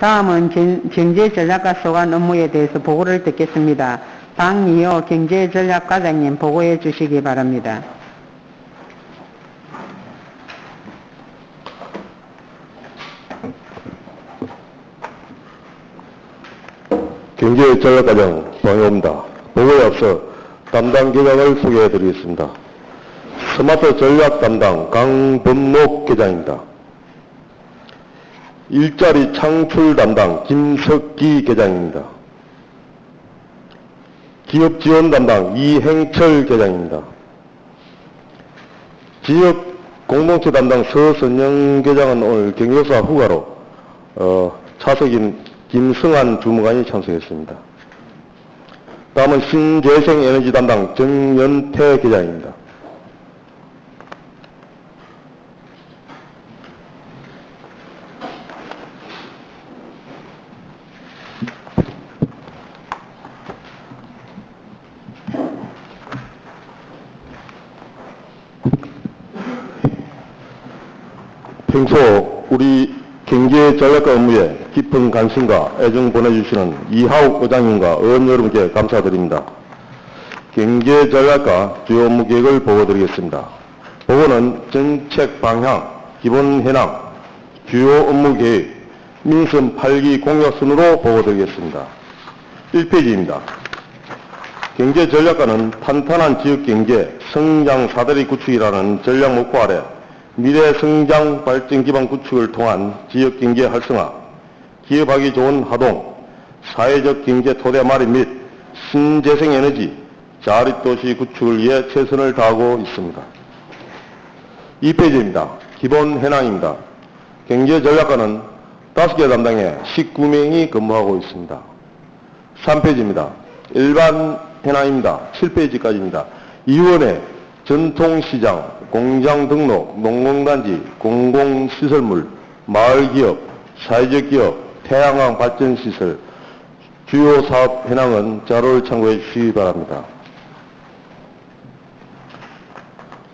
다음은 경제전략과 소관 업무에 대해서 보고를 듣겠습니다. 방이호 경제전략과장님 보고해 주시기 바랍니다. 경제전략과장 방이호입니다. 보고에 앞서 담당 계장을 소개해 드리겠습니다. 스마트 전략 담당 강범록 계장입니다. 일자리 창출 담당 김석기 계장입니다. 기업 지원 담당 이행철 계장입니다. 지역 공동체 담당 서선영 계장은 오늘 경조사 후가로 차석인 김승환 주무관이 참석했습니다. 다음은 신재생에너지 담당 정연태 계장입니다. 평소 우리 경제전략과 업무에 깊은 관심과 애정 보내주시는 이하욱 의장님과 의원 여러분께 감사드립니다. 경제전략과 주요 업무 계획을 보고드리겠습니다. 보고는 정책 방향, 기본 현황, 주요 업무 계획, 민선 8기 공약 순으로 보고드리겠습니다. 1페이지입니다. 경제전략과는 탄탄한 지역경제, 성장 사다리 구축이라는 전략 목표 아래 미래 성장 발전 기반 구축을 통한 지역경제 활성화, 기업하기 좋은 하동, 사회적 경제 토대 마련 및 신재생에너지, 자립도시 구축을 위해 최선을 다하고 있습니다. 2페이지입니다. 기본 현황입니다. 경제전략과는 5개 담당에 19명이 근무하고 있습니다. 3페이지입니다. 일반 현황입니다. 7페이지까지입니다. 이원회, 전통시장, 공장 등록, 농공단지, 공공시설물, 마을기업, 사회적 기업, 태양광 발전시설, 주요 사업 현황은 자료를 참고해 주시기 바랍니다.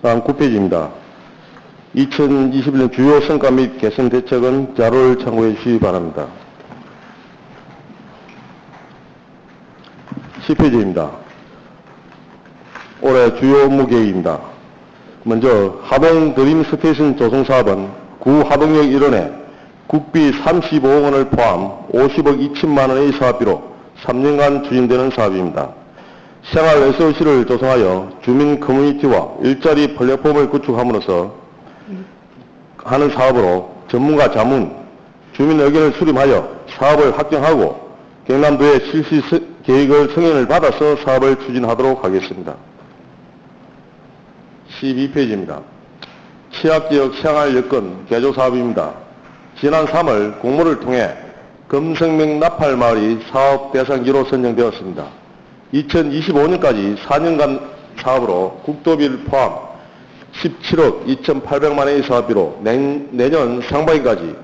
다음 9페이지입니다. 2021년 주요 성과 및 개선 대책은 자료를 참고해 주시기 바랍니다. 10페이지입니다. 올해 주요 업무 계획입니다. 먼저 하동 드림 스테이션 조성 사업은 구 하동역 일원에 국비 35억 원을 포함 50억 2천만 원의 사업비로 3년간 추진되는 사업입니다. 생활 SOC를 조성하여 주민 커뮤니티와 일자리 플랫폼을 구축함으로써 하는 사업으로 전문가 자문, 주민 의견을 수렴하여 사업을 확정하고 경남도의 실시 계획을 승인을 받아서 사업을 추진하도록 하겠습니다. 12페이지입니다. 취약지역 생활여건 개조 사업입니다. 지난 3월 공모를 통해 금성명 나팔마을이 사업 대상지로 선정되었습니다. 2025년까지 4년간 사업으로 국도비를 포함 17억 2,800만 원의 사업비로 내년 상반기까지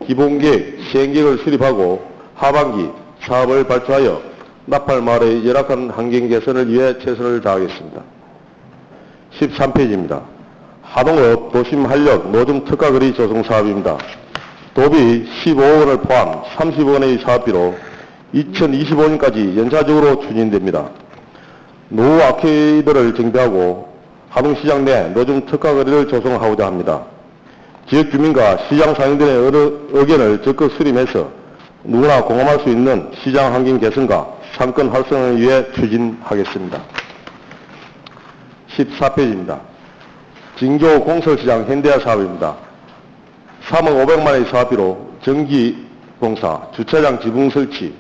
기본계획, 시행계획을 수립하고 하반기 사업을 발표하여 나팔마을의 열악한 환경 개선을 위해 최선을 다하겠습니다. 13페이지입니다. 하동읍 도심활력 노점 특화거리 조성 사업입니다. 도비 15억 원을 포함 30억 원의 사업비로 2025년까지 연차적으로 추진됩니다. 노후 아케이드를 정비하고 하동시장 내 노점 특화거리를 조성하고자 합니다. 지역주민과 시장 상인들의 의견을 적극 수렴해서 누구나 공감할 수 있는 시장 환경 개선과 상권 활성화를 위해 추진하겠습니다. 14페이지입니다. 진교 공설시장 현대화 사업입니다. 3억 500만 원의 사업비로 전기공사, 주차장 지붕 설치,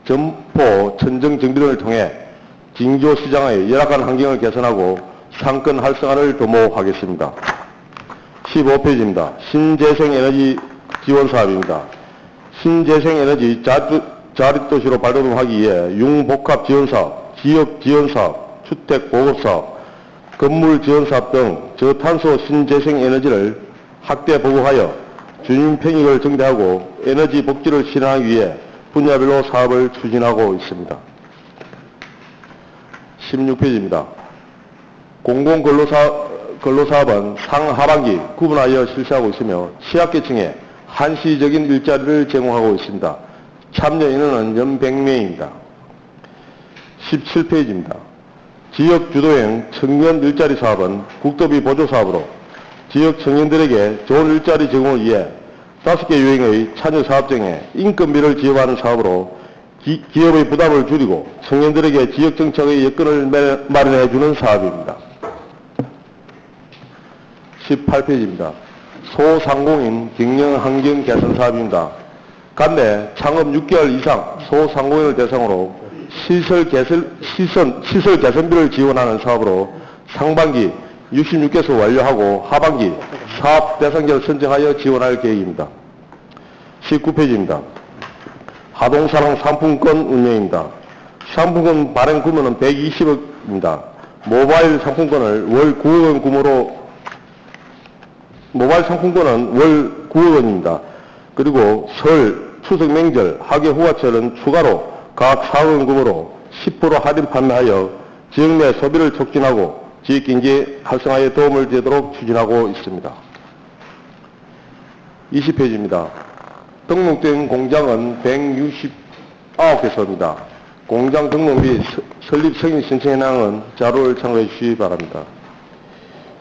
점포, 천정 정비 등을 통해 진교시장의 열악한 환경을 개선하고 상권 활성화를 도모하겠습니다. 15페이지입니다. 신재생에너지 지원 사업입니다. 신재생에너지 자립도시로 발돋움하기 위해 융복합지원사업, 지역지원사업, 주택보급사업, 건물지원사업 등 저탄소 신재생에너지를 확대 보급하여 주민 편익을 증대하고 에너지 복지를 실현하기 위해 분야별로 사업을 추진하고 있습니다. 16페이지입니다. 공공근로사업은 상하반기 구분하여 실시하고 있으며 취약계층에 한시적인 일자리를 제공하고 있습니다. 참여 인원은 연 100명입니다. 17페이지입니다. 지역 주도형 청년 일자리 사업은 국토비 보조 사업으로 지역 청년들에게 좋은 일자리 제공을 위해 5개 유형의 참여 사업 중에 인건비를 지원하는 사업으로 기업의 부담을 줄이고 청년들에게 지역 정착의 여건을 마련해주는 사업입니다. 18페이지입니다. 소상공인 경영 환경 개선 사업입니다. 간내 창업 6개월 이상 소상공인을 대상으로 시설 개선비를 지원하는 사업으로 상반기 66개소 완료하고 하반기 사업 대상자를 선정하여 지원할 계획입니다. 19페이지입니다. 하동사랑 상품권 운영입니다. 상품권 발행 규모는 120억입니다. 모바일 상품권은 월 9억 원입니다. 그리고 설, 추석 명절, 학예 휴가철은 추가로 각 사업금으로 10% 할인 판매하여 지역 내 소비를 촉진하고 지역경제 활성화에 도움을 되도록 추진하고 있습니다. 20페이지입니다. 등록된 공장은 169개소입니다. 공장 등록 및 설립 승인 신청 현황은 자료를 참고해 주시기 바랍니다.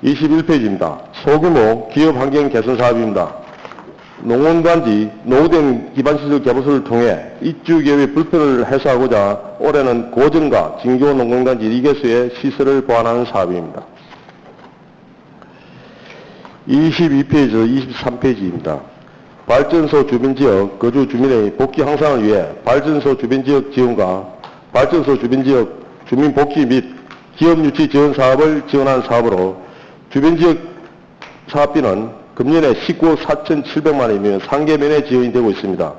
21페이지입니다. 소규모 기업 환경 개선 사업입니다. 농원단지, 노후된 기반시설 개보수를 통해 입주기업의 불편을 해소하고자 올해는 고정과 진교 농공단지 2개소의 시설을 보완하는 사업입니다. 22페이지, 23페이지입니다. 발전소 주변지역 거주 주민의 복지 향상을 위해 발전소 주변지역 지원과 발전소 주변지역 주민 복지 및 기업 유치 지원 사업을 지원하는 사업으로 주변지역 사업비는 금년에 19억 4,700만 원이며 상계면에 지원이 되고 있습니다.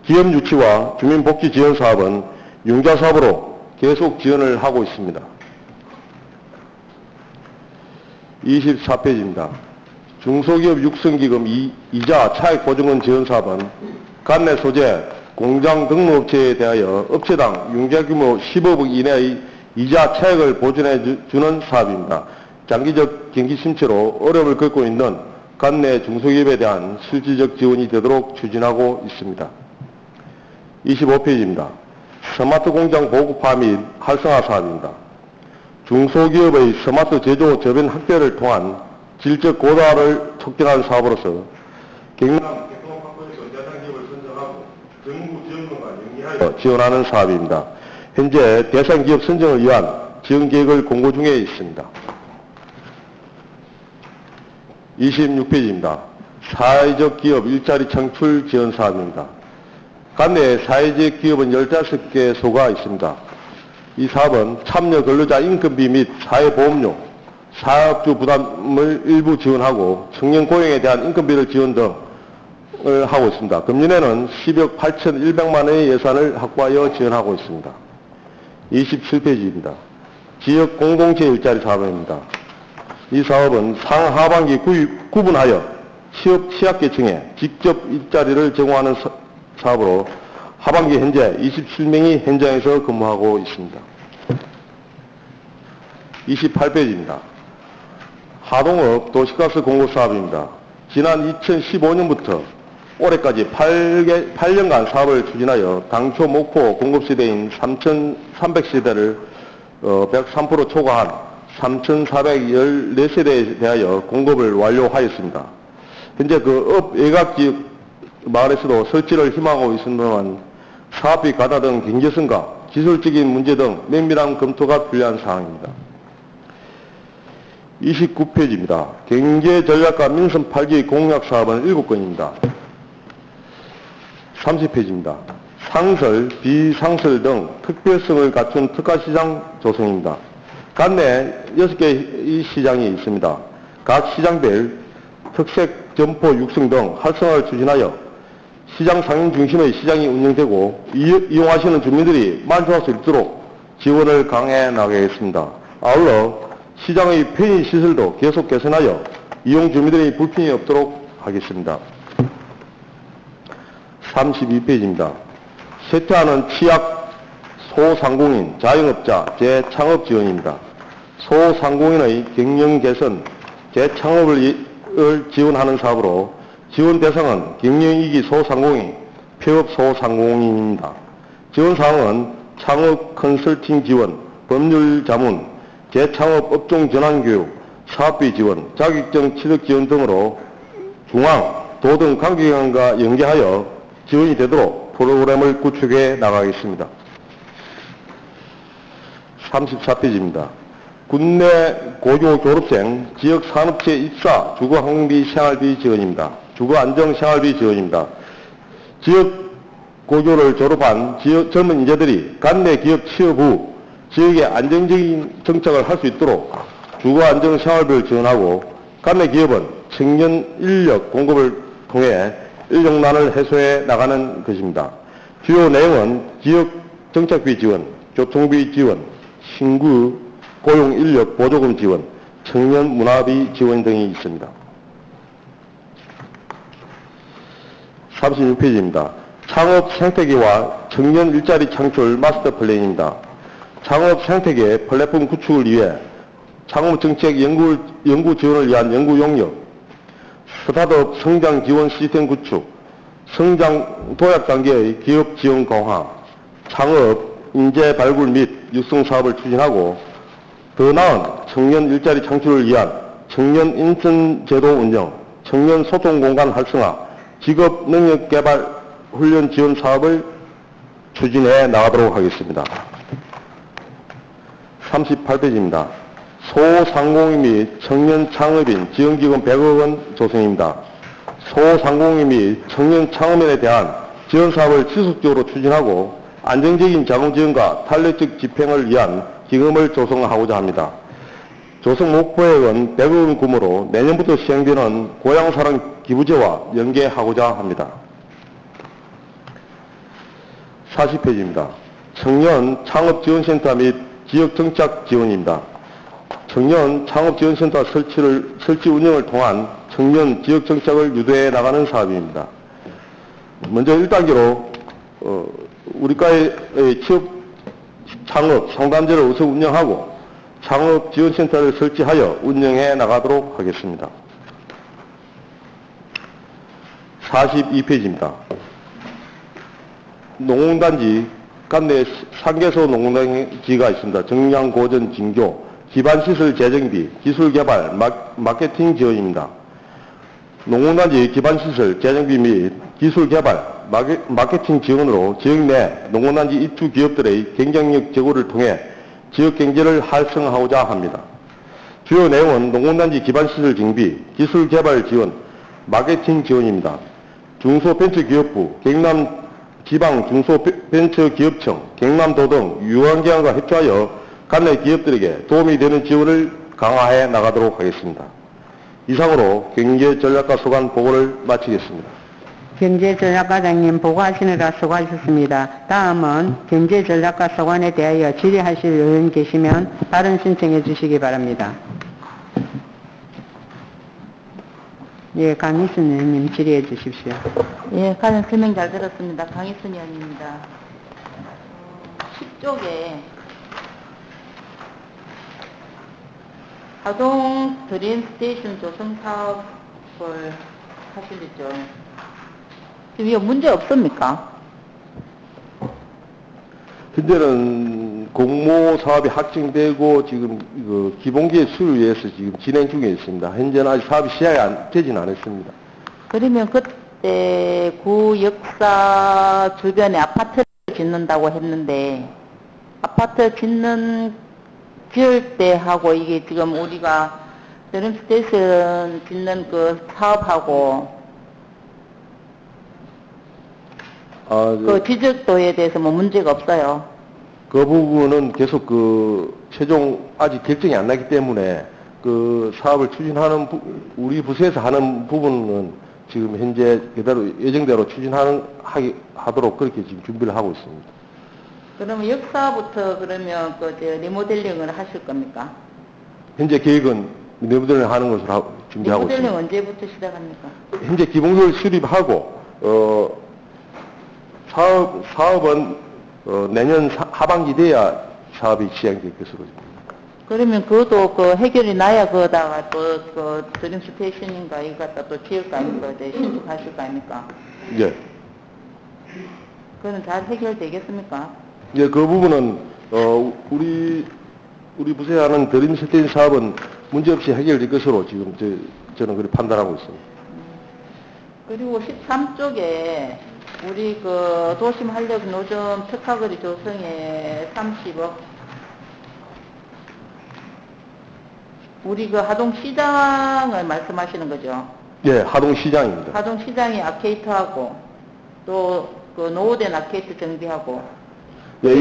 기업 유치와 주민복지 지원 사업은 융자 사업으로 계속 지원을 하고 있습니다. 24페이지입니다. 중소기업 육성기금 이자 차액 보증금 지원 사업은 관내 소재 공장 등록업체에 대하여 업체당 융자 규모 15억 이내의 이자 차액을 보전해 주는 사업입니다. 장기적 경기 침체로 어려움을 겪고 있는 관내 중소기업에 대한 실질적 지원이 되도록 추진하고 있습니다. 25페이지입니다. 스마트 공장 보급화 및 활성화 사업입니다. 중소기업의 스마트 제조 저변 확대를 통한 질적 고도화를 촉진하는 사업으로서 경남 대통합학교에서 대상기업을 선정하고 정부 지원금과 연계하여 지원하는 사업입니다. 현재 대상기업 선정을 위한 지원 계획을 공고 중에 있습니다. 26페이지입니다. 사회적 기업 일자리 창출 지원 사업입니다. 관내 사회적 기업은 15개소가 있습니다. 이 사업은 참여 근로자 인건비 및 사회보험료, 사업주 부담을 일부 지원하고 청년 고용에 대한 인건비를 지원 등을 하고 있습니다. 금년에는 10억 8,100만 원의 예산을 확보하여 지원하고 있습니다. 27페이지입니다. 지역 공동체 일자리 사업입니다. 이 사업은 상하반기 구분하여 취약계층에 직접 일자리를 제공하는 사업으로 하반기 현재 27명이 현장에서 근무하고 있습니다. 28페이지입니다. 하동읍 도시가스 공급 사업입니다. 지난 2015년부터 올해까지 8년간 사업을 추진하여 당초 목표 공급세대인 3,300세대를 103% 초과한 3,414세대에 대하여 공급을 완료하였습니다. 현재 그 업 외곽지역 마을에서도 설치를 희망하고 있습니다만 사업비 가다 등 경제성과 기술적인 문제 등 면밀한 검토가 필요한 사항입니다. 29페이지입니다. 경제전략과 민선 8기 공약 사업은 7건입니다. 30페이지입니다. 상설, 비상설 등 특별성을 갖춘 특화시장 조성입니다. 관내 6개의 시장이 있습니다. 각 시장별 특색 점포 육성 등 활성화를 추진하여 시장 상인 중심의 시장이 운영되고 이용하시는 주민들이 만족할 수 있도록 지원을 강해 나가겠습니다. 아울러 시장의 편의시설도 계속 개선하여 이용 주민들의 불편이 없도록 하겠습니다. 32페이지입니다. 쇠퇴하는 취약 소상공인, 자영업자 재창업 지원입니다. 소상공인의 경영 개선, 재창업을 지원하는 사업으로 지원 대상은 경영이기 소상공인, 폐업 소상공인입니다. 지원 사항은 창업 컨설팅 지원, 법률 자문, 재창업 업종 전환 교육, 사업비 지원, 자격증 취득 지원 등으로 중앙, 도 등 관계기관과 연계하여 지원이 되도록 프로그램을 구축해 나가겠습니다. 34페이지입니다. 국내 고교 졸업생 지역 산업체 입사 주거 항공비 생활비 지원입니다. 주거 안정 생활비 지원입니다. 지역 고교를 졸업한 젊은 인재들이 관내 기업 취업 후 지역에 안정적인 정착을 할 수 있도록 주거 안정 생활비를 지원하고, 관내 기업은 청년 인력 공급을 통해 인력난을 해소해 나가는 것입니다. 주요 내용은 지역 정착비 지원, 교통비 지원, 신규 고용 인력 보조금 지원, 청년 문화비 지원 등이 있습니다. 36페이지입니다. 창업 생태계와 청년 일자리 창출 마스터 플랜입니다. 창업 생태계 플랫폼 구축을 위해 창업정책 연구 지원을 위한 연구 용역, 스타트업 성장 지원 시스템 구축, 성장 도약 단계의 기업 지원 강화, 창업 인재 발굴 및 육성 사업을 추진하고, 더 나은 청년 일자리 창출을 위한 청년 인턴 제도 운영, 청년 소통 공간 활성화, 직업 능력 개발 훈련 지원 사업을 추진해 나가도록 하겠습니다. 38페이지입니다. 소상공인 및 청년 창업인 지원기금 100억 원 조성입니다. 소상공인 및 청년 창업인에 대한 지원 사업을 지속적으로 추진하고 안정적인 자금 지원과 탄력적 집행을 위한 기금을 조성하고자 합니다. 조성 목표액은 100억 원 규모로 내년부터 시행되는 고향사랑 기부제와 연계하고자 합니다. 40페이지입니다. 청년 창업지원센터 및 지역정착 지원입니다. 청년 창업지원센터 설치 운영을 통한 청년 지역정착을 유도해 나가는 사업입니다. 먼저 1단계로 우리과의 취업 창업 상담제를 우선 운영하고 창업지원센터를 설치하여 운영해 나가도록 하겠습니다. 42페이지입니다. 농공단지, 관내 3개소 농공단지가 있습니다. 정량, 고전, 진교, 기반시설 재정비, 기술개발, 마케팅 지원입니다. 농공단지 기반시설 재정비 및 기술개발, 마케팅 지원으로 지역 내 농공단지 입주 기업들의 경쟁력 제고를 통해 지역 경제를 활성화하고자 합니다. 주요 내용은 농공단지 기반시설 정비, 기술개발 지원, 마케팅 지원입니다. 중소벤처기업부, 경남지방중소벤처기업청, 경남도 등 유관기관과 협조하여 관내 기업들에게 도움이 되는 지원을 강화해 나가도록 하겠습니다. 이상으로 경제전략과 소관 보고를 마치겠습니다. 경제전략과장님 보고하시느라 수고하셨습니다. 다음은 경제전략과 소관에 대하여 질의하실 의원 계시면 발언 신청해 주시기 바랍니다. 예, 강희순 의원님 질의해 주십시오. 예, 과장 설명 잘 들었습니다. 강희순 의원입니다. 10쪽에 하동 드림스테이션 조성 사업을 하시겠죠. 지금 이거 문제 없습니까? 현재는 공모 사업이 확정되고 지금 기본기획 수를 위해서 지금 진행 중에 있습니다. 현재는 아직 사업이 시작이 되지는 않았습니다. 그러면 그때 구 역사 주변에 아파트를 짓는다고 했는데 아파트 지을 때 하고 이게 지금 우리가 드림스테이션 짓는 그 사업하고 그 지적도에 대해서 뭐 문제가 없어요. 그 부분은 계속 최종 아직 결정이 안 나기 때문에 그 사업을 추진하는 우리 부서에서 하는 부분은 지금 현재 그대로 예정대로 하도록 그렇게 지금 준비를 하고 있습니다. 그러면 역사부터 그러면 리모델링을 하실 겁니까? 현재 계획은 리모델링을 하는 것으로 준비하고 있습니다. 리모델링 언제부터 시작합니까? 현재 기본기획을 수립하고 사업은 내년 하반기 돼야 사업이 시행될 것으로. 그러면 그것도 그 해결이 나야 그거다가 또 그 드림 스테이션인가 이거 갖다 또 지을 거 아닙니까? 신축하실 거 아닙니까? 예. 그거는 잘 해결되겠습니까? 예, 그 부분은 우리 부서에 하는 드림 스테이션 사업은 문제없이 해결될 것으로 지금 저는 그렇게 판단하고 있습니다. 그리고 13쪽에 우리 그 도심 활력 노점 특화거리 조성에 30억 우리 그 하동시장을 말씀하시는 거죠? 예, 하동시장입니다. 하동시장이 아케이트하고 또 그 노후된 아케이트 정비하고 예,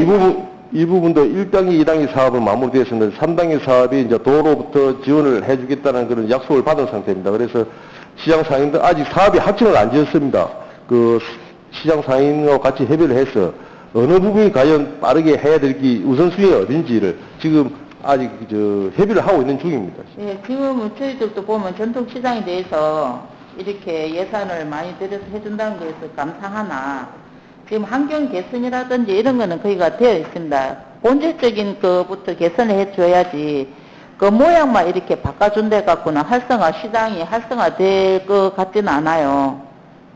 이 부분도 1단계, 2단계 사업은 마무리되었습니다. 3단계 사업이 이제 도로부터 지원을 해주겠다는 그런 약속을 받은 상태입니다. 그래서 시장 상인들 아직 사업이 확정을 안 지었습니다. 그 시장 상인과 같이 협의를 해서 어느 부분이 과연 빠르게 해야 될지 우선순위가 어딘지를 지금 아직 협의를 하고 있는 중입니다. 예, 지금 저희들도 보면 전통시장에 대해서 이렇게 예산을 많이 들여서 해준다는 것에서 감사하나 지금 환경 개선이라든지 이런 거는 거기가 되어 있습니다. 본질적인 것부터 개선을 해줘야지 그 모양만 이렇게 바꿔준다 갖고는 시장이 활성화될 것 같지는 않아요.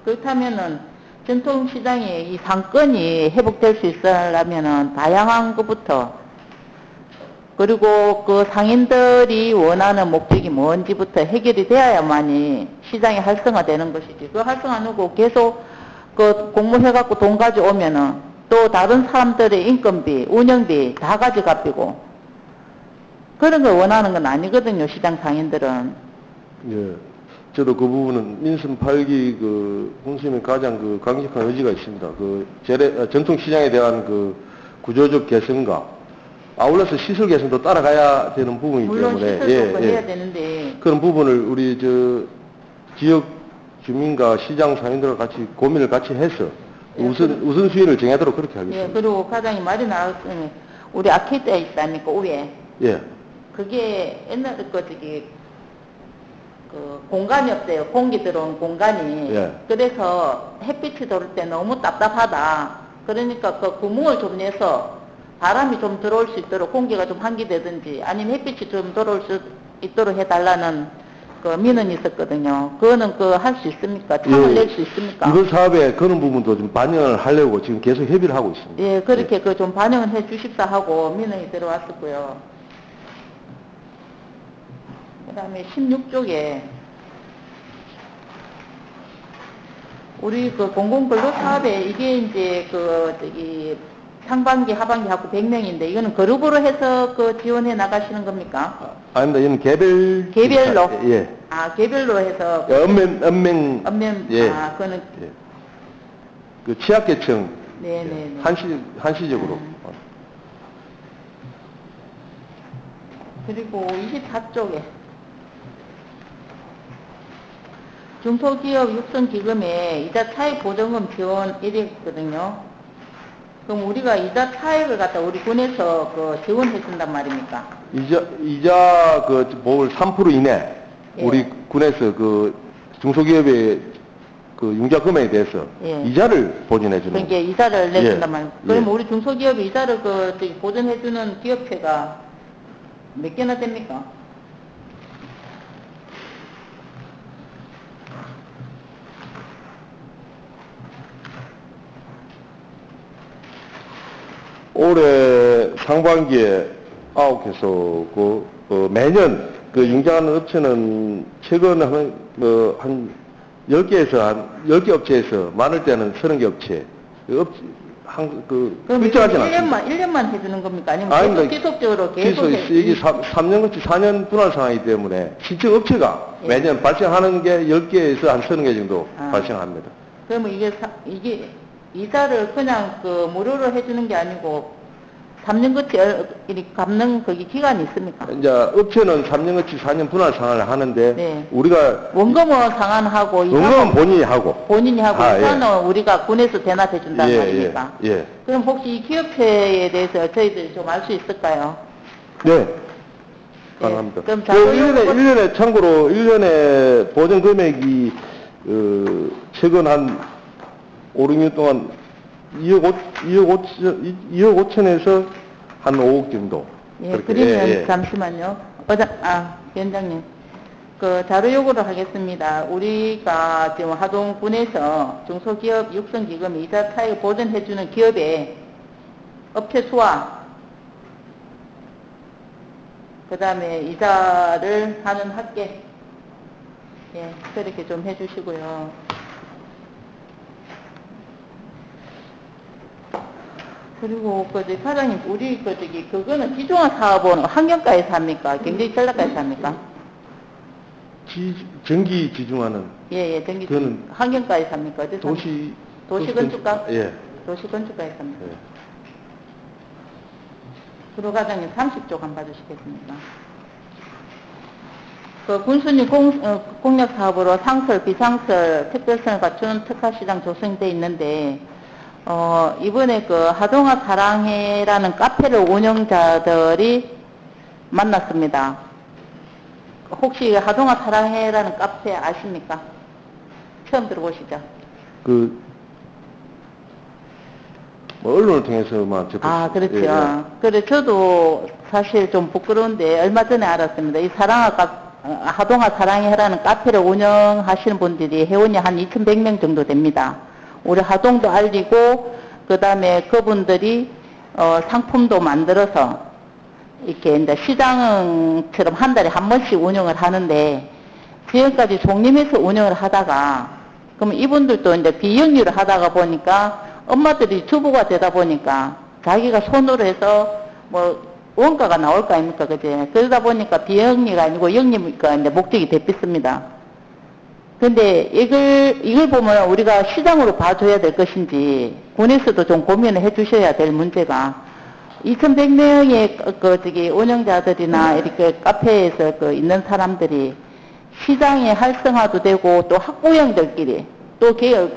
그렇다면은 전통시장의 이 상권이 회복될 수 있으려면은 다양한 것부터 그리고 그 상인들이 원하는 목적이 뭔지부터 해결이 되어야만이 시장이 활성화되는 것이지. 그 활성화 안 하고 계속 그 공모해갖고 돈 가져오면은 또 다른 사람들의 인건비, 운영비 다 가져가피고 그런 걸 원하는 건 아니거든요, 시장 상인들은. 예. 저도 그 부분은 민선 8기 공심의 가장 강력한 의지가 있습니다. 전통시장에 대한 구조적 개선과 아울러서 시설 개선도 따라가야 되는 부분이기 물론 때문에 시설도 해야 되는데 그런 부분을 우리 지역 주민과 시장 상인들과 같이 고민을 같이 해서 우선순위를 정하도록 그렇게 하겠습니다. 예, 그리고 과장이 말이 나왔으니 우리 아케이드가 있다니까 위에. 예. 그게 옛날 공간이 없대요. 공기 들어온 공간이. 예. 그래서 햇빛이 들어올 때 너무 답답하다. 그러니까 그 구멍을 좀 내서 바람이 좀 들어올 수 있도록 공기가 좀 환기되든지 아니면 햇빛이 좀 들어올 수 있도록 해달라는 그 민원이 있었거든요. 그거는 할 수 있습니까? 창을 낼 수 있습니까? 이번 사업에 그런 부분도 좀 반영을 하려고 지금 계속 협의를 하고 있습니다. 예, 그렇게 좀 반영을 해 주십사 하고 민원이 들어왔었고요. 그 다음에 16쪽에 우리 공공근로사업에 이게 이제 상반기, 하반기 하고 100명인데 이거는 그룹으로 해서 지원해 나가시는 겁니까? 아닙니다. 이건 개별로? 예. 아, 개별로 해서. 읍면. 예. 아, 그거는. 예. 취약계층. 네네네. 한시적으로. 그리고 24쪽에. 중소기업 육성기금에 이자 차익 보전금 지원 1위거든요. 그럼 우리가 이자 차익을 갖다 우리 군에서 지원해 준단 말입니까? 이자 뭘 3% 이내 예. 우리 군에서 중소기업의 융자 금액에 대해서 예. 이자를 보전해 주는. 그러니까 이자를 내준단 말입니다. 그럼 예. 우리 중소기업이 이자를 보전해 주는 기업체가 몇 개나 됩니까? 올해 상반기에 9개소, 매년 융자하는 업체는 최근 한 10개 업체에서 많을 때는 30개 업체. 그럼 일정하진 않습니다. 1년만 해주는 겁니까? 아니면 계속적으로 계속 이게 3년치 4년 분할 상황이기 때문에 실제 업체가 예. 매년 발생하는 게 10개에서 한 30개 정도 발생합니다. 그러면 이게 이자를 그냥 무료로 해주는 게 아니고 3년치 갚는 기간이 있습니까? 이제 업체는 3년치 4년 분할 상환을 하는데 네. 우리가 원금은 상환하고 원금은 본인이 하고 이자는 우리가 군에서 대납해 준다는 말입니까? 예. 그럼 혹시 이 기업체에 대해서 저희들이 좀 알 수 있을까요? 네. 가능합니다. 그럼 1년에 참고로 1년에 보전 금액이 최근 한 5, 6년 동안 2억 5천에서 한 5억 정도 예, 그렇게, 그러면 예, 예. 잠시만요. 위원장님. 그 자료 요구를 하겠습니다. 우리가 지금 하동군에서 중소기업 육성기금 이자 차익 보전해주는 기업의 업체 수와 그 다음에 이자를 하는 학계, 예, 그렇게 좀 해주시고요. 그리고 사장님, 우리 그거는 지중화 사업은 환경가에서 합니까? 경제 전략가에서 합니까? 전기 지중화는 예, 전기 그거는 환경가에서 합니까? 어디서 도시건축가? 예. 도시건축가에서 합니까? 예. 그리고 과장님 30쪽 한번 봐주시겠습니까? 그 군수님 공약 사업으로 상설, 비상설, 특별성을 갖추는 특화시장 조성돼 있는데, 이번에 그 하동아 사랑해라는 카페를 운영자들이 만났습니다. 혹시 하동아 사랑해라는 카페 아십니까? 처음 들어보시죠? 뭐 언론을 통해서만 접했어요. 그렇죠. 예, 예. 그래, 저도 사실 좀 부끄러운데 얼마 전에 알았습니다. 이 하동아 사랑해라는 카페를 운영하시는 분들이 회원이 한 2,100명 정도 됩니다. 우리 하동도 알리고, 그 다음에 그분들이, 상품도 만들어서, 이렇게 이제 시장처럼 한 달에 한 번씩 운영을 하는데, 지금까지 송림에서 운영을 하다가, 그럼 이분들도 이제 비영리를 하다가 보니까, 엄마들이 주부가 되다 보니까, 자기가 손으로 해서, 원가가 나올 거 아닙니까, 그제? 그러다 보니까 비영리가 아니고 영리가 이제 목적이 됐습니다. 근데 이걸 보면 우리가 시장으로 봐줘야 될 것인지, 군에서도 좀 고민을 해 주셔야 될 문제가, 2,100명의 운영자들이나 이렇게 카페에서 있는 사람들이 시장의 활성화도 되고, 또 학부형들끼리, 또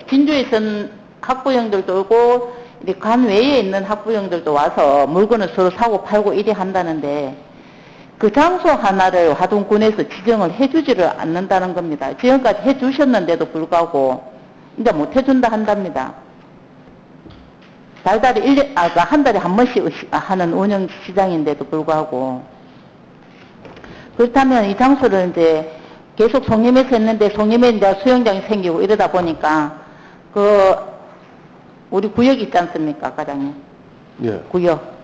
진주에선 학부형들도 오고, 이렇게 관 외에 있는 학부형들도 와서 물건을 서로 사고 팔고 이래 한다는데, 그 장소 하나를 하동군에서 지정을 해주지를 않는다는 겁니다. 지금까지 해주셨는데도 불구하고 이제 못 해준다 한답니다. 한 달에 한 번씩 하는 운영 시장인데도 불구하고. 그렇다면 이 장소를 이제 계속 송림에서 했는데 송림에 이제 수영장이 생기고 이러다 보니까 우리 구역 있지 않습니까, 과장님? 예. 구역.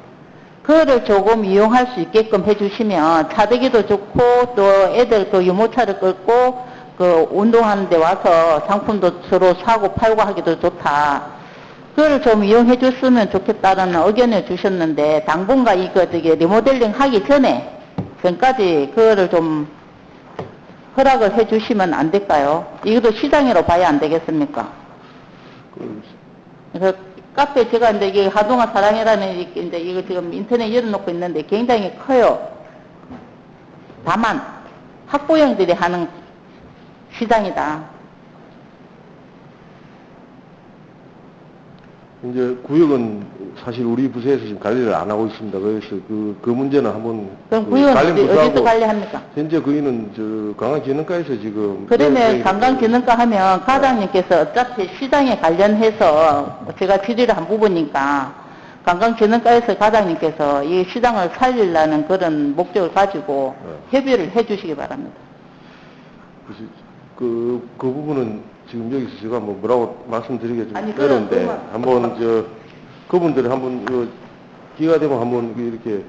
그거를 조금 이용할 수 있게끔 해주시면 차대기도 좋고, 또 애들 유모차를 끌고 운동하는 데 와서 상품도 서로 사고 팔고 하기도 좋다. 그거를 좀 이용해 줬으면 좋겠다는 의견을 주셨는데, 당분간 리모델링 하기 전까지 그거를 좀 허락을 해 주시면 안 될까요? 이것도 시장으로 봐야 안 되겠습니까? 그래서 카페 제가 이제 이게 하동아 사랑해라는 이제 이거 지금 인터넷 열어놓고 있는데 굉장히 커요. 다만 학부형들이 하는 시장이다. 이제 구역은 사실 우리 부서에서 지금 관리를 안 하고 있습니다. 그래서 그 문제는 한번 그럼 구역은 어디서 관리합니까? 현재 거기는 관광진흥과에서 지금 그러면 관광진흥과 하면 과장님께서 어차피 시장에 관련해서 제가 질의를 한 부분이니까 관광진흥과에서 과장님께서 이 시장을 살리려는 그런 목적을 가지고 협의를 해 주시기 바랍니다. 그 부분은 지금 여기서 제가 뭐라고 말씀드리기 좀 아니, 어려운데 한번 그분들이 한번 기회가 되면 한번 이렇게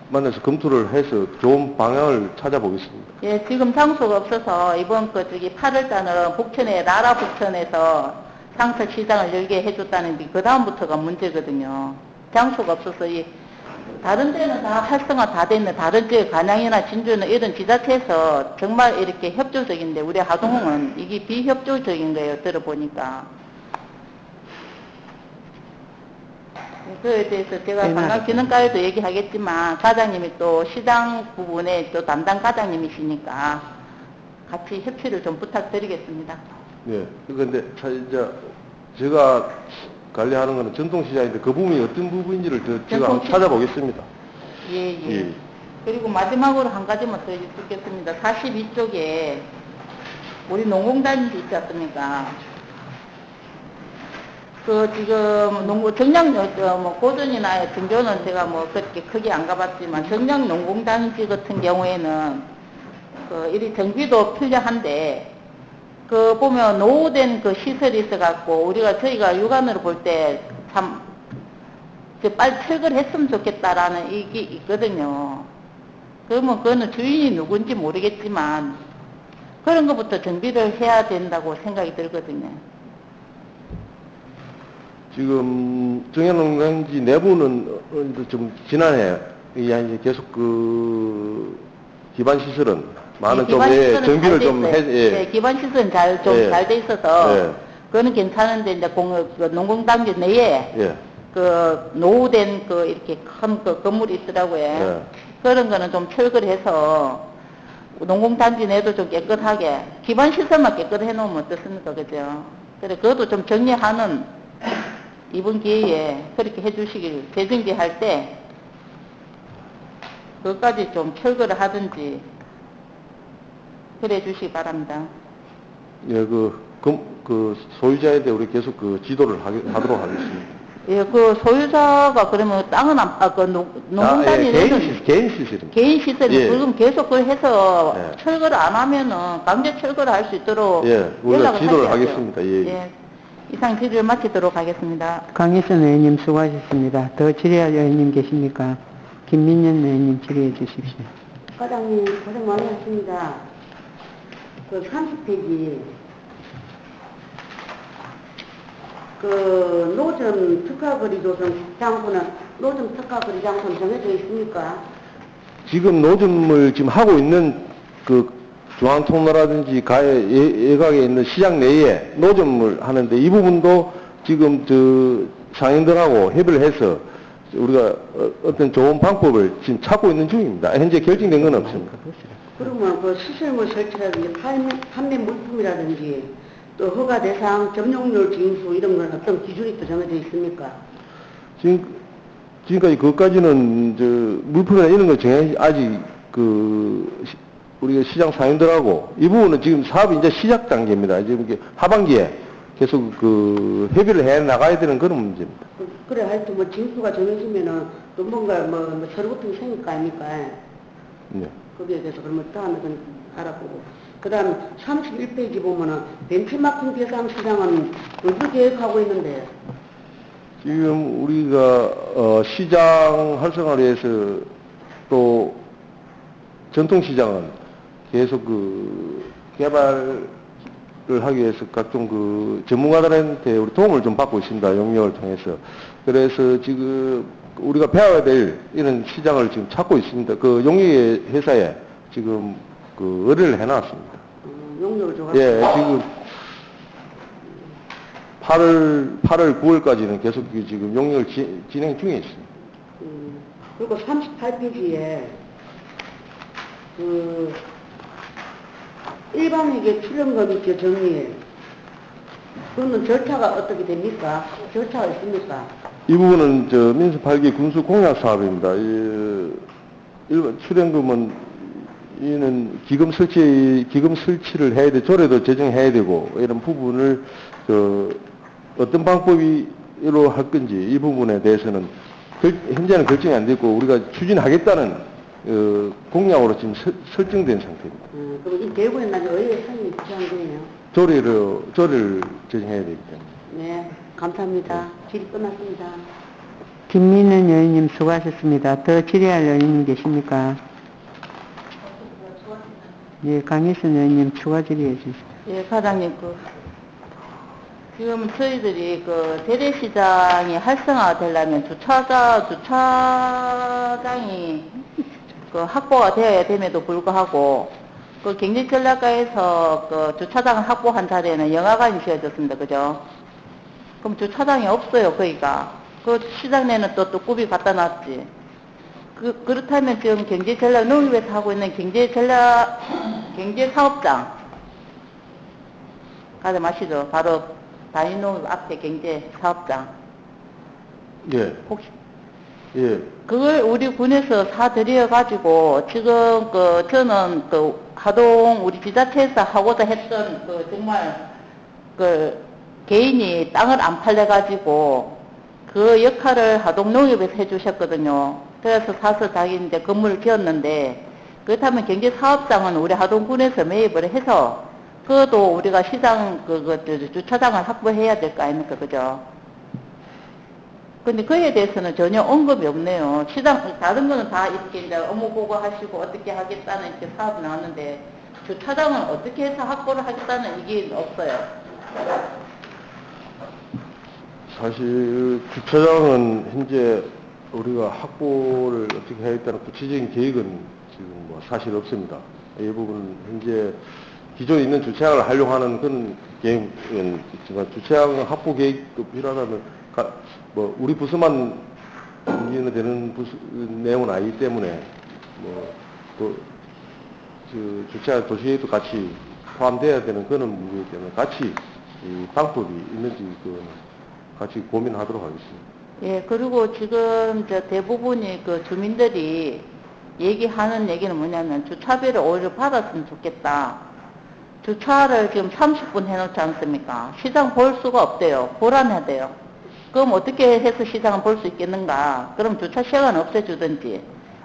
만나서 검토를 해서 좋은 방향을 찾아보겠습니다. 예, 지금 장소가 없어서 이번 8월달은 북천에 나라 북천에서 상설 시장을 열게 해줬다는데 그 다음부터가 문제거든요. 장소가 없어서 다른 데는 다 활성화 다 됐네. 다른 지역 간양이나 진주는 이런 지자체에서 정말 이렇게 협조적인데 우리 하동은 이게 비협조적인 거예요. 들어보니까. 그에 대해서 제가 관광진흥과에도 얘기하겠지만 과장님이 또 시장 부분에 또 담당 과장님이시니까 같이 협치를 좀 부탁드리겠습니다. 네. 그런데 이제 제가 관리하는 거는 전통시장인데 그 부분이 어떤 부분인지를 제가 한번 찾아보겠습니다. 예. 그리고 마지막으로 한 가지만 더 여쭙겠습니다. 42쪽에 우리 농공단지 있지 않습니까? 지금 농구 정량 뭐 고전이나 등교는 제가 뭐 그렇게 크게 안 가봤지만 정량 농공단지 같은 경우에는 이리 정비도 필요한데 보면 노후된 시설이 있어갖고 저희가 육안으로 볼 때 참 빨리 철거를 했으면 좋겠다라는 이게 있거든요. 그러면 그거는 주인이 누군지 모르겠지만 그런 것부터 정비를 해야 된다고 생각이 들거든요. 지금 정현농단지 내부는 좀 지난해 이제 계속 기반 시설은 많은 좀 정비를 좀 예, 기반 시설은 잘 돼 있어서 그거는 괜찮은데 이제 농공단지 내에 예. 노후된 이렇게 큰 건물이 있더라고요. 그런 거는 좀 철거를 해서 농공단지 내도 좀 깨끗하게 기반 시설만 깨끗해 놓으면 어떻습니까, 그죠? 그래 그것도 좀 정리하는 이번 기회에 그렇게 해주시길 재정비할 때 그것까지 좀 철거를 하든지 그래 주시기 바랍니다. 예, 소유자에 대해 우리 계속 지도를 하도록 하겠습니다. 예, 소유자가 그러면 땅은 농공단이 개인 시설입니다. 개인 시설이 예. 그럼 계속 해서 예. 철거를 안 하면은 강제 철거를 할 수 있도록 우리가 지도를 하셔야죠. 하겠습니다. 예. 예. 이상 질의를 마치도록 하겠습니다. 강혜선 의원님 수고하셨습니다. 더 질의할 의원님 계십니까? 김민현 의원님 질의해 주십시오. 과장님 고생 많으셨습니다. 30페이지 노점 특화거리 조성 장소는 노점 특화거리 장소는 정해져 있습니까? 지금 노점을 지금 하고 있는 중앙통로라든지 예각에 있는 시장 내에 노점을 하는데 이 부분도 지금 상인들하고 협의를 해서 우리가 어떤 좋은 방법을 지금 찾고 있는 중입니다. 현재 결정된 건 없습니다. 그러면 시설물 설치라든지 판매 물품이라든지 또 허가 대상, 점용률 징수 이런 건 어떤 기준이 또 정해져 있습니까? 지금까지 그것까지는 물품이나 이런 거 아직 우리가 시장 상인들하고 이 부분은 지금 사업이 이제 시작 단계입니다. 지금 하반기에 계속 협의를 해 나가야 되는 그런 문제입니다. 그래 하여튼 징수가 정해지면은 또 뭔가 서류 같은 게 생길 거 아닙니까? 네. 거기에 대해서 그러면 또 하나 알아보고. 그 다음 31페이지 보면은 벤치마킹 대상 시장은 어디 계획하고 있는데? 지금 우리가 시장 활성화를 위해서 또 전통시장은 계속 개발을 하기 위해서 각종 전문가들한테 우리 도움을 좀 받고 있습니다. 용역을 통해서. 그래서 지금 우리가 배워야 될 이런 시장을 지금 찾고 있습니다. 용역 회사에 지금 의뢰를 해놨습니다. 용역을 좀 예, 지금 8월 9월까지는 계속 지금 용역을 진행 중에 있습니다. 그리고 38페이지에 일반에게 출연금이 정리해. 그거는 절차가 어떻게 됩니까? 절차가 있습니까? 이 부분은 민수 8기 군수 공약 사업입니다. 일반 출연금은 이는 기금 설치를 해야 돼, 조례도 제정해야 되고 이런 부분을 어떤 방법으로 할 건지 이 부분에 대해서는 현재는 결정이 안 됐고 우리가 추진하겠다는 공약으로 지금 설정된 상태입니다. 그럼 이 대구에 나중에 의회 선임이 필요한 거예요? 조례를 제정해야 되기 때문에. 네, 감사합니다. 질의 끝났습니다. 김민현 의원님 수고하셨습니다. 더 질의할 의원님 계십니까? 예, 강혜선 의원님 추가 질의해 주십시오. 예, 과장님, 지금 저희들이 재래시장이 활성화되려면 주차장이 확보가 되어야 됨에도 불구하고 경제전략가에서 주차장을 확보한 자리에는 영화관이 지어졌습니다. 그죠? 그럼 주차장이 없어요, 거기가. 시장 내는 또 꾸비 갖다 놨지. 그렇다면 지금 경제전략, 농협에서 하고 있는 경제사업장. 가자 마시죠. 바로 단위농협 앞에 경제사업장. 예. 혹시 예. 그걸 우리 군에서 사들여가지고 지금 저는 하동 우리 지자체에서 하고자 했던 정말 개인이 땅을 안 팔려가지고 그 역할을 하동농협에서 해주셨거든요. 그래서 사서 자기 이제 건물을 지었는데, 그렇다면 경제사업장은 우리 하동군에서 매입을 해서 그것도 우리가 시장 주차장을 확보해야 될 거 아닙니까, 그죠? 근데 그에 대해서는 전혀 언급이 없네요. 시장 다른 거는 다 이렇게 이제 업무 보고하시고 어떻게 하겠다는 이렇게 사업이 나왔는데 주차장은 어떻게 해서 확보를 하겠다는 이게 없어요. 사실 주차장은 현재 우리가 확보를 어떻게 해야겠다는 구체적인 계획은 지금 뭐 사실 없습니다. 이 부분은 현재 기존에 있는 주차장을 하려고 하는 그런 계획은 있지만 주차장 확보 계획도 필요하다면 뭐 우리 부서만 문제는 되는 내용은 아니기 때문에 뭐또 주차장 도시계획도 같이 포함돼야 되는 그런 문제이기 때문에 같이 이 방법이 있는지 같이 고민하도록 하겠습니다. 예, 그리고 지금 대부분이 그 주민들이 얘기하는 얘기는 뭐냐면 주차비를 오히려 받았으면 좋겠다. 주차를 지금 30분 해놓지 않습니까? 시장 볼 수가 없대요. 불안하대요. 그럼 어떻게 해서 시장을 볼 수 있겠는가? 그럼 주차 시간 없애주든지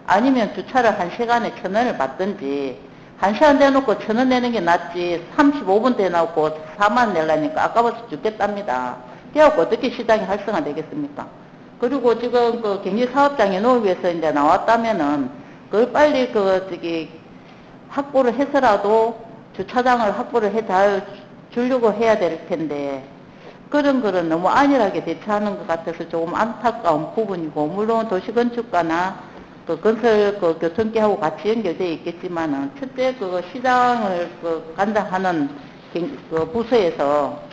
아니면 주차를 1시간에 1,000원을 받든지 1시간 내놓고 1,000원 내는 게 낫지 35분 대놓고 4만 내려니까 아까워서 죽겠답니다. 그래갖고 어떻게 시장이 활성화되겠습니까? 그리고 지금 그 경제사업장에 농협에서 이제 나왔다면은 그걸 빨리 확보를 해서라도 주차장을 확보를 해 주려고 해야 될 텐데 그런 거는 너무 안일하게 대처하는 것 같아서 조금 안타까운 부분이고, 물론 도시건축과나 그 건설 교통계하고 같이 연결되어 있겠지만은 첫째 시장을 관장하는 부서에서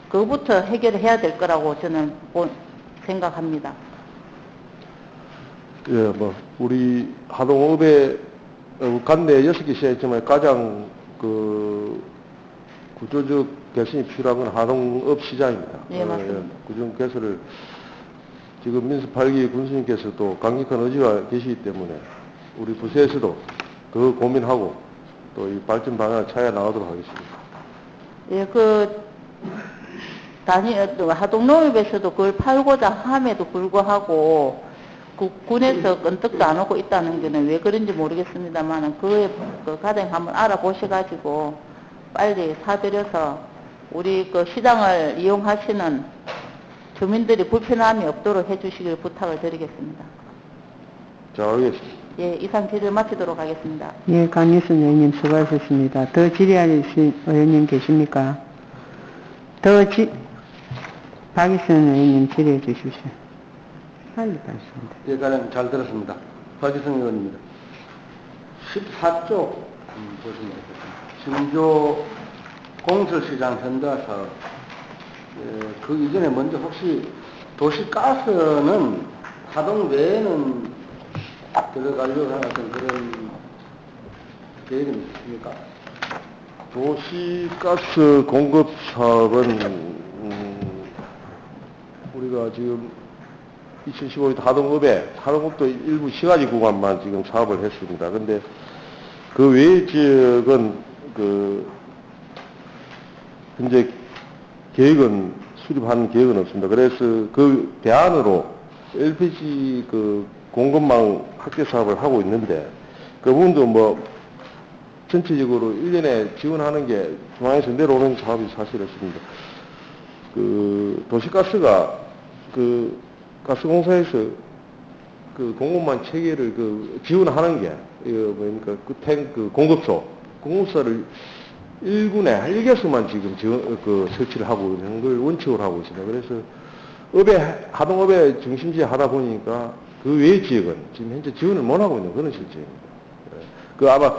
그거부터 해결을 해야 될 거라고 저는 생각합니다. 예, 뭐 우리 하동읍에 관내 6개 시장이 있지만 가장 구조적 개선이 필요한 건 하동읍 시장입니다. 예, 맞습니다. 구조 개선을 지금 민수 8기 군수님께서도 강력한 의지가 계시기 때문에 우리 부서에서도 그 고민하고 또 이 발전 방향을 찾아 나가도록 하겠습니다. 예, 하동농협에서도 그걸 팔고자 함에도 불구하고 군에서 건떡도 안 오고 있다는 게는 왜 그런지 모르겠습니다만 그거에 가장 한번 알아보셔가지고 빨리 사들여서 우리 시장을 이용하시는 주민들이 불편함이 없도록 해주시길 부탁을 드리겠습니다. 자, 알겠습니다. 예, 이상 질의를 마치도록 하겠습니다. 예, 강유순 의원님 수고하셨습니다. 더 질의하실 의원님 계십니까? 박이순 의원님 질의해 주십시오. 빨리 받습니다. 예, 가장 잘 들었습니다. 박이순 의원입니다. 14조 보시면 되겠습니다. 신조 공설시장 현대화 사업. 그 이전에 먼저 혹시 도시가스는 하동 외에는 들어가려고 하는 그런 계획은 있습니까? 도시가스 공급 사업은 우리가 지금 2015년 하동읍도 일부 시가지 구간만 지금 사업을 했습니다. 근데 그 외의 지역은 현재 계획은 수립하는 계획은 없습니다. 그래서 그 대안으로 LPG 공급망 확대 사업을 하고 있는데 그 부분도 전체적으로 1년에 지원하는 게 중앙에서 내려오는 사업이 사실 없습니다. 도시가스가 가스공사에서 공급망 체계를 지원하는 게 공급소를 1군에 1개소만 지금 설치를 하고 있는 걸 원칙으로 하고 있습니다. 그래서 하동읍의 중심지에 하다 보니까 그 외의 지역은 지금 현재 지원을 못 하고 있는 그런 실정입니다. 아마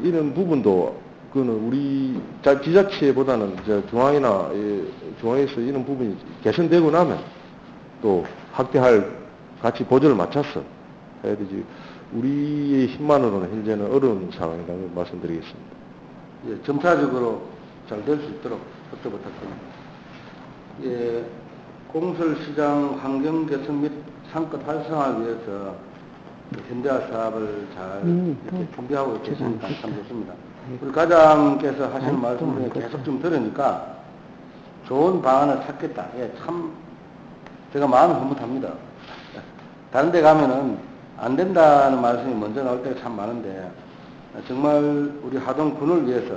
이런 부분도 우리 지자체보다는 중앙에서 이런 부분이 개선되고 나면 또 같이 보조를 맞춰서 해야 되지. 우리의 힘만으로는 현재는 어려운 상황이라고 말씀드리겠습니다. 예, 점차적으로 잘 될 수 있도록 협조 부탁드립니다. 예, 공설시장 환경 개선 및 상권 활성화를 위해서 현대화 사업을 잘 이렇게 준비하고 계시니까 참 좋습니다. 우리 과장께서 하시는 말씀 중에 계속 좀 들으니까 좋은 방안을 찾겠다. 예, 참 제가 마음이 흐뭇합니다. 다른 데 가면은 안 된다는 말씀이 먼저 나올 때가 참 많은데 정말 우리 하동군을 위해서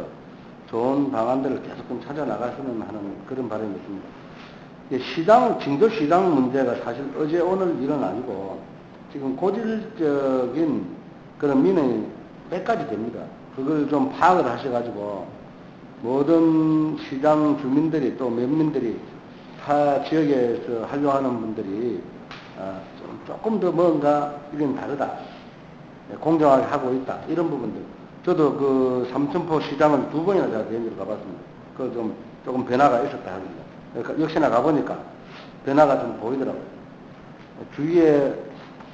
좋은 방안들을 계속 좀 찾아 나갔으면 하는 그런 바람이 있습니다. 시장, 징조시장 문제가 사실 어제 오늘 일은 아니고 지금 고질적인 그런 민원이 몇 가지 됩니다. 그걸 좀 파악을 하셔가지고 모든 시장 주민들이 또 면민들이 타 지역에서 활용하는 분들이 조금 더 뭔가 이건 다르다. 공정하게 하고 있다. 이런 부분들. 저도 그 삼천포 시장을 2번이나 제가 대행으로 가봤습니다. 그 조금 변화가 있었다 하거든요. 그러니까 역시나 가보니까 변화가 좀 보이더라고요. 주위에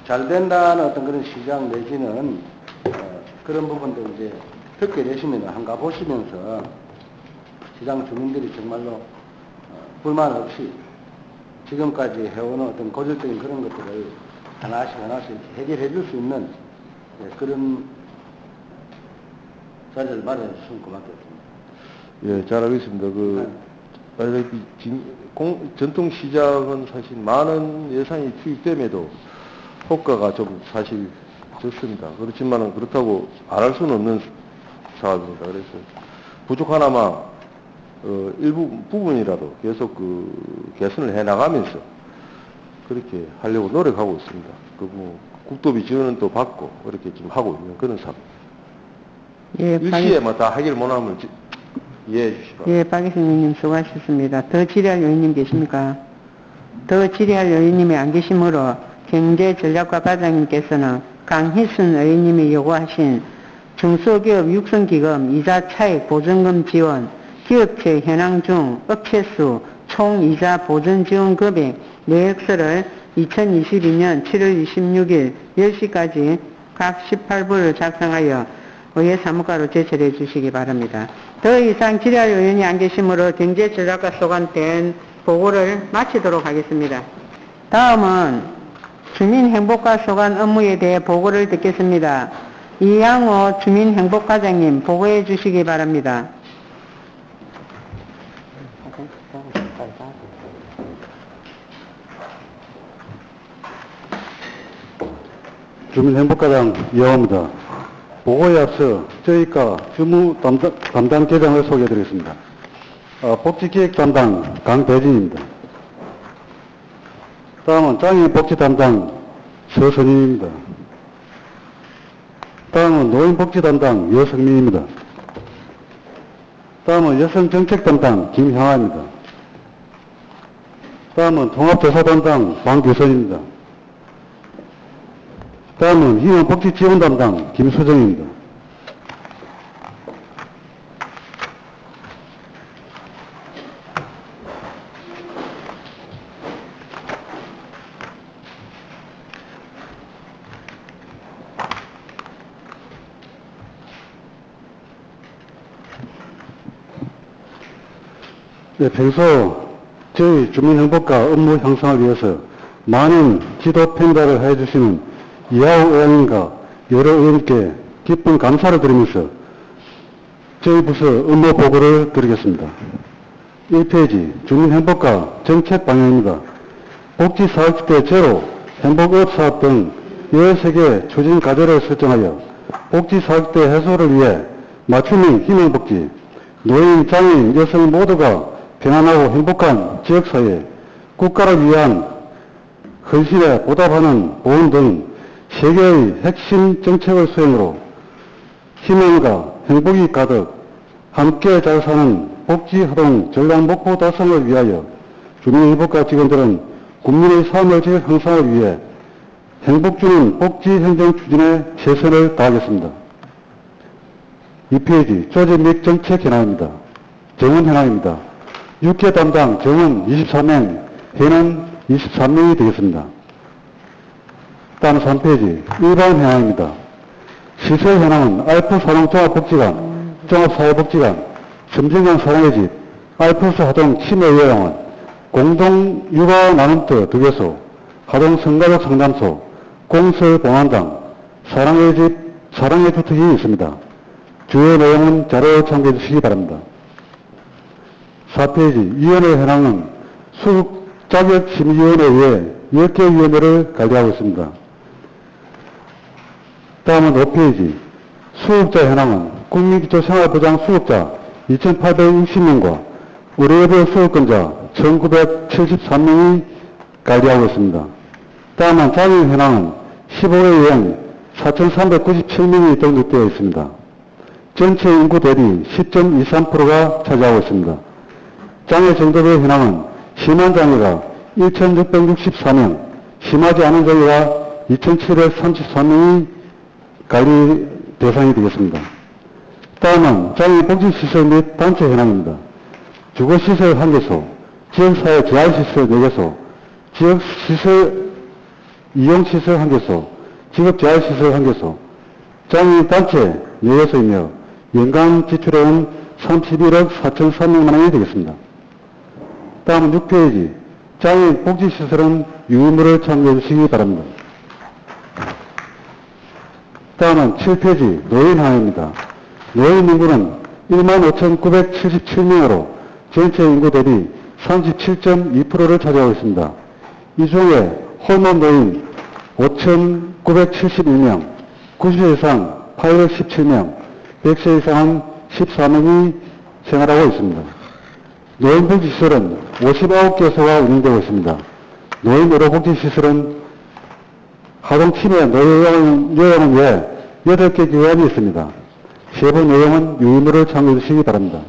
잘 된다는 어떤 그런 시장 내지는 그런 부분들 이제 듣게 되시면 한 가보시면서 시장 주민들이 정말로 불만 없이 지금까지 해오는 어떤 고질적인 그런 것들을 하나씩 해결해 줄 수 있는 그런 자리를 마련해 주시면 고맙겠습니다. 예, 잘 알겠습니다. 전통시장은 사실 많은 예산이 투입됨에도 효과가 좀 사실 적습니다. 그렇지만은 그렇다고 안 할 수는 없는 사업입니다. 그래서 부족하나마 일부 부분이라도 계속 개선을 해 나가면서 그렇게 하려고 노력하고 있습니다. 국도비 지원은 또 받고 그렇게 지금 하고 있는 그런 사업입니다. 예, 일시에 다 해결 못하면 이해해 주시기 바랍니다. 예, 박희승 의원님 수고하셨습니다. 더 질의할 의원님 계십니까? 더 질의할 의원님이 안 계시므로 경제전략과 과장님께서는 강희순 의원님이 요구하신 중소기업 육성기금 이자 차익 보전금 지원 기업체 현황 중 업체수 총 이자 보전 지원 금액 내역서를 2022년 7월 26일 10시까지 각 18부를 작성하여 의회 사무과로 제출해 주시기 바랍니다. 더 이상 질의할 의원이 안 계시므로 경제전략과 소관된 보고를 마치도록 하겠습니다. 다음은 주민행복과 소관 업무에 대해 보고를 듣겠습니다. 이양호 주민행복과장님 보고해 주시기 바랍니다. 주민행복과장 이양호입니다. 보고에 앞서 저희과 주무 담당 계장을 소개해드리겠습니다. 복지기획 담당 강대진입니다. 다음은 장애인 복지 담당 서선임입니다. 다음은 노인복지 담당 여성민입니다. 다음은 여성정책 담당 김형아입니다. 다음은 통합조사 담당 방규선입니다. 다음은 희망복지지원 담당 김수정입니다. 네, 평소 저희 주민행복과 업무 향상을 위해서 많은 지도 평가를 해주시는 이하우 의원님과 여러 의원님께 깊은 감사를 드리면서 저희 부서 업무 보고를 드리겠습니다. 1페이지 주민행복과 정책 방향입니다. 복지사업주대 제로, 행복업사업 등 13개 추진 과제를 설정하여 복지사업주대 해소를 위해 맞춤형 희망복지, 노인, 장애인, 여성 모두가 편안하고 행복한 지역사회, 국가를 위한 헌신에 보답하는 보험 등 세계의 핵심 정책을 수행으로 희망과 행복이 가득 함께 잘 사는 복지활동 전략 목표 달성을 위하여 주민행복과 직원들은 국민의 삶의 질 향상을 위해 행복 주는 복지행정 추진에 최선을 다하겠습니다. 2페이지 조직 및 정책 현황입니다. 정원 현황입니다. 6개 담당 정원 24명, 회는 23명이 되겠습니다. 다음 3페이지 일반 현황입니다. 시설 현황은 알프스 하동 종합사회복지관, 섬진강 사랑의 집, 알프스 하동 치매요양원, 공동 육아 나눔터 2개소, 하동 성가족 상담소, 공설봉안당, 사랑의 집, 사랑의 주택이 있습니다. 주요 내용은 자료 참고해 주시기 바랍니다. 4페이지 위원회 현황은 수급 자격심의위원회에 의해 10개 위원회를 관리하고 있습니다. 다음은 5페이지 수급자 현황은 국민기초생활보장 수급자 2,860명과 의료별 수급권자 1,973명이 관리하고 있습니다. 다음은 장애인 현황은 15회 유형 4,397명이 등록되어 있습니다. 전체 인구 대비 10.23%가 차지하고 있습니다. 장애 정도별 현황은 심한 장애가 1,664명, 심하지 않은 장애가 2,733명이 관리 대상이 되겠습니다. 다음은 장애인 복지시설 및 단체 현황입니다. 주거시설 1개소, 지역사회 재활시설 4개소, 지역시설 이용시설 1개소, 직업재활시설 1개소, 장애인 단체 4개소이며 연간 지출액은 31억 4,300만 원이 되겠습니다. 다음은 6페이지 장애인 복지시설은 유의무를 참고해 주시기 바랍니다. 다음은 7페이지 노인 항입니다. 노인 인구는 15,977명으로 전체 인구 대비 37.2%를 차지하고 있습니다. 이 중에 홀몸 노인 5,971명, 90세 이상 817명, 100세 이상은 14명이 생활하고 있습니다. 노인복지시설은 59개소가 운영되고 있습니다. 노인의료복지시설은 하동침해 노인요양을 위해 8개 기관이 있습니다. 세부 내용은 유의무를 참고해 주시기 바랍니다.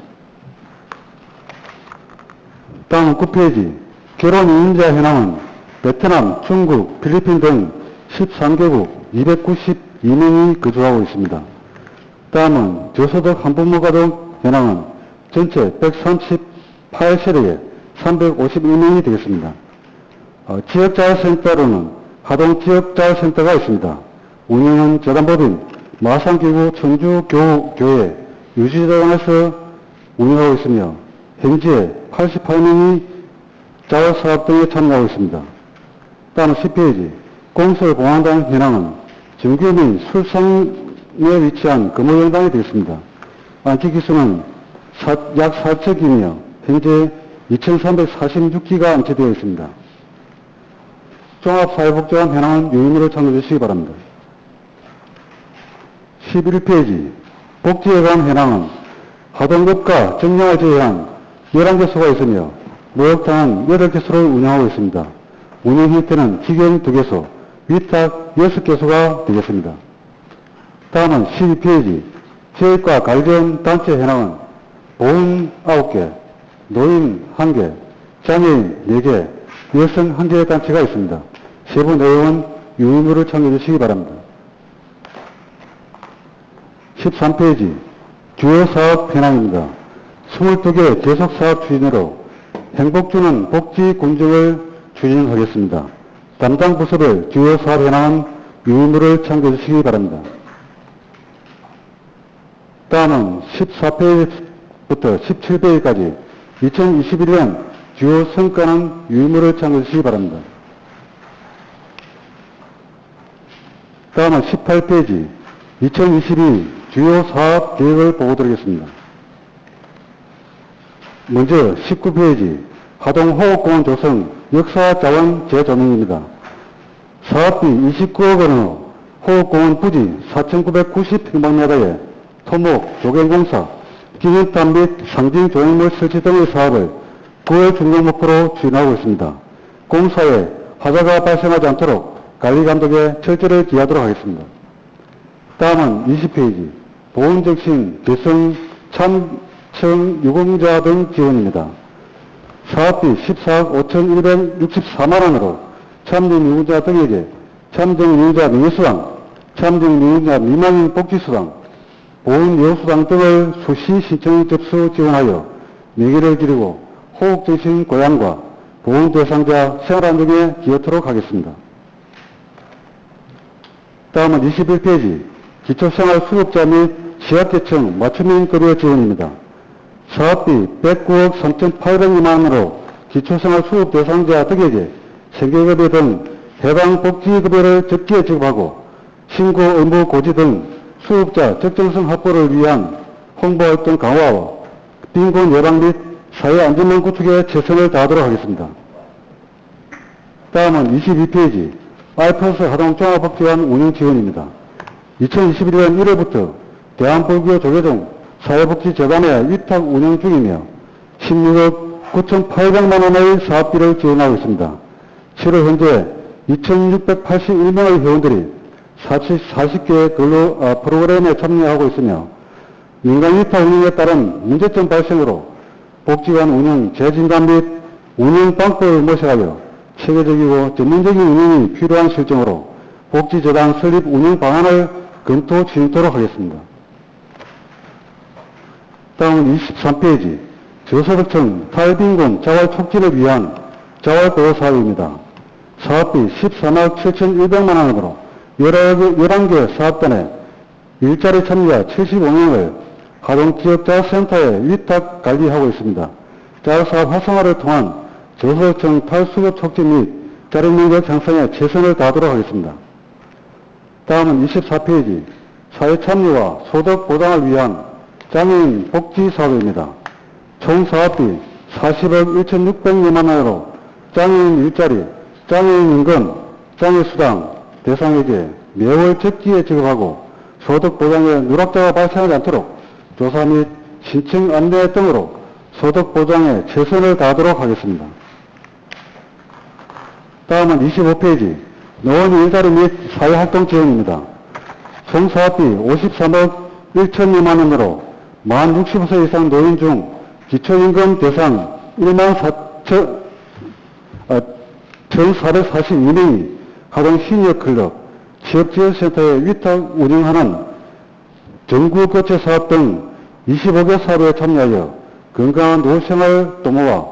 다음 9페이지 결혼 이민자 현황은 베트남, 중국, 필리핀 등 13개국 292명이 거주하고 있습니다. 다음은 저소득 한부모 가족 현황은 전체 138세대에 351명이 되겠습니다. 지역자활센터로는 하동 지역자활센터가 있습니다. 운영은 재단법인 마산기구 청주교회 유지재단에서 운영하고 있으며 현재 88명이 자활사업 등에 참여하고 있습니다. 다음 10페이지 공설공항당 현황은 정규 및 술상에 위치한 금호영당이 되겠습니다. 안치기수는 약 4척이며 현재 2,346기가 안치되어 있습니다. 종합사회복지관 현황은 유의무를 참고해 주시기 바랍니다. 11페이지 복지회관 현황은 하동급과 정량을 제외한 11개소가 있으며 목욕탕은 8개소를 운영하고 있습니다. 운영 형태는 기경 2개소, 위탁 6개소가 되겠습니다. 다음은 12페이지 지역과 관련 단체 현황은 보훈 9개, 노인 1개, 장애인 4개, 여성 1개 단체가 있습니다. 세부 내용은 유의무를 참고해 주시기 바랍니다. 13페이지 주요 사업 현황입니다. 22개 계속사업 추진으로 행복주는 복지 공정을 추진하겠습니다. 담당 부서별 주요 사업 현황은 유의무를 참고해 주시기 바랍니다. 다음은 14페이지부터 17페이지까지 2021년 주요 성과는 유의무를 참고해 주시기 바랍니다. 다음은 18페이지 2022 주요 사업 계획을 보고드리겠습니다. 먼저 19페이지 하동호흡공원 조성 역사자원 재조명입니다. 사업비 29억 원으로 호흡공원 부지 4,990평방미터에 토목, 조경공사, 기념탑 및 상징 조형물 설치 등의 사업을 9월 중간 목표로 추진하고 있습니다. 공사에 화재가 발생하지 않도록 관리감독에 철저히 기하도록 하겠습니다. 다음은 20페이지 보훈정신, 개성, 참청, 유공자 등 지원입니다. 사업비 14억 5,164만원으로 참정 유공자 등에게 참정 유공자 명예수당, 참정 유공자 미망인 복지수당, 보훈여수당 등을 수시 신청 접수 지원하여 명예를 기리고 호흡정신 고양과 보훈 대상자 생활안정에 기여토록 하겠습니다. 다음은 21페이지 기초생활 수급자 및 취약계층 맞춤형 급여 지원입니다. 사업비 109억 3,800만원으로 기초생활 수급 대상자 등에게 생계급여 등 해당 복지급여를 적기에 지급하고 신고 의무 고지 등 수급자 적정성 확보를 위한 홍보활동 강화와 빈곤 예방 및 사회 안전망 구축에 최선을 다하도록 하겠습니다. 다음은 22페이지 아이퍼스 하동종합복지관 운영 지원입니다. 2021년 1월부터 대한불교 조계종 사회복지재단에 위탁 운영 중이며 16억 9,800만 원의 사업비를 지원하고 있습니다. 7월 현재 2,681명의 회원들이 40개의 프로그램에 참여하고 있으며 민간 위탁 운영에 따른 문제점 발생으로 복지관 운영 재진단 및 운영 방법을 모색하여 체계적이고 전문적인 운영이 필요한 실정으로 복지재단 설립 운영 방안을 검토 진행토록 하겠습니다. 다음은 23페이지 저소득층 탈빈곤 자활 촉진을 위한 자활보호 사업입니다. 사업비 14억 7,100만 원으로 11개 사업단에 일자리 참여자 75명을 하동지역자활센터에 위탁 관리하고 있습니다. 자활사업 활성화를 통한 저소득층 탈수급 촉진 및 자립능력 향상에 최선을 다하도록 하겠습니다. 다음은 24페이지 사회참여와 소득 보장을 위한 장애인 복지 사업입니다. 총 사업비 40억 1,600여만 원으로 장애인 일자리, 장애인 인권, 장애수당 대상에게 매월 적기에 지급하고 소득 보장에 누락자가 발생하지 않도록 조사 및 신청 안내 등으로 소득 보장에 최선을 다하도록 하겠습니다. 다음은 25페이지 노원 일자리 및 사회활동 지원입니다. 총 사업비 53억 1천여만 원으로 만 65세 이상 노인 중 기초임금 대상 1442명이 하동 시니어클럽, 취업지원센터에 위탁 운영하는 전구거체 사업 등 25개 사업에 참여하여 건강한 노후생활 도모와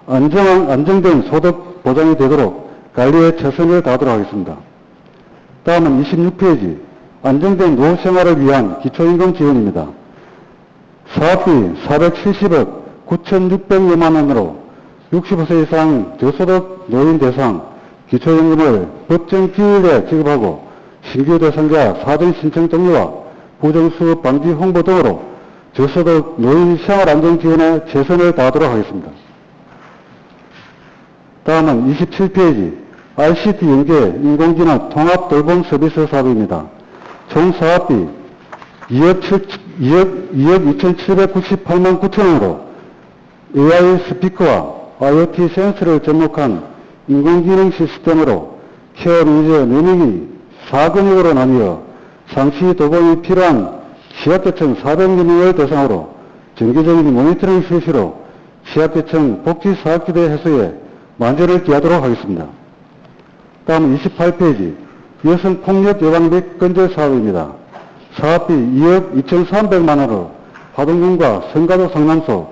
안정된 소득 보장이 되도록 관리에 최선을 다하도록 하겠습니다. 다음은 26페이지 안정된 노후생활을 위한 기초임금 지원입니다. 사업비 470억 9,600여만 원으로 65세 이상 저소득 노인 대상 기초임금을 법정 기일에 지급하고 신규 대상자 사전 신청 종료와 부정수급 방지 홍보 등으로 저소득 노인 생활안정 지원에 최선을 다하도록 하겠습니다. 다음은 27페이지 ICT 연계 인공지능 통합 돌봄 서비스 사업입니다. 총 사업비 2억 2,798만 9천 원으로 AI 스피커와 IoT 센서를 접목한 인공지능 시스템으로 케어 유저 4명이 4근육으로 나뉘어 상시 돌봄이 필요한 취약계층 400명을 대상으로 정기적인 모니터링 실시로 취약계층 복지사업지대 해소에 만전을 기하도록 하겠습니다. 다음 28페이지 여성폭력 예방 및 건절 사업입니다. 사업비 2억 2,300만 원으로 하동군과 성가도 상남소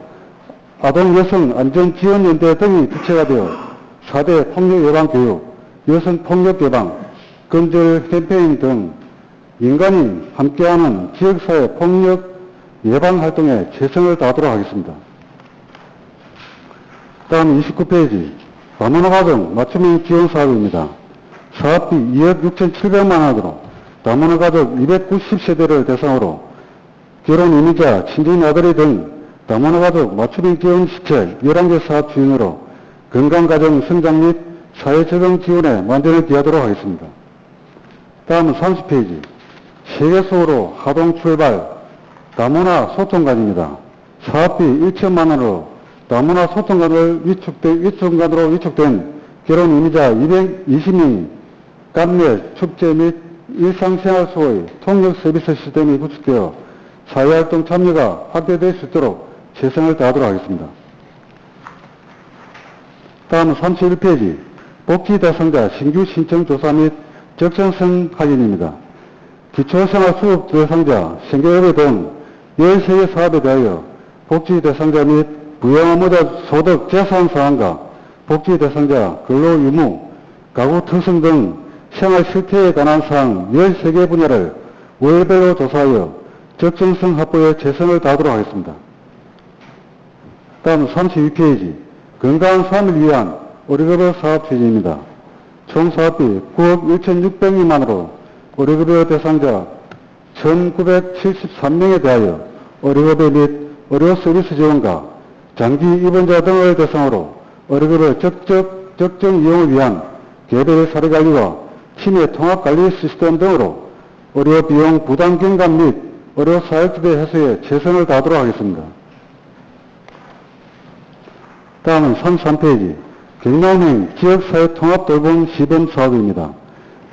아동여성안전지원연대 등이 주체가 되어 4대 폭력 예방 교육, 여성폭력 예방, 건절 캠페인 등 민간이 함께하는 지역사회 폭력 예방 활동에 최선을 다하도록 하겠습니다. 다음 29페이지 다문화가정 맞춤형 지원 사업입니다. 사업비 2억 6,700만 원으로 다문화가족 290세대를 대상으로 결혼 이민자, 친진 아들이 등 다문화가족 맞춤형 지원 시책 11개 사업 주인으로 건강가정 성장 및 사회적응 지원에 만전을 기하도록 하겠습니다. 다음은 30페이지 세계 속으로 하동 출발 다문화 소통관입니다. 사업비 1천만 원으로 다문화 소통관으로 위촉된 결혼 이민자 220명이 감매, 축제 및 일상생활 소의 통역 서비스 시스템이 구축되어 사회활동 참여가 확대될 수 있도록 최선을 다하도록 하겠습니다. 다음은 31페이지 복지 대상자 신규 신청 조사 및 적정성 확인입니다. 기초생활 수급 대상자, 생계업계 등 13개 사업에 대하여 복지 대상자 및 부양의무자 소득 재산 사항과 복지 대상자 근로 유무, 가구 특성 등 생활 실태에 관한 사항 13개 분야를 월별로 조사하여 적정성 확보에 최선을 다하도록 하겠습니다. 다음 32페이지 건강한 삶을 위한 의료급여 사업 추진입니다. 총 사업비 9억 1,600만 원으로 의료급여 대상자 1,973명에 대하여 의료급여 및 의료서비스 지원과 장기 입원자 등을 대상으로 의료급여 적정 이용을 위한 개별 사례관리와 치매 통합관리 시스템 등으로 의료 비용 부담 경감 및 의료 사회지대 해소에 최선을 다하도록 하겠습니다. 다음은 33페이지 경남행 지역사회 통합 돌봄 시범 사업입니다.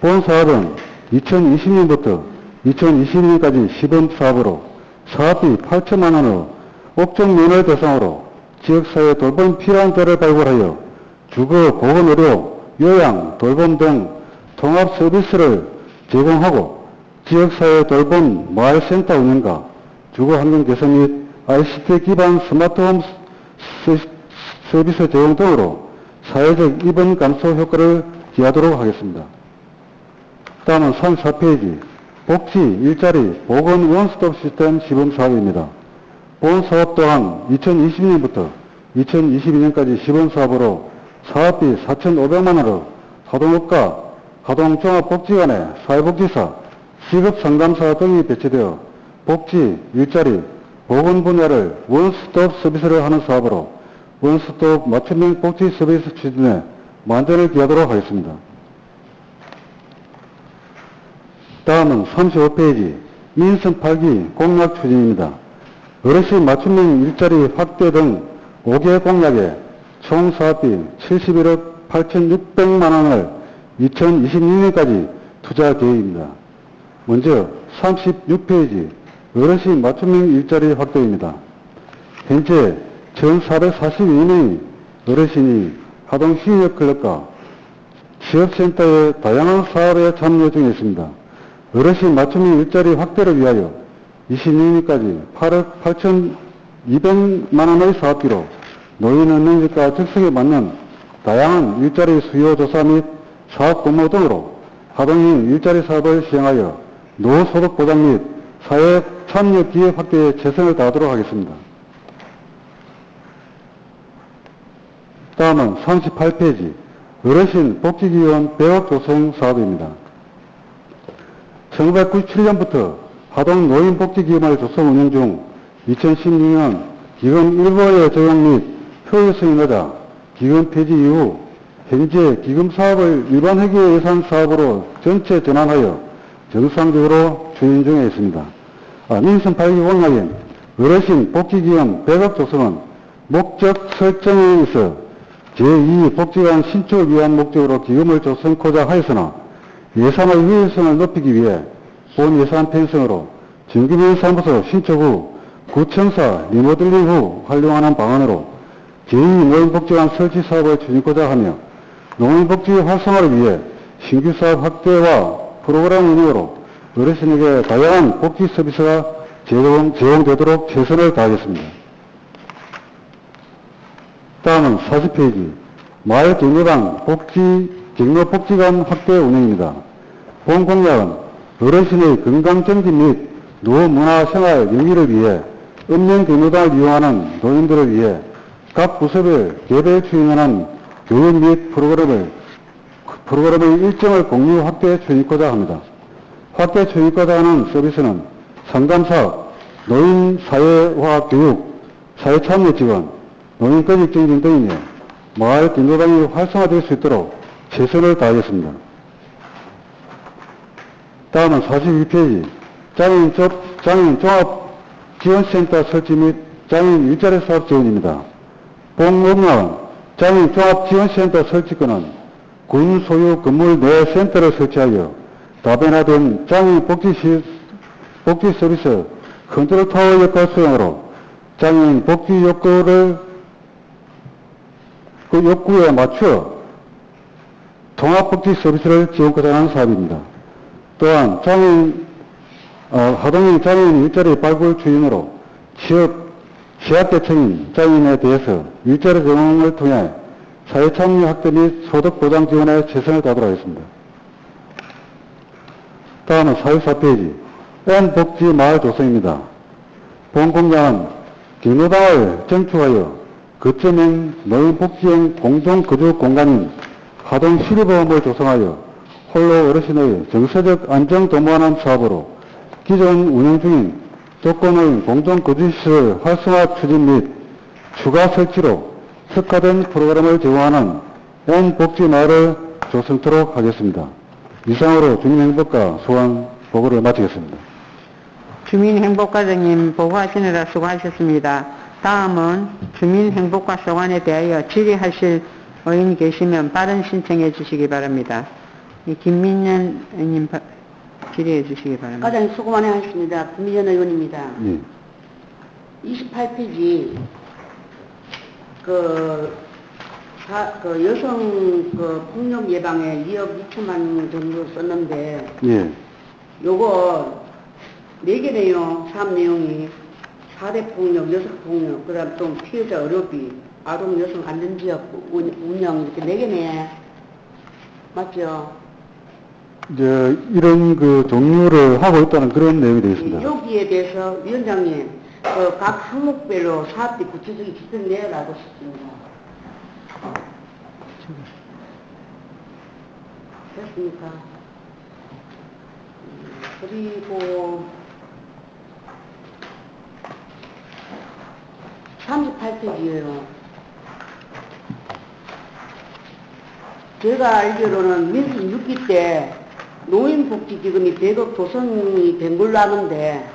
본 사업은 2020년부터 2022년까지 시범 사업으로 사업비 8천만 원으로 옥정면을 대상으로 지역사회 돌봄 필요한 자를 발굴하여 주거, 보건의료, 요양, 돌봄 등 통합 서비스를 제공하고 지역사회 돌봄 마을센터 운영과 주거환경 개선 및 ICT 기반 스마트홈 서비스 제공 등으로 사회적 입원 감소 효과를 기하도록 하겠습니다. 다음은 34페이지 복지, 일자리, 보건 원스톱 시스템 시범 사업입니다. 본 사업 또한 2020년부터 2022년까지 시범 사업으로 사업비 4,500만 원으로 가동업과 가동종합복지관의 사회복지사, 시급상담사 등이 배치되어 복지, 일자리, 보건 분야를 원스톱 서비스를 하는 사업으로 원스톱 맞춤형 복지 서비스 추진에 만전을 기하도록 하겠습니다. 다음은 35페이지 민선 8기 공약 추진입니다. 어르신 맞춤형 일자리 확대 등 5개 공약에 총 사업비 71억 8,600만 원을 2026년까지 투자 계획입니다. 먼저 36페이지 어르신 맞춤형 일자리 확대입니다. 현재 1,442명의 어르신이 아동시니어클럽과 취업센터의 다양한 사업에 참여 중에 있습니다. 어르신 맞춤형 일자리 확대를 위하여 26년까지 8억 8,200만 원의 사업비로 노인의 능력과 적성에 맞는 다양한 일자리 수요 조사 및 사업 공모 등으로 아동형 일자리 사업을 시행하여 노후소득 보장 및 사회 참여 기회 확대에 최선을 다하도록 하겠습니다. 다음은 38페이지 어르신 복지기원 100억 조성 사업입니다. 1997년부터 하동 노인복지기금을 조성 운영 중 2016년 기금 일부의 적용 및 효율성이 낮아 기금 폐지 이후 현재 기금 사업을 일반 회계 예산 사업으로 전체 전환하여 정상적으로 추진 중에 있습니다. 민선 8기 공약인 어르신 복지기금 100억 조성은 목적 설정에 있어 제2복지관 신축을 위한 목적으로 기금을 조성하고자 하였으나 예산의 효율성을 높이기 위해 본 예산 편성으로 정기민사무소 신축 후 구청사 리모델링 후 활용하는 방안으로 제2노인복지관 설치 사업을 추진하고자 하며 노인복지 활성화를 위해 신규 사업 확대와 프로그램 운영으로 어르신에게 다양한 복지 서비스가 제공되도록 최선을 다하겠습니다. 다음은 40페이지 마을 격려당 격려복지관 확대 운영입니다. 본 공약은 어르신의 건강정진 및 노후 문화생활 영위를 위해 읍면 격려당을 이용하는 노인들을 위해 각 부서별 개별 추진하는 교육 및 프로그램의 일정을 공유 확대 추진하고자 합니다. 확대 추진하고자 하는 서비스는 상담사업, 노인 사회화 교육, 사회참여 지원, 노인권익 증진 등이며 마을 격려당이 활성화될 수 있도록 최선을 다하겠습니다. 다음은 42페이지 장애인 종합지원센터 설치 및 장애인 일자리 사업 지원입니다. 본 공약은 장애인 종합지원센터 설치권은 군 소유 건물 내 센터를 설치하여 다변화된 장애인 복지 서비스 컨트롤 타워 역할 수행으로 장애인 복지 욕구에 맞춰 통합복지 서비스를 지원하고자 하는 사업입니다. 또한 하동행 장애인 일자리 발굴 추진으로 취약계층인 장애인에 대해서 일자리 제공을 통해 사회참여 확대 및 소득 보장 지원에 최선을 다하도록 하겠습니다. 다음은 44페이지 N복지 마을 조성입니다. 본 공약은 격려당을 정축하여 거점인 노인복지형 공동거주 공간인 하동 시립보험을 조성하여 홀로 어르신의 정서적 안정 도모하는 사업으로 기존 운영 중인 조건의 공동거주시설 활성화 추진 및 추가 설치로 특화된 프로그램을 제공하는 N복지마을을 조성토록 하겠습니다. 이상으로 주민행복과 소관 보고를 마치겠습니다. 주민행복과장님 보고하시느라 수고하셨습니다. 다음은 주민행복과 소관에 대하여 질의하실 의원이 계시면 발언 신청해 주시기 바랍니다. 김민현 의원님 질의해 주시기 바랍니다. 과장님 수고 많이 하셨습니다. 김미전 의원입니다. 예. 28페이지 여성 폭력 예방에 2억 2천만 원 정도 썼는데 예. 요거 4개네요. 사업 내용이 4대 폭력, 여성 폭력, 그 다음 또 피해자 의료비, 아동 여성 안전지역 운영 이렇게 4개네. 맞죠? 이제 이런 그 종류를 하고 있다는 그런 내용이 되어 있습니다. 여기에 대해서 위원장님 각 항목별로 사업비 구체적인 기준 내라고 싶습니다. 됐습니까? 그리고 38페이지에요. 제가 알기로는 민선 6기 때 노인복지기금이 100억 조성이 된 걸로 아는데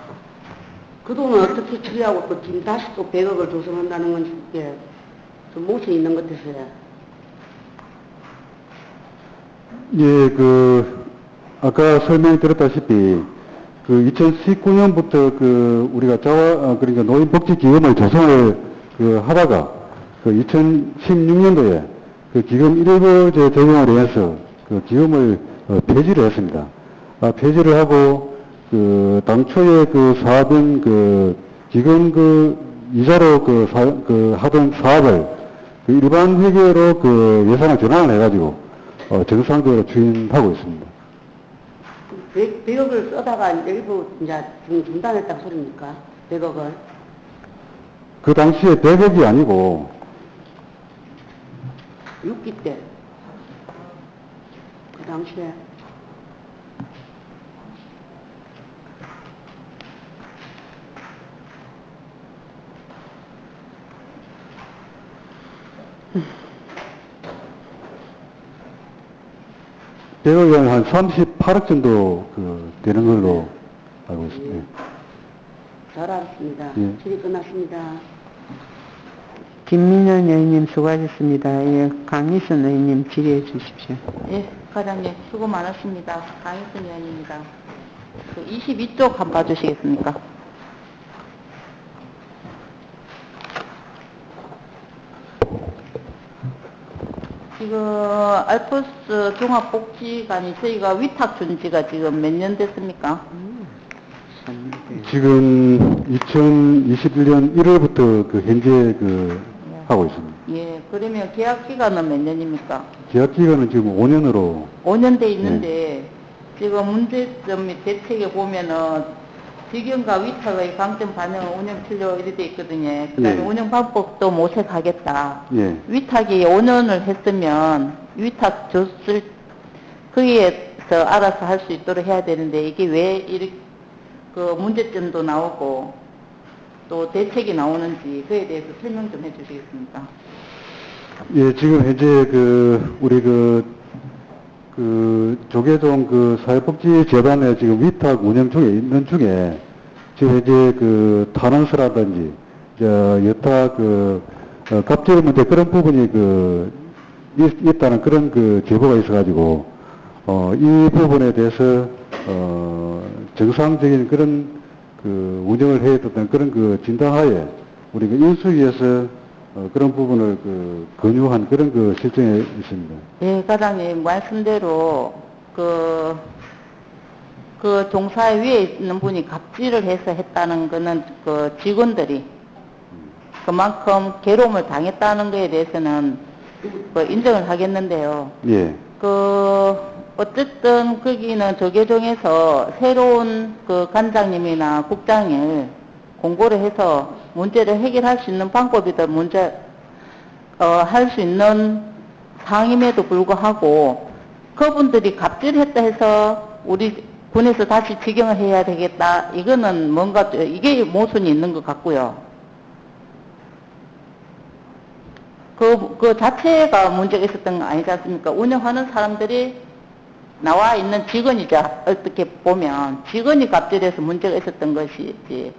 그 돈은 어떻게 처리하고 또 지금 다시 또 100억을 조성한다는 건 이게 좀 모순이 있는 것 같아서요. 예, 아까 설명드렸다시피 2019년부터 우리가 그러니까 노인복지기금을 조성을 하다가 2016년도에 기금 일부제 적용을 해서 기금을 폐지를 했습니다. 폐지를 하고 당초에 사업인 기금 이자로 하던 사업을 일반 회계로 예산을 전환을 해가지고 정상적으로 추진하고 있습니다. 100억을 써다가 일부 이제 중단했다는 소리입니까? 100억을? 그 당시에 100억이 아니고 6기 때 그 당시에 대략 한 38억 정도 되는 걸로 알고 있습니다. 잘 알았습니다. 예. 질의 끝났습니다. 김민현 의원님 수고하셨습니다. 예, 강희순 의원님 질의해 주십시오. 예, 과장님 수고 많았습니다. 강희순 의원입니다. 22쪽 한번 봐주시겠습니까? 지금 알프스 종합복지관이 저희가 위탁 준 지가 지금 몇 년 됐습니까? 지금 2021년 1월부터 현재 하고 있습니다. 예, 그러면 계약 기간은 몇 년입니까? 계약 기간은 지금 5년으로 5년 돼 있는데 지금 문제점 및 대책에 보면은 직영과 위탁의 강점 반영을 운영 필요 이렇게 돼 있거든요. 그다음에 예. 운영 방법도 모색하겠다. 예. 위탁이 5년을 했으면 위탁 줬을 거기에서 알아서 할 수 있도록 해야 되는데 이게 왜 이렇게 문제점도 나오고 또 대책이 나오는지 그에 대해서 설명 좀 해주시겠습니까? 예, 지금 현재 우리 조계동 사회복지재단의 지금 위탁 운영 중에 있는 중에 지금 현재 탄원서라든지 여타 갑질 문제 그런 부분이 있다는 그런 제보가 있어가지고 이 부분에 대해서 정상적인 그런 운영을 해야 된다는 그런 진단하에 우리가 인수위에서 그런 부분을 권유한 그런 실정에 있습니다. 예, 과장님 말씀대로 종사에 위에 있는 분이 갑질을 해서 했다는 거는 직원들이 그만큼 괴로움을 당했다는 것에 대해서는 인정을 하겠는데요. 예. 어쨌든 거기는 조계종에서 새로운 관장님이나 국장을 공고를 해서 문제를 해결할 수 있는 방법이든 할 수 있는 상임에도 불구하고 그분들이 갑질했다 해서 우리 군에서 다시 직영을 해야 되겠다. 이거는 뭔가 이게 모순이 있는 것 같고요. 그 자체가 문제가 있었던 거 아니지 않습니까? 운영하는 사람들이 나와 있는 직원이죠. 어떻게 보면 직원이 갑질해서 문제가 있었던 것이지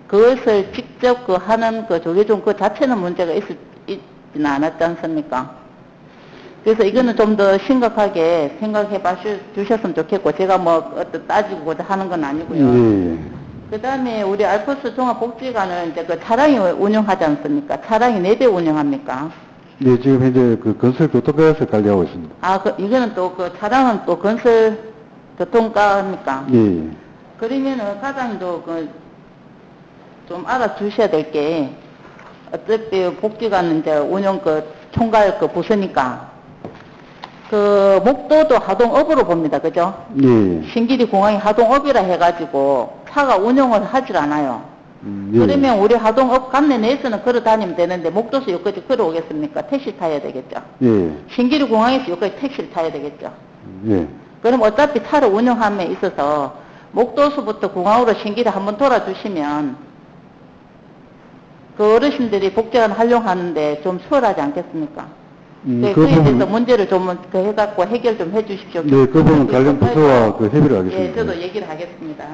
그것을 직접 하는 조계종 그 자체는 문제가 있지는 않았지 않습니까? 그래서 이거는 좀 더 심각하게 생각해 주셨으면 좋겠고 제가 따지고 하는 건 아니고요. 그 다음에 우리 알프스 종합복지관은 이제 차량이 운영하지 않습니까? 차량이 4대 운영합니까? 네, 지금 현재 건설교통과에서 관리하고 있습니다. 이거는 또 차량은 또 건설교통과입니까? 예. 그러면은 과장도 좀 알아주셔야 될 게, 어차피 복지관 이제 운영 총괄 부서니까, 목도도 하동업으로 봅니다. 그죠? 예. 신길이 공항이 하동업이라 해가지고 차가 운영을 하질 않아요. 예. 그러면 우리 하동업 관내 내에서는 걸어 다니면 되는데 목도에서 여기까지 걸어오겠습니까? 택시 타야 되겠죠. 예. 신길이 공항에서 여기까지 택시를 타야 되겠죠. 예. 그럼 어차피 차를 운영함에 있어서 목도수부터 공항으로 신길을 한번 돌아주시면 그 어르신들이 복지관 활용하는데 좀 수월하지 않겠습니까? 그에 대해서 문제를 좀 해갖고 해결 좀 해주십시오. 네, 그 부분 관련 부서와 협의를 하겠습니다. 예, 저도 얘기를 하겠습니다.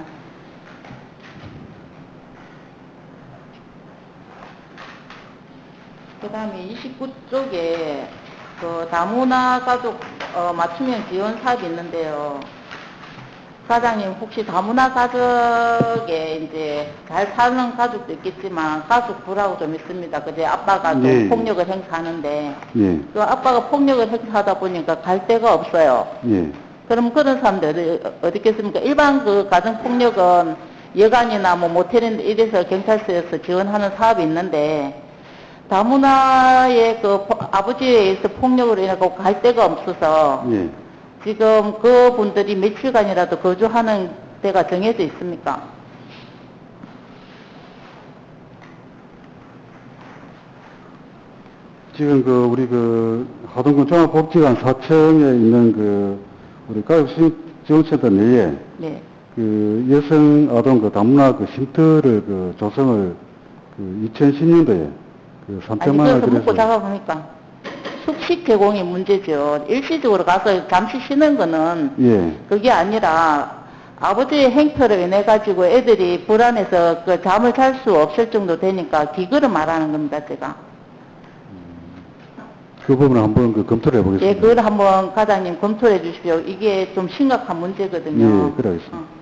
그 다음에 29쪽에 다문화 가족 맞춤형 지원 사업이 있는데요. 사장님 혹시 다문화 가족에 이제 잘 사는 가족도 있겠지만 가족 부라고 좀 있습니다. 그제 아빠가 좀 예. 폭력을 행사하는데 예. 그 아빠가 폭력을 행사하다 보니까 갈 데가 없어요. 예. 그럼 그런 사람들 어디 있겠습니까? 일반 가정 폭력은 여관이나 모텔인데 이래서 경찰서에서 지원하는 사업이 있는데 다문화의 아버지에 의해서 폭력으로 인해서 갈 데가 없어서 예. 지금 그분들이 며칠간이라도 거주하는 데가 정해져 있습니까? 지금 우리 하동군 종합복지관 4층에 있는 우리 가족지원센터 내에 네. 여성 아동 다문화 쉼터를 조성을 2010년도에 3천만 원을 그래서 묻고 작업하니까 숙식 제공이 문제죠. 일시적으로 가서 잠시 쉬는 거는 예. 그게 아니라 아버지의 행패로 인해 가지고 애들이 불안해서 잠을 잘 수 없을 정도 되니까 기거를 말하는 겁니다. 제가. 그 부분을 한번 검토를 해보겠습니다. 예, 그걸 한번 과장님 검토해 주십시오. 이게 좀 심각한 문제거든요. 예, 그러겠습니다.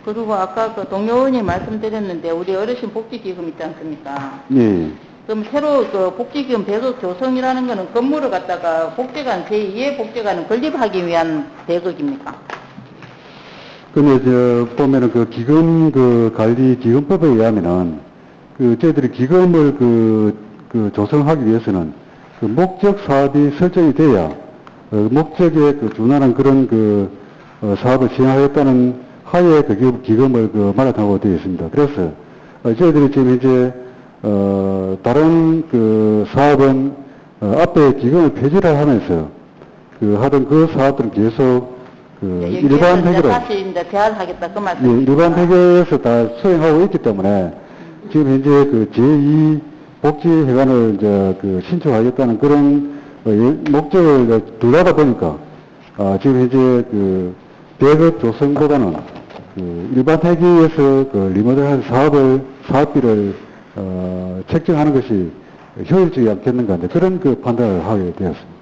그리고 아까 동료원이 말씀드렸는데 우리 어르신 복지기금 있지 않습니까? 예. 그럼 새로 복지기금 100억 조성이라는 거는 건물을 갖다가 복지관 제2의 복지관을 건립하기 위한 100억입니까? 근데 보면은 기금 관리 기금법에 의하면은 저희들이 기금을 조성하기 위해서는 목적 사업이 설정이 돼야 목적에 준하는 그런 사업을 시행하겠다는 하에 기금을 마련하고 되어 있습니다. 그래서 저희들이 지금 이제 다른 사업은 앞에 기금을 폐지를 하면서 하던 그 사업들은 계속 일반 회계로 다시 이제 대화하겠다 그 말씀. 예, 일반 회계에서 다 수행하고 있기 때문에 지금 현재 제2 복지회관을 이제 신청하겠다는 그런 목적을 둘러다 보니까 지금 현재 100억 조성보다는 일반 회계에서 리모델한 사업비를 책정하는 것이 효율적이지 않겠는가 하는데 그런 판단을 하게 되었습니다.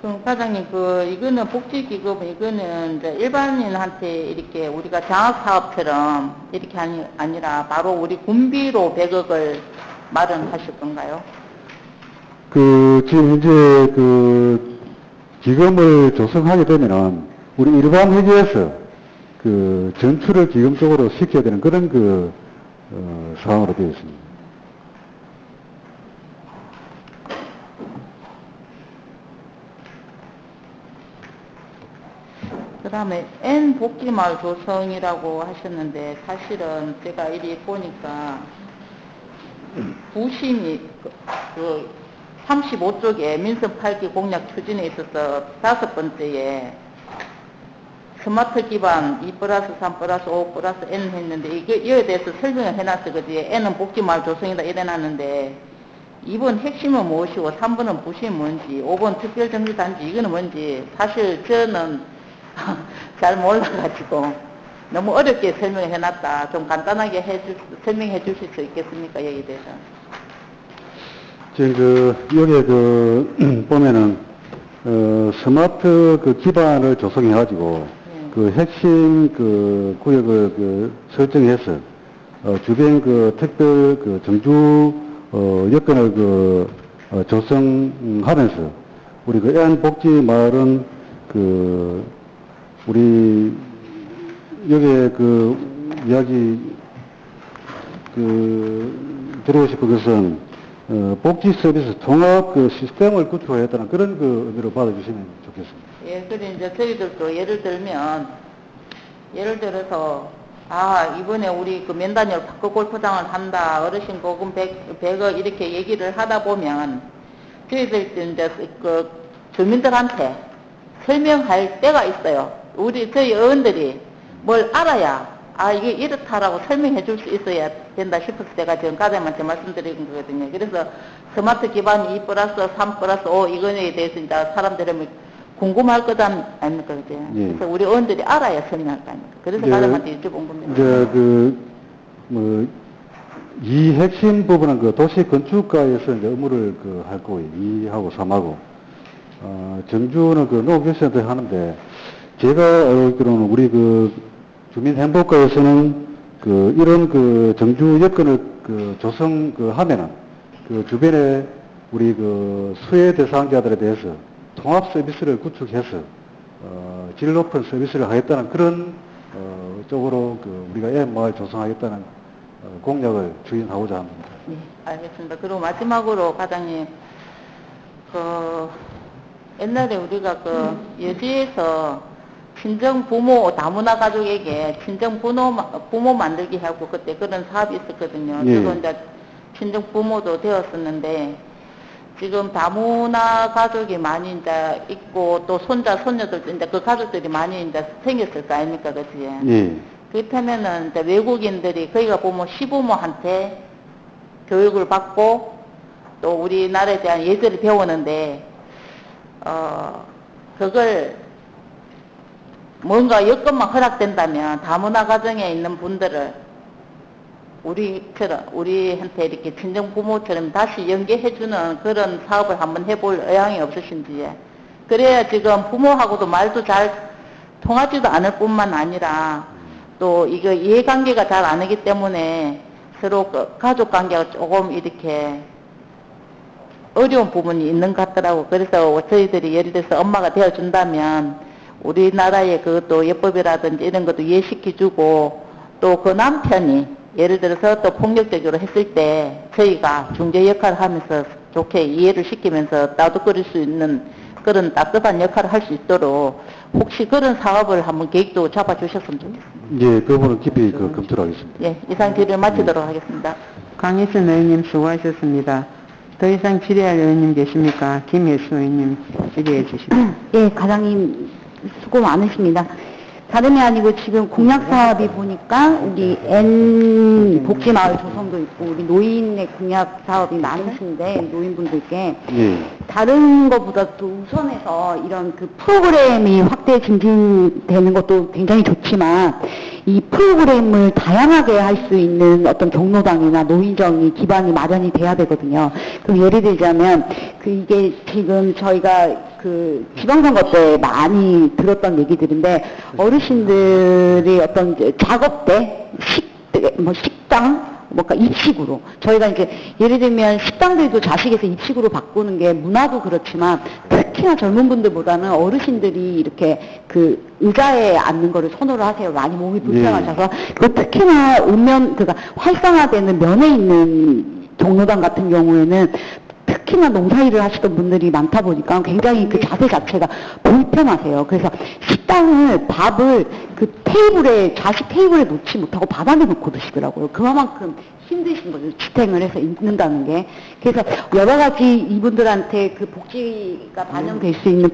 그럼 과장님 이거는 복지기금 이거는 이제 일반인한테 이렇게 우리가 장학사업처럼 이렇게 아니라 바로 우리 군비로 100억을 마련하실 건가요? 지금 현재 기금을 조성하게 되면은 우리 일반 회계에서 전출을 기금 쪽으로 시켜야 되는 그런 상황으로 되어 있습니다. 그 다음에 N복지마을 조성이라고 하셨는데 사실은 제가 이리 보니까 부심이 35쪽에 민선 8기 공약 추진에 있어서 5번째에 스마트 기반 2+3+5+N 했는데 이거에 대해서 설명을 해놨어. 그지? N은 복지마을 조성이다 이래놨는데 2번 핵심은 무엇이고 3번은 부심이 뭔지 5번 특별정비단지 이거는 뭔지 사실 저는 잘 몰라가지고 너무 어렵게 설명을 해놨다. 좀 간단하게 설명해 주실 수 있겠습니까? 여기에 대해서. 지금 여기에 보면은 스마트 기반을 조성해가지고 그 핵심 구역을 설정해서 주변 특별 정주 여건을 조성하면서 우리 애안복지 마을은 우리 여기에 이야기 드리고 싶은 것은 복지 서비스 통합 시스템을 구축하였다는 그런 의미로 받아주시면 좋겠습니다. 예, 그래 이제 저희들도 예를 들어서 이번에 우리 면단열 바꿔 골프장을 한다. 어르신 보금 100억 이렇게 얘기를 하다 보면 저희들도 이제 주민들한테 설명할 때가 있어요. 저희 어른들이 뭘 알아야 이게 이렇다라고 설명해 줄 수 있어야 된다 싶어서 제가 지금 과장님한테 말씀드린 거거든요. 그래서 스마트 기반 2+3+5 이거에 대해서 이제 사람들이 궁금할 것 아닙니까? 그죠? 예. 그래서 우리 어른들이 알아야 설명할 거 아닙니까? 그래서 과장님한테 여쭤본 겁니다. 이제 이 핵심 부분은 도시 건축가에서 이제 업무를 할 거고요. 2하고 3하고. 정주는 농업기술센터 하는데, 제가 알기로는 우리 주민행복가에서는 이런 정주 여건을 조성하면은 주변에 우리 수혜 대상자들에 대해서 통합 서비스를 구축해서 질 높은 서비스를 하겠다는 그런 쪽으로 우리가 애마을 조성하겠다는 공약을 추진하고자 합니다. 네, 알겠습니다. 그리고 마지막으로 과장님, 옛날에 우리가 여지에서 친정 부모 다문화 가족에게 친정 부모 만들기 하고 그때 그런 사업이 있었거든요. 예. 저도 이제 친정 부모도 되었었는데 지금 다문화 가족이 많이 이제 있고 또 손자 손녀들도 이제 그 가족들이 많이 이제 생겼을 거 아닙니까, 그치? 예. 그렇다면은 이제 외국인들이 거기가 보면 시부모한테 교육을 받고 또 우리나라에 대한 예절을 배우는데 그걸 뭔가 여건만 허락된다면 다문화 가정에 있는 분들을 우리한테 이렇게 친정 부모처럼 다시 연계해주는 그런 사업을 한번 해볼 의향이 없으신지. 그래야 지금 부모하고도 말도 잘 통하지도 않을 뿐만 아니라 또 이거 이해관계가 잘 안 하기 때문에 서로 가족 관계가 조금 이렇게 어려운 부분이 있는 것 같더라고. 그래서 저희들이 예를 들어서 엄마가 되어준다면 우리나라의 또 예법이라든지 이런 것도 이해시켜주고 또 그 남편이 예를 들어서 또 폭력적으로 했을 때 저희가 중재 역할을 하면서 좋게 이해를 시키면서 따뜻거릴 수 있는 그런 따뜻한 역할을 할 수 있도록 혹시 그런 사업을 한번 계획도 잡아주셨으면 좋겠습니다. 예, 그 부분은 깊이 검토를 하겠습니다. 예, 이상 질의를 마치도록 하겠습니다. 강희순 의원님 수고하셨습니다. 더 이상 질의할 의원님 계십니까? 김혜수 의원님 질의해 주십시오. 예, 과장님 수고 많으십니다. 다름이 아니고 지금 공약 사업이 보니까 우리 N 복지마을 조성도 있고 우리 노인의 공약 사업이 많으신데 노인분들께 예. 다른 것보다도 우선해서 이런 프로그램이 확대 증진되는 것도 굉장히 좋지만 이 프로그램을 다양하게 할 수 있는 어떤 경로당이나 노인정이 기반이 마련이 돼야 되거든요. 그럼 예를 들자면 이게 지금 저희가 지방선거 때 많이 들었던 얘기들인데 어르신들이 어떤 작업 때 식당 입식으로 저희가 이제 예를 들면 식당들도 자식에서 입식으로 바꾸는 게 문화도 그렇지만 특히나 젊은 분들보다는 어르신들이 이렇게 의자에 앉는 거를 선호를 하세요. 많이 몸이 불편하셔서 특히나 활성화되는 면에 있는 경로당 같은 경우에는 특히나 농사일을 하시던 분들이 많다 보니까 굉장히 자세 자체가 불편하세요. 그래서 밥을 자식 테이블에 놓지 못하고 바닥에 놓고 드시더라고요. 그만큼 힘드신 거죠. 지탱을 해서 있는다는 게. 그래서 여러 가지 이분들한테 그 복지가 반영될 수 있는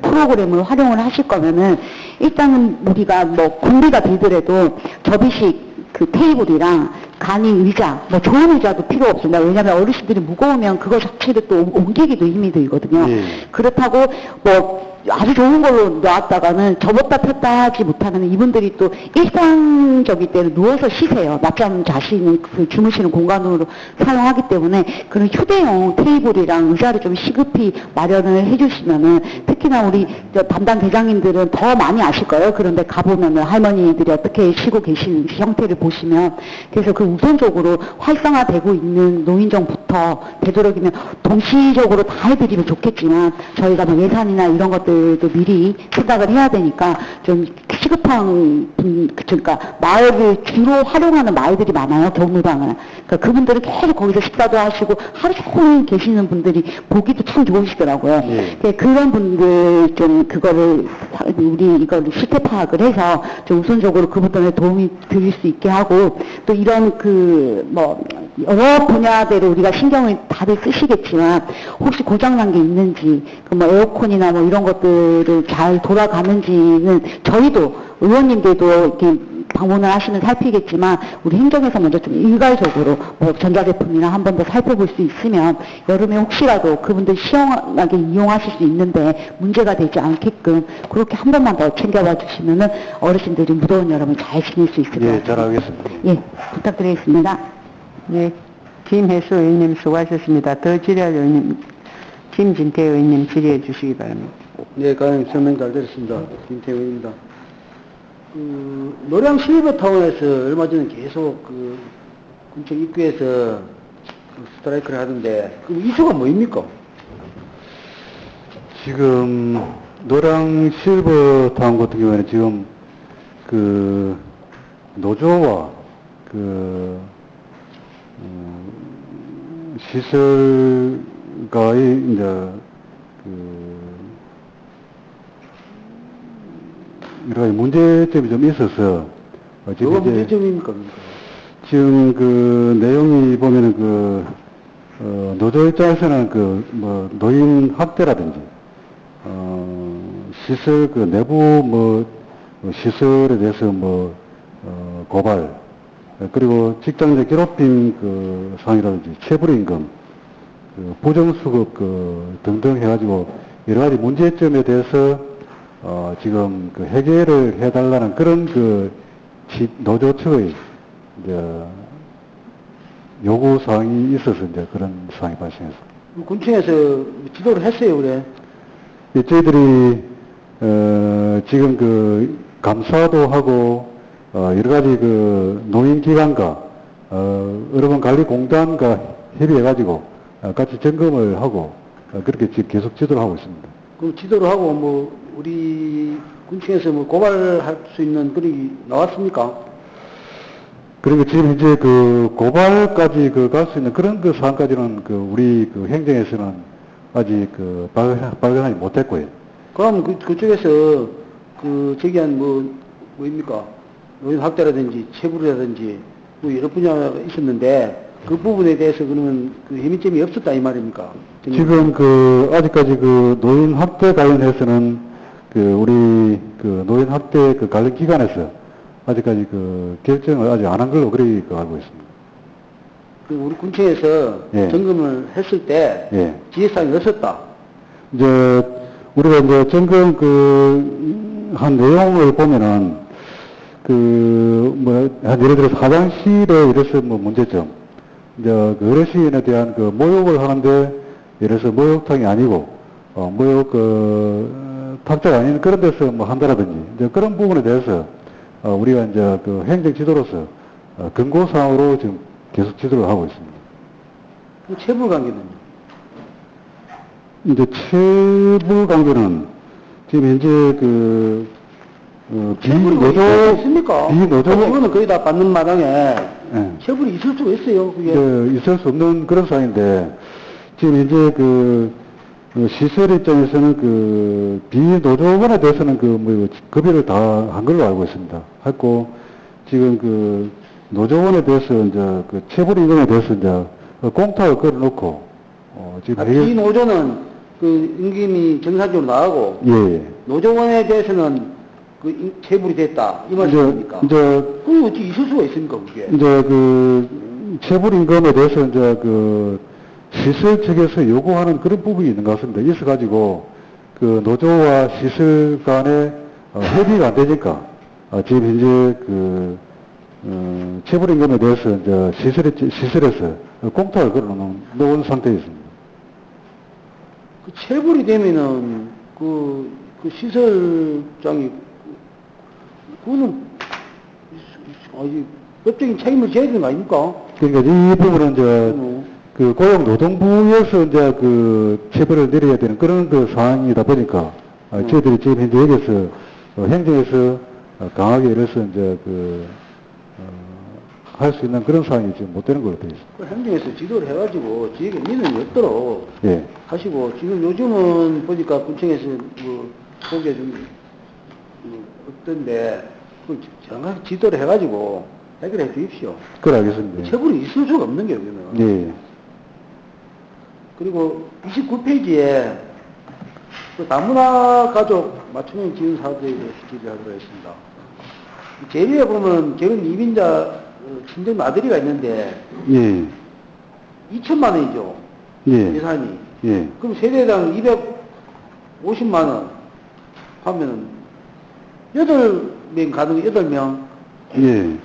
프로그램을 활용을 하실 거면은 일단은 우리가 뭐 군비가 들더라도 접이식 그 테이블이랑 간이 의자, 뭐 좋은 의자도 필요 없습니다. 왜냐하면 어르신들이 무거우면 그거 자체를 또 옮기기도 힘이 들거든요. 그렇다고 뭐 아주 좋은 걸로 놔왔다가는 접었다 폈다 하지 못하면 이분들이 또 일상적일 때는 누워서 쉬세요. 낮잠 자시는 그 주무시는 공간으로 사용하기 때문에 그런 휴대용 테이블이랑 의자를 좀 시급히 마련을 해주시면은 특히나 우리 담당 대장님들은 더 많이 아실 거예요. 그런데 가보면은 할머니들이 어떻게 쉬고 계시는 형태를 보시면 그래서 그 우선적으로 활성화되고 있는 노인정부터 되도록이면 동시적으로 다 해드리면 좋겠지만 저희가 뭐 예산이나 이런 것들도 미리 생각을 해야 되니까 좀 시급한 그러니까 마을을 주로 활용하는 마을들이 많아요. 경로당을. 그러니까 그분들은 계속 거기서 식사도 하시고 하루 종일 계시는 분들이 보기도 참 좋으시더라고요. 그러니까 그런 분들 좀 그거를 우리 이걸 실태 파악을 해서 좀 우선적으로 그분들에 도움이 드릴 수 있게 하고 또 이런 그 뭐 여러 분야대로 우리가 신경을 다들 쓰시겠지만 혹시 고장난 게 있는지 그 뭐 에어컨이나 뭐 이런 것들을 잘 돌아가는지는 저희도 의원님들도 이렇게 방문을 하시면 살피겠지만 우리 행정에서 먼저 좀 일괄적으로 뭐 전자제품이나 한 번 더 살펴볼 수 있으면 여름에 혹시라도 그분들 시원하게 이용하실 수 있는데 문제가 되지 않게끔 그렇게 한 번만 더 챙겨봐 주시면은 어르신들이 무더운 여름을 잘 지낼 수 있을 것 같아요. 잘 알겠습니다. 예, 부탁드리겠습니다. 네, 김혜수 의원님 수고하셨습니다. 더 질의할 의원님, 김진태 의원님 질의해 주시기 바랍니다. 네, 가장 설명 잘 들었습니다. 김태훈입니다. 노량 실버타운에서 얼마 전에 계속 그 군청 입구에서 스트라이크를 하던데 그 이유가 뭐입니까? 지금 노량 실버타운 같은 경우에는 지금 그 노조와 그 시설가의 이제 그 여러 가지 문제점이 좀 있어서 뭐가 문제점입니까? 지금 그 내용이 보면은 그 노조 입장에서는 그 뭐 노인 학대라든지 시설 그 내부 뭐 시설에 대해서 뭐 고발 그리고 직장내 괴롭힘 그 상이라든지 체불임금 그 부정수급 그 등등 해가지고 여러 가지 문제점에 대해서 지금 그 해결을 해달라는 그런 그 노조 측의 이제 요구 사항이 있어서 이제 그런 사항이 발생했습니다. 군청에서 지도를 했어요, 그래? 예, 저희들이 지금 그 감사도 하고 여러 가지 그 노인기관과 어르번관리공단과 협의해가지고 같이 점검을 하고 그렇게 지금 계속 지도를 하고 있습니다. 그럼 지도를 하고 뭐 우리 군청에서 뭐 고발할 수 있는 글이 나왔습니까? 그리고 지금 이제 그 고발까지 그 갈 수 있는 그런 그 사안까지는 그 우리 그 행정에서는 아직 그 발견하지 못했고요. 그럼 그쪽에서 그 저기한 뭐입니까? 노인 학대라든지 체불이라든지 뭐 여러 분야가 있었는데 그 부분에 대해서 그러면 그 해민점이 없었다 이 말입니까? 지금 그 아직까지 그 노인 학대 관련해서는 그 우리 그 노인 학대 그 관련 기관에서 아직까지 그 결정을 아직 안 한 걸로 그렇게 알고 있습니다. 그 우리 군청에서 예. 점검을 했을 때 예. 지혜사항이 없었다. 이제 우리가 이제 점검 그 한 내용을 보면은 그 뭐 예를 들어서 화장실에 이래서 뭐 문제점, 이제 그 어르신에 대한 그 모욕을 하는데 예를 들어서 목욕탕이 아니고 목욕 그 탑재가 아닌 그런 데서 뭐 한다라든지 이제 그런 부분에 대해서 우리가 이제 그 행정 지도로서 근거사항으로 지금 계속 지도를 하고 있습니다. 그 체불 관계는요? 이제 체불 관계는 지금 현재 그 비노조 있습니까? 비노조 이거는 거의 다 받는 마당에 예. 체불이 있을 수가 있어요. 그게 있을 수 없는 그런 상황인데 지금 현재 그 시설 입장에서는 그 비노조원에 대해서는 그 급여를 다 한 걸로 알고 있습니다. 했고 지금 그 노조원에 대해서 이제 그 체불 임금에 대해서 이제 공탁을 걸어놓고 지금 이 노조는 그 임금이 정상적으로 나가고 예. 노조원에 대해서는 그 체불이 됐다 이 말씀입니까? 이제 그게 어떻게 있을 수가 있습니까 그게? 이제 그 체불 임금에 대해서 이제 그 시설 측에서 요구하는 그런 부분이 있는 것 같습니다. 있어가지고 그 노조와 시설 간에 협의가 안 되니까 지금 현재 그 체불 임금에 대해서 이제 시설에서 공탁을 걸어놓은 상태에 있습니다. 그 체불이 되면은 그 시설장이 그거는 법적인 책임을 져야 되는 거 아닙니까? 그러니까 이 부분은 이제 그 고용노동부에서 이제 그 체벌을 내려야 되는 그런 그 상황이다 보니까 저희들이 지금 현재 여기서 행정에서 강하게 이래서 이제 할 수 있는 그런 상황이 지금 못 되는 걸로 되어 있습니다. 그 행정에서 지도를 해가지고 지에게 민원이 없도록 예. 하시고 지금 요즘은 보니까 군청에서 그게 좀 없던데 그 정확히 지도를 해가지고 해결해 주십시오. 그래 알겠습니다. 체불이 있을 수가 없는 게 여기는. 예. 그리고 29페이지에 그 다문화 가족 맞춤형 지원 사업에 대해서 질의하도록 했습니다. 제리에 보면 결혼 이민자 친정 나들이가 있는데 예. 2천만 원이죠. 예. 예산이. 예. 그럼 세대당 250만 원 하면은 8명 가는 8명. 예.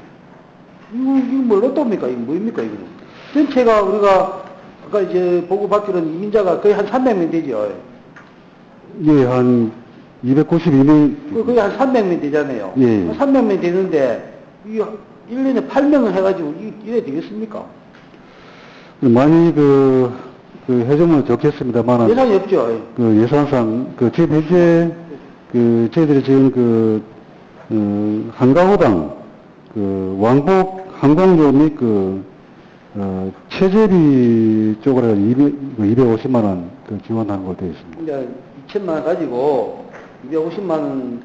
이거 뭘 어떻습니까? 이거 뭐입니까? 이거는. 전체가 우리가 아까 이제 보고받기로는 이민자가 거의 한 300명 되죠. 예, 한 292명. 거의 한 300명 되잖아요. 예. 300명 되는데, 이 1년에 8명을 해가지고 이래 되겠습니까? 많이 해주면 좋겠습니다만. 예산이 없죠. 그 예산상, 지금 현재, 저희들이 지금 한가구당, 왕복 항공료 및 체재비 쪽으로 250만원 지원하는 걸로 되어 있습니다. 이제 2천만 원 가지고 250만 원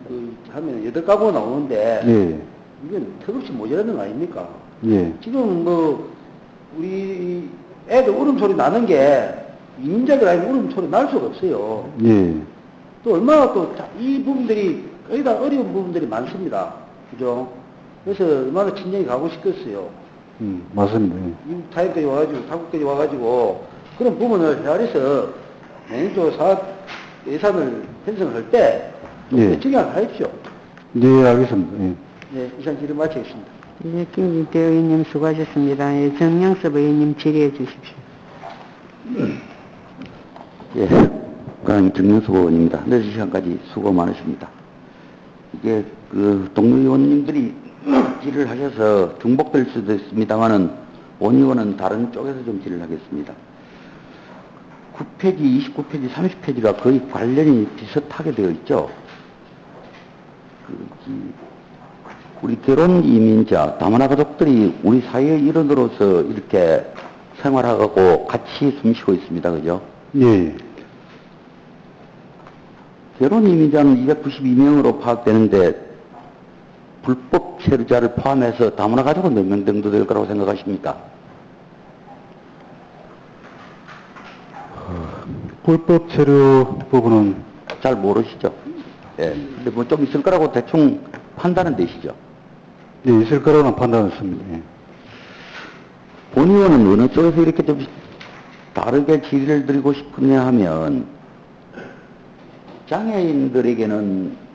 하면 8가구가 나오는데, 예. 이건 턱없이 모자라는 거 아닙니까? 예. 지금 우리 애들 울음소리 나는 게 이민자들 아니면 울음소리 날 수가 없어요. 예. 또 얼마나 이 부분들이 거의 다 어려운 부분들이 많습니다. 그죠? 그래서 얼마나 친정이 가고 싶겠어요. 맞습니다. 미국 타임까지 와가지고, 한국까지 와가지고, 그런 부분을 헤아려서 내년도 사업 예산을 편성할 때, 예. 정리를 하십시오. 네, 알겠습니다. 예. 네, 이상 질의 마치겠습니다. 예, 김진태 의원님 수고하셨습니다. 예, 정영섭 의원님 질의해 주십시오. 예, 국감 정영섭 의원입니다. 늦은 시간까지 수고 많으십니다. 이게 동료 의원님들이 질의를 하셔서 중복될 수도 있습니다만은 원 의원은 다른 쪽에서 좀 질의를 하겠습니다. 9페이지, 29페이지, 30페이지가 거의 관련이 비슷하게 되어 있죠. 우리 결혼 이민자, 다문화 가족들이 우리 사회의 일원으로서 이렇게 생활하고 같이 숨쉬고 있습니다. 그죠? 예. 결혼 이민자는 292명으로 파악되는데 불법 체류자를 포함해서 다문화 가족은 몇 명 정도 될 거라고 생각하십니까? 불법 체류 부분은 잘 모르시죠? 예. 근데 뭐 좀 있을 거라고 대충 판단은 되시죠? 예, 있을 거라고는 판단했습니다. 예. 본 의원은 어느 쪽에서 이렇게 좀 다르게 질의를 드리고 싶으냐 하면 장애인들에게는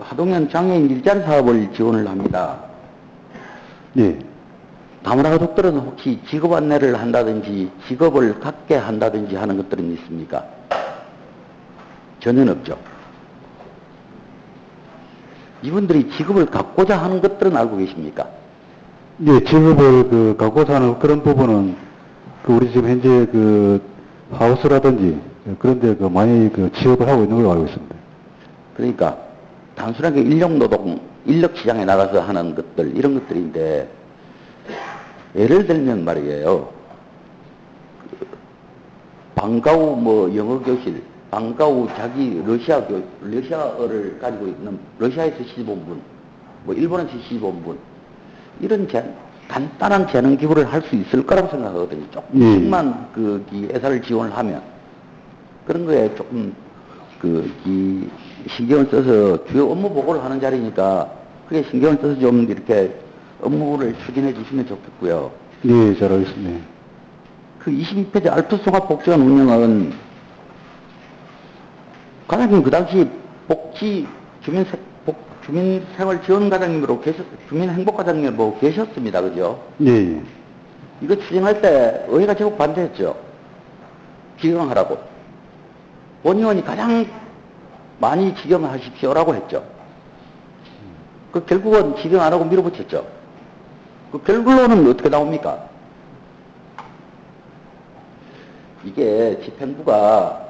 하동현 장애인 일자리 사업을 지원을 합니다. 예. 다문화 가족들은 혹시 직업 안내를 한다든지 직업을 갖게 한다든지 하는 것들은 있습니까? 전혀 없죠. 이분들이 직업을 갖고자 하는 것들은 알고 계십니까? 예, 직업을 갖고자 하는 그런 부분은 우리 지금 현재 하우스라든지 그런데 많이 취업을 하고 있는 걸로 알고 있습니다. 그러니까 단순하게 인력노동, 인력시장에 나가서 하는 것들 이런 것들인데 예를 들면 말이에요. 방과 후 뭐 영어 교실, 방과 후 자기 러시아어를 가지고 있는 러시아에서 시집 온 분, 뭐 일본에서 시집 온 분, 이런 간단한 재능 기부를 할 수 있을 거라고 생각하거든요. 조금씩만 이 예산을 지원을 하면 그런 거에 조금 이 신경을 써서 주요 업무 보고를 하는 자리니까 그게 신경을 써서 좀 이렇게 업무를 추진해 주시면 좋겠고요. 예, 잘 알겠습니다. 그 22페이지 알프스종합복지관 운영은 과장님 그 당시 주민생활지원과장님으로 주민행복과장님으로 계셨습니다. 그죠? 예, 예. 이거 추진할 때 의회가 제법 반대했죠. 지경하라고. 본의원이 가장 많이 지경하십시오라고 했죠. 그 결국은 지경 안 하고 밀어붙였죠. 그 결론은 어떻게 나옵니까? 이게 집행부가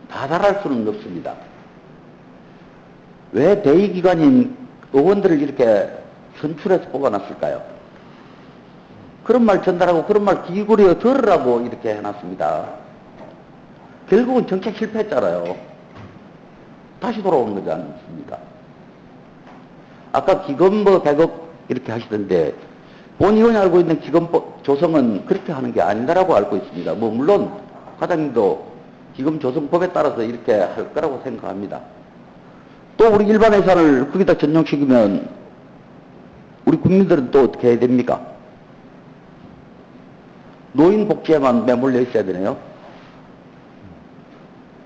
다달할 수는 없습니다. 왜 대의기관인 의원들을 이렇게 선출해서 뽑아놨을까요? 그런 말 전달하고 그런 말 귀구려 들으라고 이렇게 해놨습니다. 결국은 정책 실패했잖아요. 다시 돌아오는 거지 않습니까? 아까 기금뭐 100억 이렇게 하시던데 본의원이 알고 있는 기금 조성은 그렇게 하는 게 아니다라고 알고 있습니다. 뭐 물론 과장님도 기금 조성법에 따라서 이렇게 할 거라고 생각합니다. 또 우리 일반 예산을 거기다 전용시키면 우리 국민들은 또 어떻게 해야 됩니까? 노인복지에만 매몰려 있어야 되네요.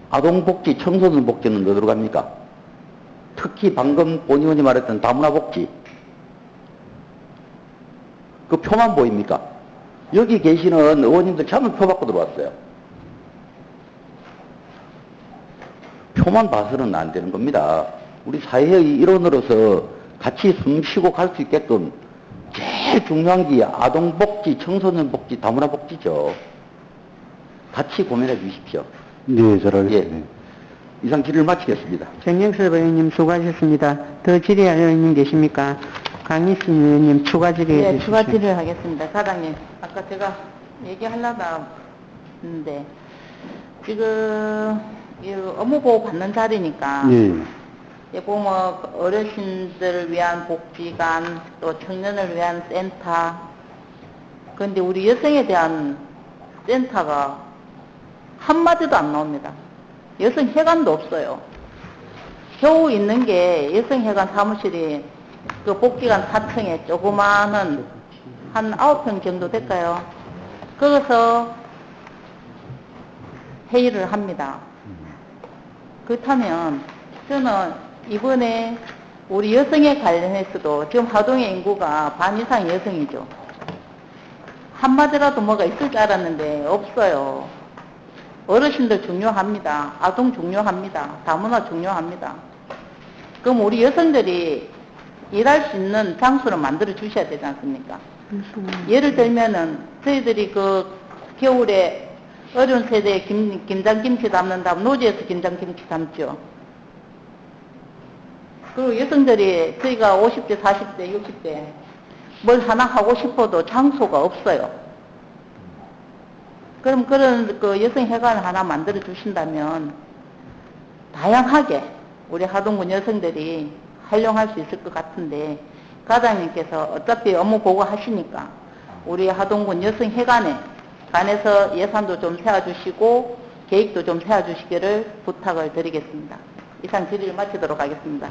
아동복지, 청소년 복지는 어디로 갑니까? 특히 방금 본의원이 말했던 다문화복지. 그 표만 보입니까? 여기 계시는 의원님들 전부 표 받고 들어왔어요. 표만 봐서는 안 되는 겁니다. 우리 사회의 일원으로서 같이 숨쉬고 갈 수 있게끔 제일 중요한 게 아동복지, 청소년복지, 다문화복지죠. 같이 고민해 주십시오. 네, 잘 알겠습니다. 예. 이상 질의를 마치겠습니다. 정영섭 의원님 수고하셨습니다. 더 질의할 의원님 계십니까? 강희순 의원님 추가 질의해 네, 주십시오. 추가 질의를 하겠습니다. 사장님, 아까 제가 얘기하려다 했는데 지금 이 업무보고 받는 자리니까 예. 보면 어르신들을 위한 복지관, 또 청년을 위한 센터, 그런데 우리 여성에 대한 센터가 한마디도 안 나옵니다. 여성회관도 없어요. 겨우 있는 게 여성회관 사무실이 그 복지관 4층에 조그마한 한 9평 정도 될까요? 거기서 회의를 합니다. 그렇다면 저는 이번에 우리 여성에 관련해서도 지금 하동의 인구가 반 이상 여성이죠. 한마디라도 뭐가 있을 줄 알았는데 없어요. 어르신들 중요합니다. 아동 중요합니다. 다문화 중요합니다. 그럼 우리 여성들이 일할 수 있는 장소를 만들어 주셔야 되지 않습니까? 예를 들면은 저희들이 그 겨울에 어려운 세대에 김장김치 담는다면 노지에서 김장김치 담죠. 그리고 여성들이 저희가 50대, 40대, 60대 뭘 하나 하고 싶어도 장소가 없어요. 그럼 그런 그 여성회관을 하나 만들어 주신다면 다양하게 우리 하동군 여성들이 활용할 수 있을 것 같은데 과장님께서 어차피 업무 보고 하시니까 우리 하동군 여성회관에 관해서 예산도 좀 세워주시고 계획도 좀 세워주시기를 부탁을 드리겠습니다. 이상 질의를 마치도록 하겠습니다.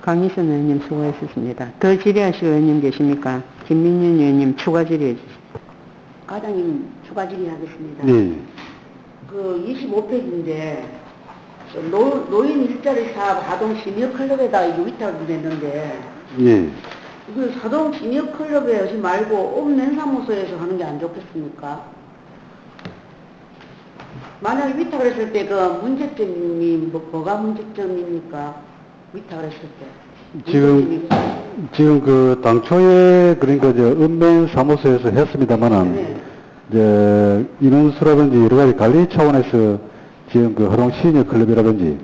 강희순 의원님 수고하셨습니다. 더 질의하실 의원님 계십니까? 김민윤 의원님 추가 질의해 주십시오. 과장님 추가 질의하겠습니다. 네. 그 25페이지인데 노인 일자리 사업 하동 시니어클럽에다가 이거 위탁을 냈는데 예. 그 하동 시니어클럽에 하지 말고 읍면사무소에서 하는 게 안 좋겠습니까? 만약에 위탁을 했을 때 그 문제점이 뭐가 문제점입니까? 위탁을 했을 때. 지금 그 당초에 그러니까 읍면 사무소에서 했습니다만은 네. 이제 인원수라든지 여러 가지 관리 차원에서 지금 그 하동 시니어 클럽이라든지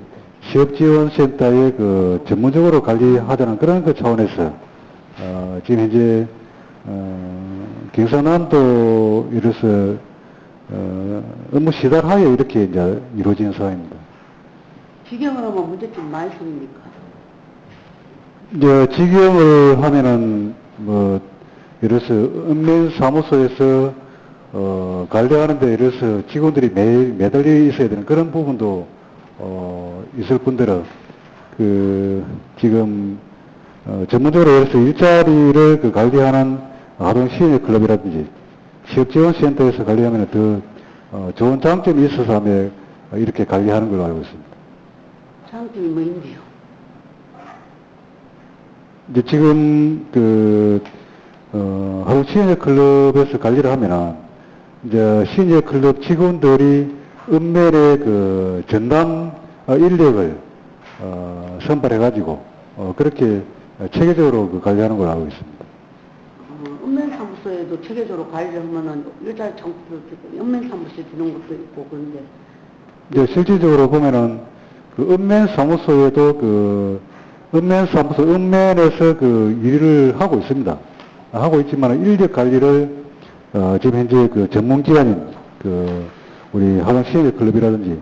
취업지원센터에 그 전문적으로 관리하자는 그런 그 차원에서 지금 현재 경상남도 이로서 업무 시달하에 이렇게 이제 이루어진 사항입니다. 직영을 하면 문제점 많이 생깁니까? 이제 직영을 하면은 뭐 예를 들어서 읍면 사무소에서 관리하는데 예를 들어서 직원들이 매일 매달려 있어야 되는 그런 부분도 있을 뿐더러 지금 전문적으로 예를 들어서 일자리를 관리하는 아동 시행의 클럽이라든지 취업지원센터에서 관리하면 더 좋은 장점이 있어서 하면 이렇게 관리하는 걸로 알고 있습니다. 장점이 뭐인데요? 이제 지금 아동 시행의 클럽에서 관리를 하면은 이제 시행의 클럽 직원들이 읍면의 전담 인력을 선발해가지고 그렇게 체계적으로 관리하는 걸로 알고 있습니다. 읍면사무소에도 체계적으로 관리를 하면은 일자리 창출을 읍면사무소에 주는 것도 있고 그런데 이제 실질적으로 보면은 읍면사무소에도 읍면사무소 읍면에서 일을 하고 있습니다. 하고 있지만 인력 관리를 지금 현재 전문기관인 우리 하동시행의 클럽이라든지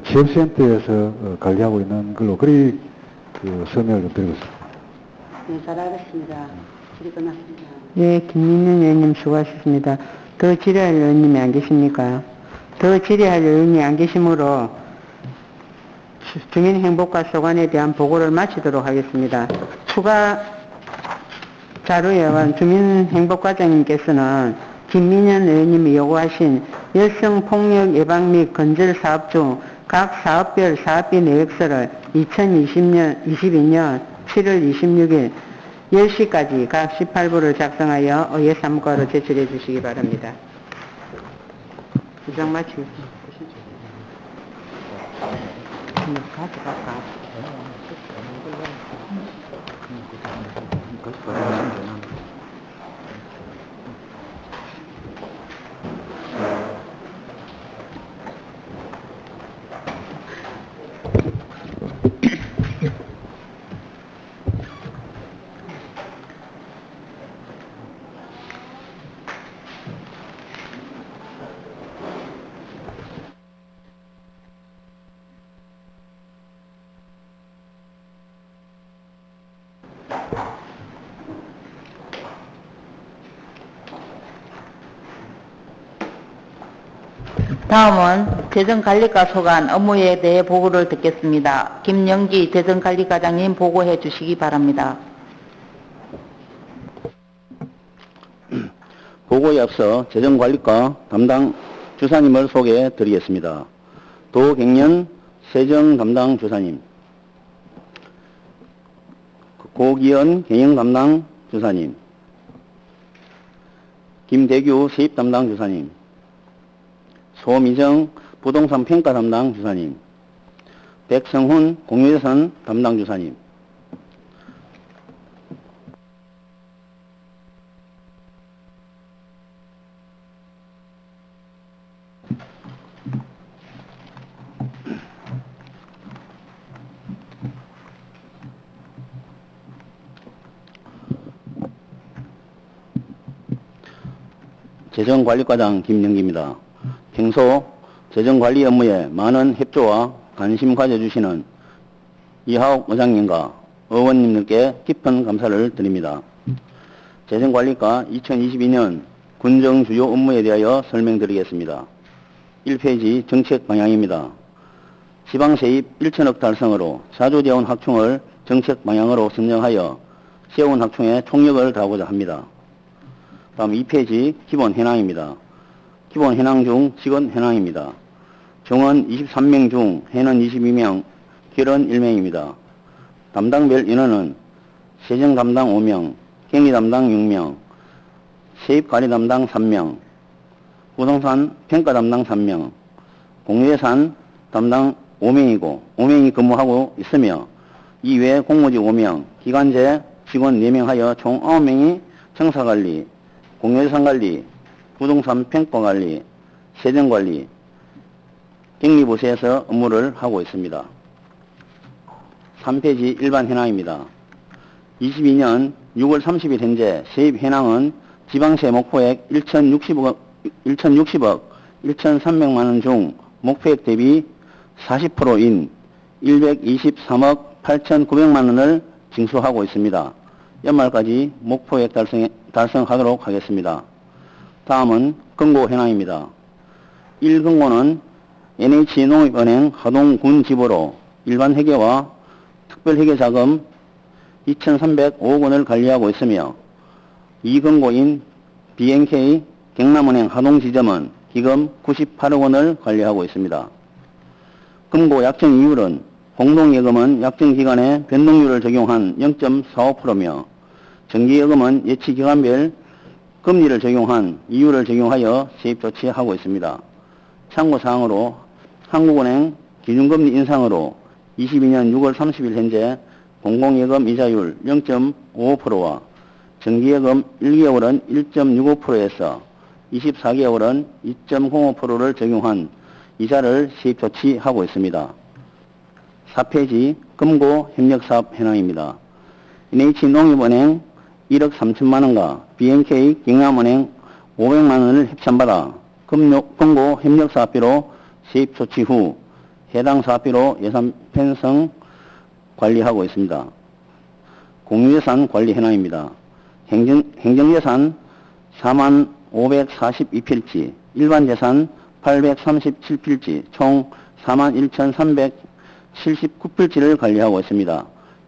취업센터에서 관리하고 있는 걸로 그리 설명을 좀 드리고 있습니다. 네, 잘 알겠습니다. 질의 끝났습니다. 예, 김민현 의원님 수고하셨습니다. 더 질의할 의원님이 안 계십니까? 더 질의할 의원이 안 계시므로 주민행복과 소관에 대한 보고를 마치도록 하겠습니다. 추가 자료에 의한 주민행복과장님께서는 김민현 의원님이 요구하신 여성폭력 예방 및 건절 사업 중 각 사업별 사업비 내역서를 2022년 7월 26일 10시까지 각 18부를 작성하여 의회 사무과로 제출해 주시기 바랍니다. 주장 마치겠습니다. 가져갈까? 다음은 재정관리과 소관 업무에 대해 보고를 듣겠습니다. 김영기 재정관리과장님 보고해 주시기 바랍니다. 보고에 앞서 재정관리과 담당 주사님을 소개해 드리겠습니다. 도경련 세정 담당 주사님, 고기현 경영 담당 주사님, 김대규 세입 담당 주사님, 소미정 부동산 평가 담당 주사님, 백성훈 공유예산 담당 주사님, 재정관리과장 김영기입니다. 평소 재정관리 업무에 많은 협조와 관심 가져주시는 이하옥 의장님과 의원님들께 깊은 감사를 드립니다. 재정관리과 2022년 군정 주요 업무에 대하여 설명드리겠습니다. 1페이지 정책 방향입니다. 지방세입 1천억 달성으로 사조재원 확충을 정책 방향으로 선정하여 세운 확충에 총력을 다하고자 합니다. 다음 2페이지 기본 현황입니다. 기본 현황 중 직원 현황입니다. 정원 23명 중 해는 22명, 결원 1명입니다. 담당별 인원은 세정 담당 5명, 경리 담당 6명, 세입 관리 담당 3명, 부동산 평가 담당 3명, 공유예산 담당 5명이고 5명이 근무하고 있으며 이외에 공무직 5명, 기간제 직원 4명 하여 총 9명이 청사관리, 공유예산관리, 부동산 평가관리, 세정관리, 격리부서에서 업무를 하고 있습니다. 3페이지 일반 현황입니다. 22년 6월 30일 현재 세입 현황은 지방세 목포액 1,060억 1,300만 원 중 목표액 대비 40%인 123억 8,900만 원을 징수하고 있습니다. 연말까지 목표액 달성하도록 하겠습니다. 다음은 금고 현황입니다. 1금고는 NH농협은행 하동군 지부로 일반 회계와 특별 회계 자금 2,305억 원을 관리하고 있으며 2금고인 BNK 경남은행 하동지점은 기금 98억 원을 관리하고 있습니다. 금고 약정 이율은 공동예금은 약정기간에 변동률을 적용한 0.45%며 정기예금은 예치기간별 금리를 적용한 이율을 적용하여 세입 조치하고 있습니다. 참고사항으로 한국은행 기준금리 인상으로 22년 6월 30일 현재 공공예금 이자율 0.55%와 정기예금 1개월은 1.65%에서 24개월은 2.05%를 적용한 이자를 세입 조치하고 있습니다. 4페이지 금고 협력사업 현황입니다. NH농협은행 1억 3천만 원과 BNK 경남은행 500만 원을 협찬받아 금고 협력사업비로 세입 조치 후 해당 사업비로 예산 편성 관리하고 있습니다. 공유예산 관리 현황입니다. 행정예산 45,542필지, 일반재산 837필지, 총 41,379필지를 관리하고 있습니다.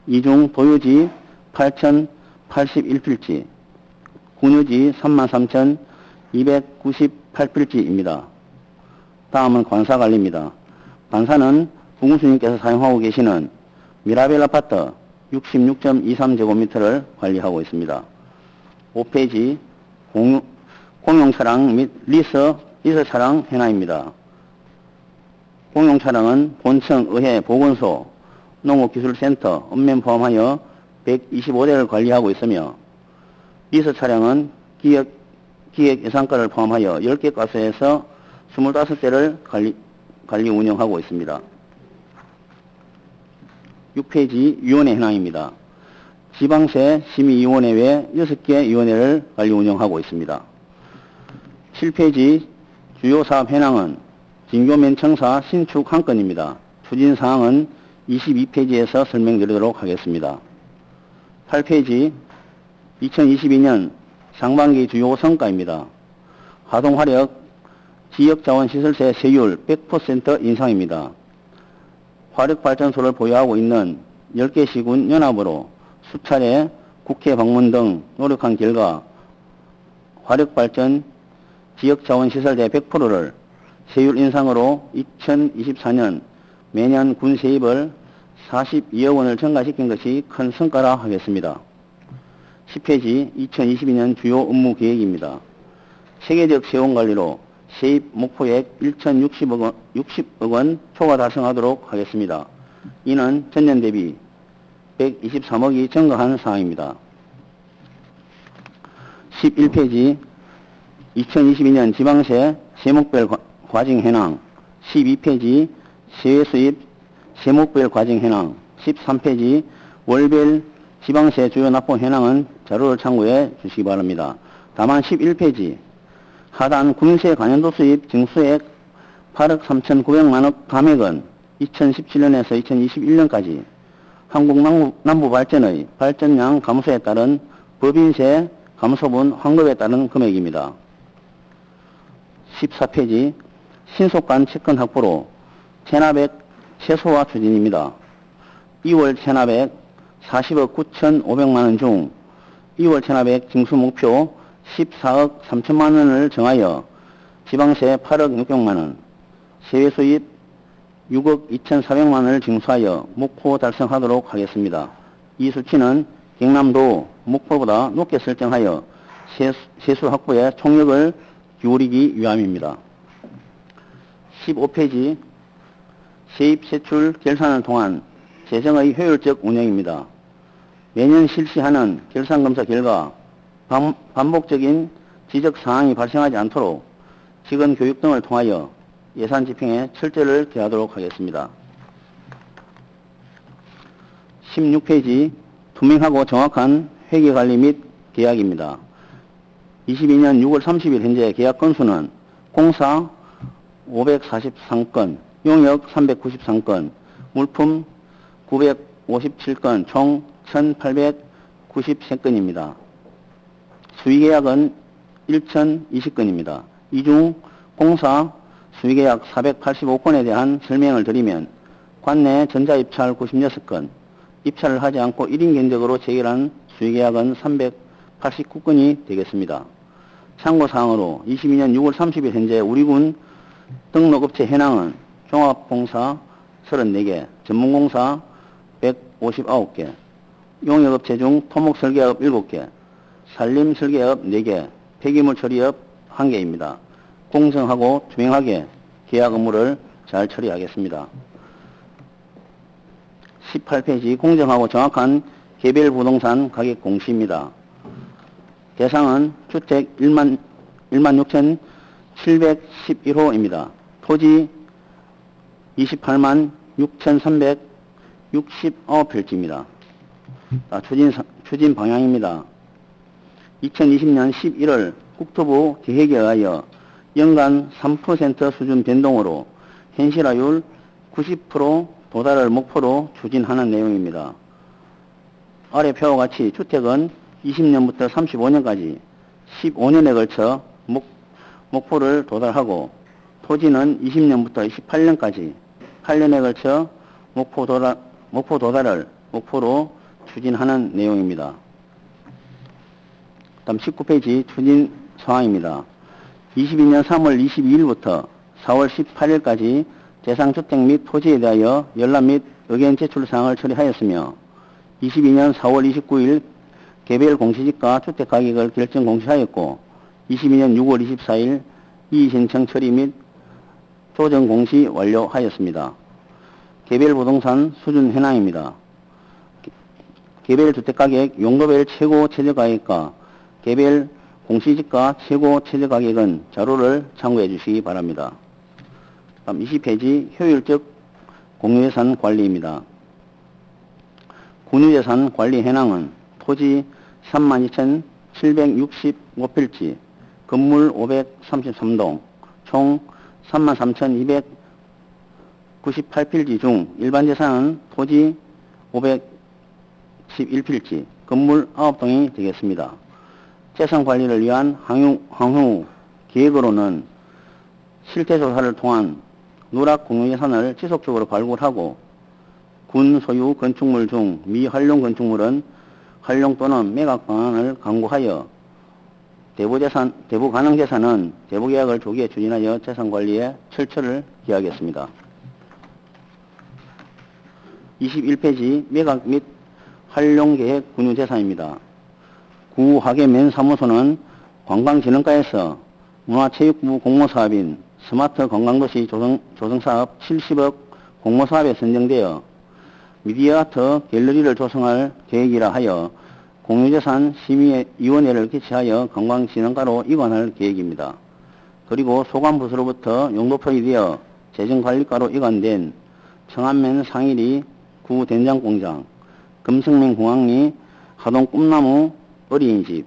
이 중 도유지 8,081필지, 군유지 33,298필지입니다. 다음은 관사관리입니다. 관사는 부군수님께서 사용하고 계시는 미라벨 아파트 66.23제곱미터를 관리하고 있습니다. 5페이지 공용차량 및 리스 차량 현황입니다. 공용차량은 본청, 의회, 보건소, 농업기술센터, 읍면 포함하여 125대를 관리하고 있으며 리스 차량은 기획 예산가를 포함하여 10개 가수에서 25대를 관리 운영하고 있습니다. 6페이지 위원회 현황입니다. 지방세 심의위원회 외 6개 위원회를 관리 운영하고 있습니다. 7페이지 주요 사업 현황은 진교면 청사 신축 한 건입니다. 추진사항은 22페이지에서 설명드리도록 하겠습니다. 8페이지 2022년 상반기 주요 성과입니다. 하동화력 지역자원시설세 세율 100% 인상입니다. 화력발전소를 보유하고 있는 10개 시군 연합으로 수차례 국회 방문 등 노력한 결과 화력발전 지역자원시설세 100%를 세율 인상으로 2024년 매년 군 세입을 42억 원을 증가시킨 것이 큰 성과라 하겠습니다. 10페이지 2022년 주요 업무 계획입니다. 세계적 세원관리로 세입 목표액 1,060억 원 초과 달성하도록 하겠습니다. 이는 전년 대비 123억이 증가한 사항입니다. 11페이지 2022년 지방세 세목별 과징 현황, 12페이지 세외 수입 세목별 과징 현황, 13페이지 월별 지방세 주요 납부 현황은 자료를 참고해 주시기 바랍니다. 다만 11페이지 하단 군세 관연도 수입 징수액 8억 3,900만원 감액은 2017년에서 2021년까지 한국남부발전의 발전량 감소에 따른 법인세 감소분 환급에 따른 금액입니다. 14페이지 신속간 채권 확보로 체납액 최소화 추진입니다. 2월 체납액 40억 9,500만원 중 2월 체납액 징수 목표 14억 3천만원을 정하여 지방세 8억 600만원, 세외 수입 6억 2,400만원을 징수하여 목표 달성하도록 하겠습니다. 이 수치는 경남도 목표보다 높게 설정하여 세수 확보에 총력을 기울이기 위함입니다. 15페이지 세입 세출 결산을 통한 재정의 효율적 운영입니다. 매년 실시하는 결산검사 결과 반복적인 지적사항이 발생하지 않도록 직원 교육 등을 통하여 예산 집행에 철저를 기하도록 하겠습니다. 16페이지 투명하고 정확한 회계관리 및 계약입니다. 22년 6월 30일 현재 계약 건수는 공사 543건, 용역 393건, 물품 957건, 총 1,893건입니다. 수의계약은 1,020건입니다. 이 중 공사 수의계약 485건에 대한 설명을 드리면 관내 전자입찰 96건, 입찰을 하지 않고 1인 견적으로 체결한 수의계약은 389건이 되겠습니다. 참고사항으로 22년 6월 30일 현재 우리군 등록업체 현황은 종합공사 34개, 전문공사 159개, 용역업체 중 토목설계업 7개, 산림설계업 4개, 폐기물 처리업 1개입니다. 공정하고 투명하게 계약 업무를 잘 처리하겠습니다. 18페이지 공정하고 정확한 개별 부동산 가격 공시입니다. 대상은 주택 16,711호입니다. 토지 28만 6,369필지입니다. 추진 방향입니다. 2020년 11월 국토부 계획에 의하여 연간 3% 수준 변동으로 현실화율 90% 도달을 목표로 추진하는 내용입니다. 아래 표와 같이 주택은 20년부터 35년까지 15년에 걸쳐 목표를 도달하고 토지는 20년부터 28년까지 8년에 걸쳐 목표 도달을 목표로 추진하는 내용입니다. 다음 19페이지 추진 사항입니다. 22년 3월 22일부터 4월 18일까지 대상주택 및 토지에 대하여 열람 및 의견 제출 사항을 처리하였으며 22년 4월 29일 개별 공시지가 주택가격을 결정 공시하였고 22년 6월 24일 이의신청 처리 및 조정 공시 완료하였습니다. 개별 부동산 수준 현황입니다. 개별 주택가격 용도별 최고 최저가격과 개별 공시지가 최고 최저가격은 자료를 참고해 주시기 바랍니다. 다음 20페이지 효율적 공유재산 관리입니다. 공유재산 관리 현황은 토지 32,765필지, 건물 533동, 총 33,298필지 중 일반 재산은 토지 511필지, 건물 9동이 되겠습니다. 재산 관리를 위한 향후 계획으로는 실태조사를 통한 누락 공유재산을 지속적으로 발굴하고 군 소유 건축물 중 미활용 건축물은 활용 또는 매각 방안을 강구하여 대부 가능 재산은 대부 계약을 조기에 추진하여 재산 관리에 철저를 기하겠습니다. 21페이지 매각 및 활용 계획 군유 재산입니다. 구 화계면사무소는 관광진흥과에서 문화체육부 공모사업인 스마트 관광도시 조성사업 70억 공모사업에 선정되어 미디어아트 갤러리를 조성할 계획이라 하여 공유재산 심의위원회를 개최하여 관광진흥과로 이관할 계획입니다. 그리고 소관부서로부터 용도표이 되어 재정관리과로 이관된 청안면 상일이 구 된장공장, 금성면 공항리 하동 꿈나무 어린이집,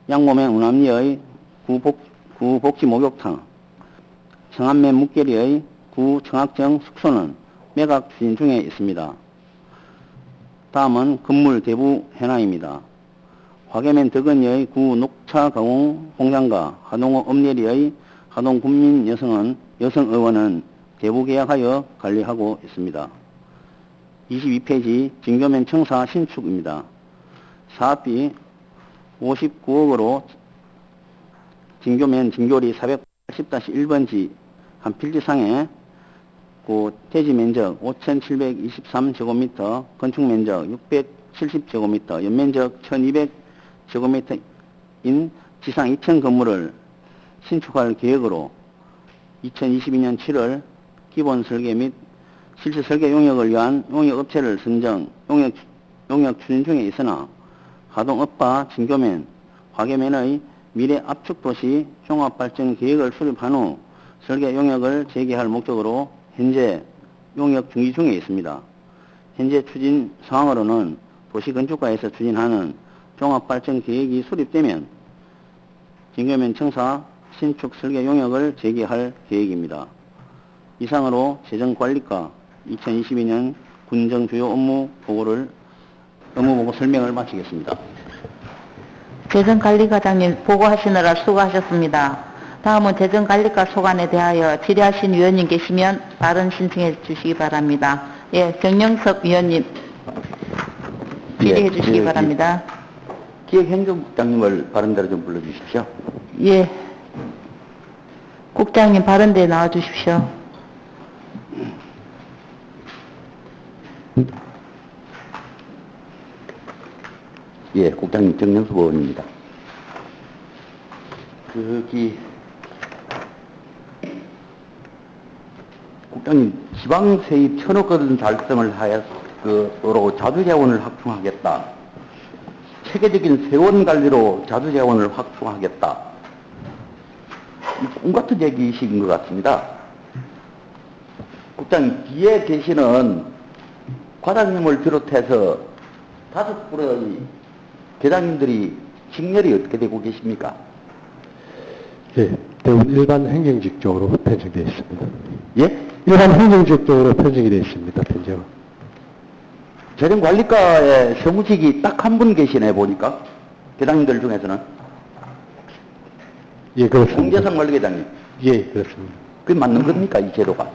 양고면 운암리의 구 복지목욕탕, 청안면 묵계리의 구 청학정 숙소는 매각 추진 중에 있습니다. 다음은 건물 대부 현황입니다. 화계면 덕은리의 구 녹차가공 공장과 하동 읍내리의 하동 군민 여성의원은 대부 계약하여 관리하고 있습니다. 22페이지 진교면 청사 신축입니다. 사업비 59억으로 진교면 진교리 480-1번지 한 필지상에 대지면적 5,723제곱미터, 건축면적 670제곱미터, 연면적 1,200제곱미터인 지상 2층 건물을 신축할 계획으로 2022년 7월 기본 설계 및 실시 설계 용역을 위한 용역업체를 선정, 용역 추진 중에 있으나 하동 읍바 진교면, 화계면의 미래 압축도시 종합발전 계획을 수립한 후 설계 용역을 재개할 목적으로 현재 용역 준비 중에 있습니다. 현재 추진 사항으로는 도시건축과에서 추진하는 종합발전 계획이 수립되면 진교면 청사 신축 설계 용역을 제기할 계획입니다. 이상으로 재정관리과 2022년 군정 주요 업무 보고 설명을 마치겠습니다. 재정관리과장님 보고하시느라 수고하셨습니다. 다음은 재정관리과 소관에 대하여 질의하신 위원님 계시면 발언 신청해 주시기 바랍니다. 예, 정영석 위원님 질의해 주시기 바랍니다. 기획행정국장님을 발언대로 좀 불러주십시오. 예, 국장님 발언대에 나와 주십시오. 예, 국장님 정영수 의원입니다. 국장님, 지방 세입 1,000억 원 달성을 하여서 자주재원을 확충하겠다. 체계적인 세원 관리로 자주재원을 확충하겠다. 꿈 같은 얘기이신 것 같습니다. 국장님, 뒤에 계시는 과장님을 비롯해서 5분의 계장님들이 직렬이 어떻게 되고 계십니까? 예, 대부분 일반 행정직 쪽으로 편성되어 있습니다. 예? 일반 행정직 쪽으로 편성이 되어 있습니다, 편제가. 재정관리과에 서무직이 딱 한 분 계시네, 보니까. 계장님들 중에서는. 예, 그렇습니다. 공재성 관리계장님. 예, 그렇습니다. 그게 맞는 겁니까, 이 제도가?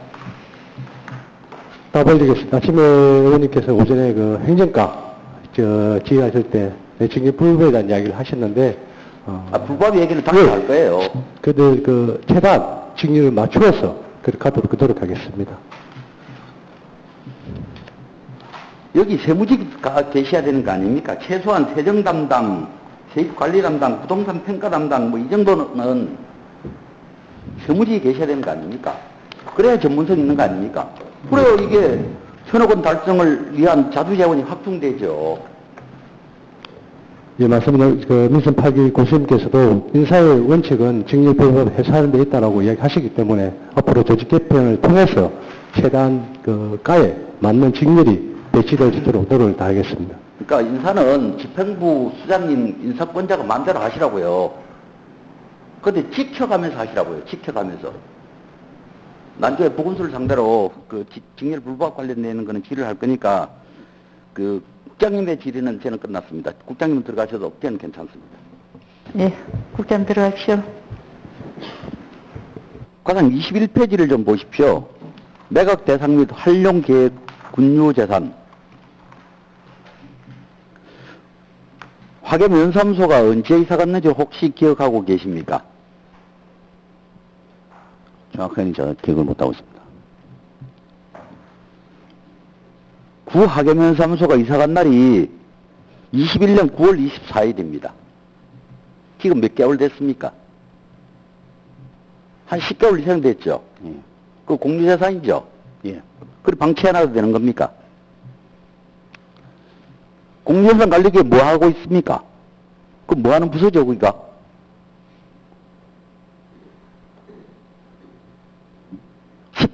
답을 드리겠습니다. 아침에 의원님께서 오전에 그 행정과 지휘하실 때 직렬 불법에 대한 이야기를 하셨는데, 불법 얘기는 당연히 할 거예요. 그들 최대한 직렬을 맞추어서 그도록 하겠습니다. 여기 세무직가 계셔야 되는 거 아닙니까? 최소한 세정 담당, 세입 관리 담당, 부동산 평가 담당, 이 정도는 세무직이 계셔야 되는 거 아닙니까? 그래야 전문성 있는 거 아닙니까? 그래요, 이게 1,000억 원 달성을 위한 자주재원이 확충되죠. 예, 맞습니다. 민선 8기 고수님께서도 인사의 원칙은 직렬불법 해소하는 데 있다라고 이야기하시기 때문에 앞으로 조직 개편을 통해서 최대한 과에 맞는 직렬이 배치될 수 있도록 노력을 다하겠습니다. 그러니까 인사는 집행부 수장님 인사권자가 마음대로 하시라고요. 그런데 지켜가면서 하시라고요. 지켜가면서. 나중에 보건소를 상대로 직렬 불법 관련되는 거는 질의를 할 거니까 국장님의 질의는 저는 끝났습니다. 국장님은 들어가셔도 저는 괜찮습니다. 예, 국장 들어가십시오. 과장 21페이지를 좀 보십시오. 매각 대상 및 활용 계획 군유재산. 화계 면사무소가 언제 이사 갔는지 혹시 기억하고 계십니까? 정확하게 저 기억을 못하고 있습니다. 구 화계면사무소가 이사 간 날이 21년 9월 24일입니다. 지금 몇 개월 됐습니까? 한 10개월 이상 됐죠? 예. 그 공유재산이죠? 예. 그리고 방치해놔도 되는 겁니까? 공유재산 관리기에 뭐 하고 있습니까? 그 뭐 하는 부서죠, 그니까?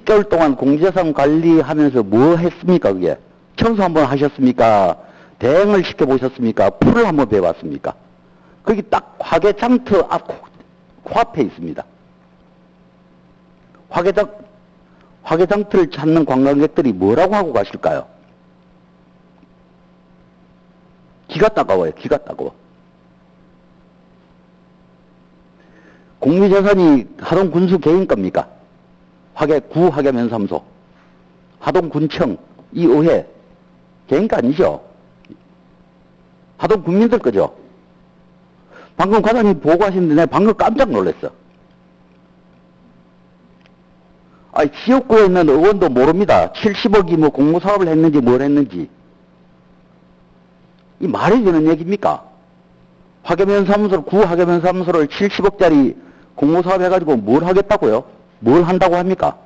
개월 동안 공유재산 관리하면서 뭐 했습니까, 그게? 청소 한번 하셨습니까? 대행을 시켜보셨습니까? 풀을 한번 배워봤습니까? 거기 딱 화계장터 앞 코앞에 있습니다. 화계장터를 찾는 관광객들이 뭐라고 하고 가실까요? 기가 따가워요. 기가 따가워. 공유재산이 하동군수 개인 겁니까? 구 화계면사무소, 하동군청, 이 의회 개인 거 아니죠? 하동군민들 거죠? 방금 과장님 보고하시는데 내가 방금 깜짝 놀랐어. 아니, 지역구에 있는 의원도 모릅니다. 70억이 뭐 공모사업을 했는지 뭘 했는지. 이 말이 되는 얘기입니까? 구 화계면사무소를 70억짜리 공모사업 해가지고 뭘 하겠다고요? 뭘 한다고 합니까?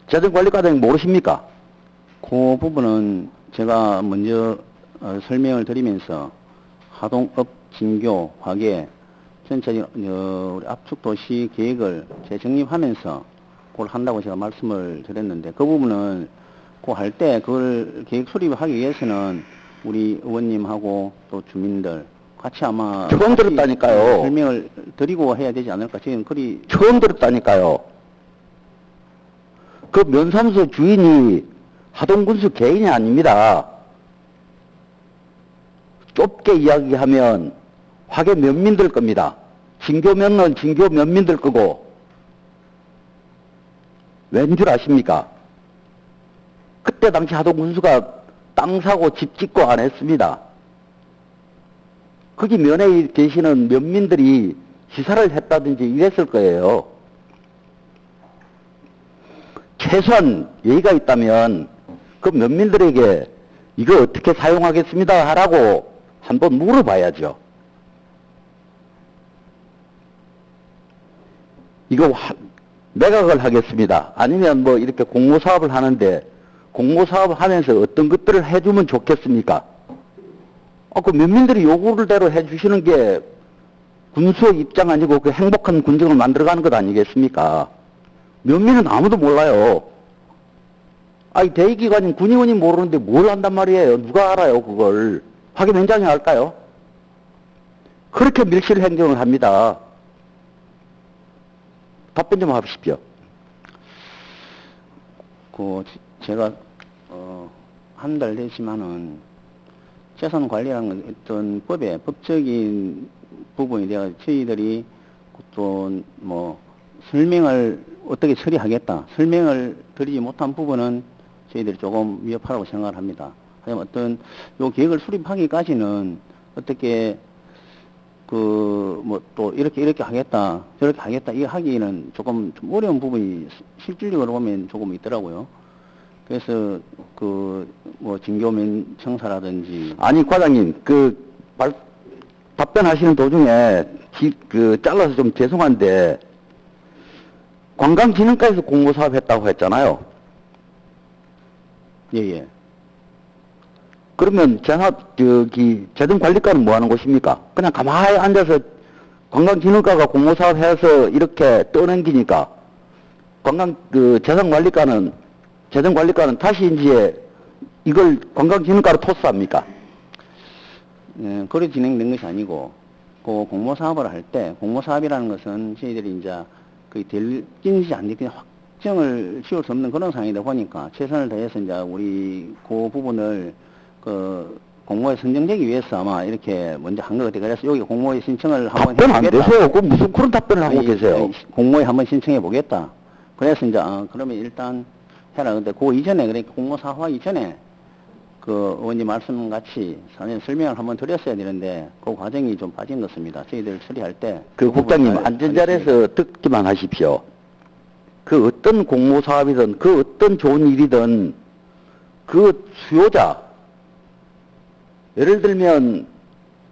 재정관리과장님 모르십니까? 그 부분은 제가 먼저 설명을 드리면서 하동읍, 진교, 화계 전체 우리 압축도시 계획을 재정립하면서 그걸 한다고 제가 말씀을 드렸는데 그 부분은 그 할 때 그걸 계획 수립하기 위해서는 우리 의원님하고 또 주민들 같이 아마 처음 같이 들었다니까요. 설명을 드리고 해야 되지 않을까. 지금 그리 처음 들었다니까요. 그 면사무소 주인이 하동군수 개인이 아닙니다. 좁게 이야기하면 화계 면민들 겁니다. 진교면은 진교 면민들 거고. 왠 줄 아십니까? 그때 당시 하동군수가 땅 사고 집 짓고 안 했습니다. 거기 면에 계시는 면민들이 시사를 했다든지 이랬을 거예요. 최소한 예의가 있다면 그 면민들에게 이거 어떻게 사용하겠습니다 하라고 한번 물어봐야죠. 이거 매각을 하겠습니다. 아니면 뭐 이렇게 공모사업을 하는데 공모사업을 하면서 어떤 것들을 해주면 좋겠습니까? 그 면민들이 요구를 대로 해주시는 게 군수의 입장 아니고 그 행복한 군정을 만들어가는 것 아니겠습니까? 면민은 아무도 몰라요. 아니 대의기관인 군의원이 모르는데 뭘 한단 말이에요. 누가 알아요 그걸. 화계면장이 알까요? 그렇게 밀실 행정을 합니다. 답변 좀 하십시오. 제가 한 달 됐지만은 재산 관리라는 어떤 법적인 부분이 내가 저희들이 또 뭐 설명을 어떻게 처리하겠다. 설명을 드리지 못한 부분은 저희들이 조금 위협하라고 생각을 합니다. 하지만 어떤 요 계획을 수립하기까지는 어떻게 뭐 또 이렇게 하겠다, 저렇게 하겠다, 이거 하기는 조금 좀 어려운 부분이 실질적으로 보면 조금 있더라고요. 그래서 뭐 진교면 청사라든지. 아니 과장님 답변하시는 도중에 잘라서 좀 죄송한데 관광진흥과에서 공모사업 했다고 했잖아요. 예예. 그러면 재정관리과는 뭐 하는 곳입니까? 그냥 가만히 앉아서 관광진흥과가 공모사업 해서 이렇게 떠넘기니까 재정관리과는 다시 이제 이걸 관광진흥과로 토스합니까? 그렇게 진행된 것이 아니고, 공모사업을 할 때, 공모사업이라는 것은 저희들이 이제 될지 안 될지 확정을 지울 수 없는 그런 상황이다 보니까 최선을 다해서 이제 우리 그 부분을 공모에 선정되기 위해서 아마 이렇게 먼저 한 것 같아요. 그래서 여기 공모에 신청을 한번 답변 안 되세요. 그 무슨 그런 답변을 하고 계세요? 공모에 한번 신청해 보겠다. 그래서 이제 그러면 일단 해라. 근데 그 이전에 그러니까 공모 사업하기 전에 의원님 말씀 같이 사전 설명을 한번 드렸어야 되는데 그 과정이 좀 빠진 것 같습니다. 저희들 처리할 때. 국장님 안전자리에서 듣기만 하십시오. 그 어떤 공모 사업이든 그 어떤 좋은 일이든 그 수요자 예를 들면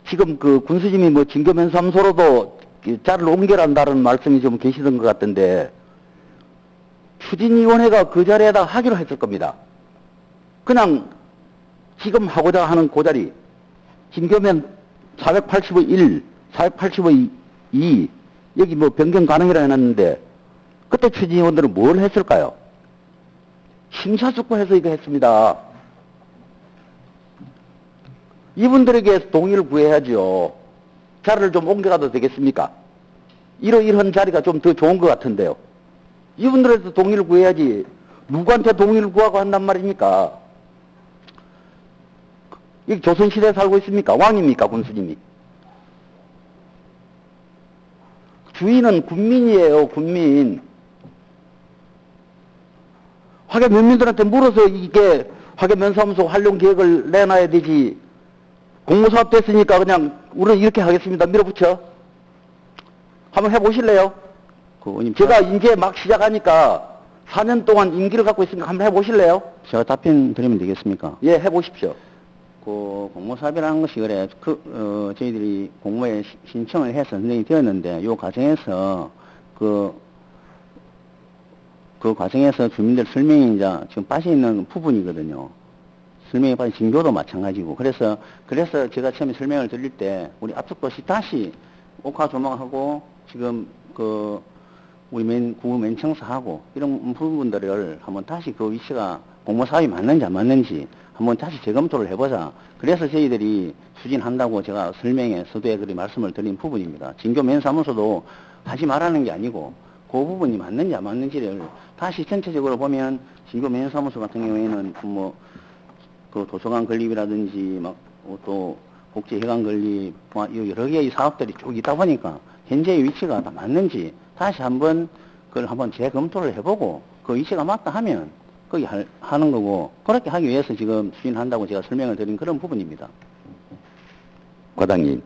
지금 군수님이 뭐 진교면사무소로도 자를 옮겨란다는 말씀이 좀 계시던 것 같던데 추진위원회가 그 자리에다 하기로 했을 겁니다. 그냥 지금 하고자 하는 그 자리 진교면 485의 1, 485의 2 여기 뭐 변경 가능이라 해놨는데 그때 추진위원들은 뭘 했을까요? 심사숙고해서 이거 했습니다. 이분들에게 동의를 구해야죠. 자리를 좀 옮겨가도 되겠습니까? 이러이러한 자리가 좀 더 좋은 것 같은데요. 이분들한테 동의를 구해야지 누구한테 동의를 구하고 한단 말입니까? 이 조선시대에 살고 있습니까? 왕입니까? 군수님이? 주인은 군민이에요. 군민. 화계면민들한테 물어서 이게 화계면사무소 활용계획을 내놔야 되지. 공모사업 됐으니까 그냥 우리는 이렇게 하겠습니다. 밀어붙여. 한번 해보실래요? 제가 이제 막 시작하니까 4년 동안 임기를 갖고 있으니까 한번 해보실래요? 제가 답변 드리면 되겠습니까? 예, 해보십시오. 공모사업이라는 것이 그래, 저희들이 공모에 신청을 해서 선정이 되었는데, 이 과정에서, 그 과정에서 주민들 설명이 이제 지금 빠져 있는 부분이거든요. 설명이 빠진 진교도 마찬가지고. 그래서 제가 처음에 설명을 드릴 때, 우리 앞쪽도시 다시 옥화 조망하고, 지금 우리 구мен청사하고, 이런 부분들을 한번 다시 그 위치가 공모 사업이 맞는지 안 맞는지 한번 다시 재검토를 해보자. 그래서 저희들이 추진한다고 제가 설명에 서두에 그리 말씀을 드린 부분입니다. 진교 면사무소도 하지 말라는 게 아니고 그 부분이 맞는지 안 맞는지를 다시 전체적으로 보면 진교 면사무소 같은 경우에는 그 도서관 건립이라든지 또 복지회관 건립 여러 개의 사업들이 쭉 있다 보니까 현재의 위치가 다 맞는지 다시 한번 그걸 한번 재검토를 해보고 그 위치가 맞다 하면 거기 하는 거고 그렇게 하기 위해서 지금 추진한다고 제가 설명을 드린 그런 부분입니다. 과장님,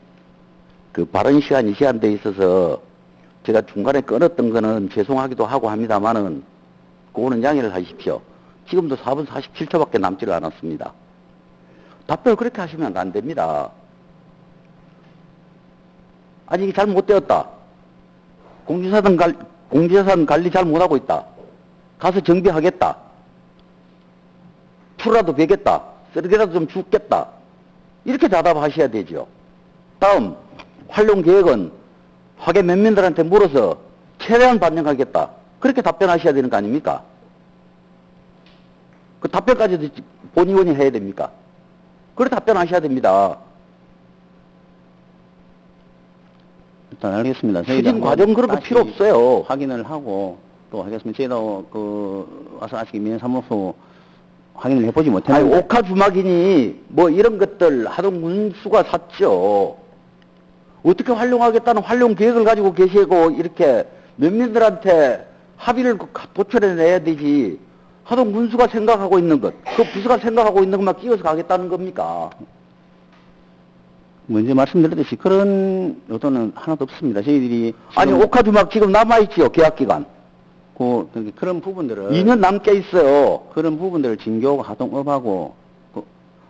그 발언 시간이 제한되어 있어서 제가 중간에 끊었던 거는 죄송하기도 하고 합니다만은 그거는 양해를 하십시오. 지금도 4분 47초밖에 남지를 않았습니다. 답변을 그렇게 하시면 안 됩니다. 아니 이게 잘못되었다. 공지자산 관리 잘 못하고 있다. 가서 정비하겠다. 풀라도 베겠다. 쓰레기라도 좀 줍겠다. 이렇게 대답하셔야 되죠. 다음 활용 계획은 화계 면민들한테 물어서 최대한 반영하겠다. 그렇게 답변하셔야 되는 거 아닙니까? 그 답변까지도 본 의원이 해야 됩니까? 그렇게 답변하셔야 됩니다. 일단 알겠습니다. 추진 과정 그런 거 필요 없어요. 확인을 하고 또 하겠습니다. 저희도 와서 아직 면사무소 확인을 해보지 못했는데. 아니, 옥하주막이니 뭐 이런 것들 하동 군수가 샀죠. 어떻게 활용하겠다는 활용 계획을 가지고 계시고 이렇게 면민들한테 합의를 도출해내야 되지. 하동 군수가 생각하고 있는 것, 그 부서가 생각하고 있는 것만 끼워서 가겠다는 겁니까? 먼저 말씀드렸듯이 그런 의도는 하나도 없습니다. 저희들이 아니 옥하주막 지금 남아있지요. 계약기간. 그런 부분들을 2년 남게 있어요. 그런 부분들을 진교하고 하동업하고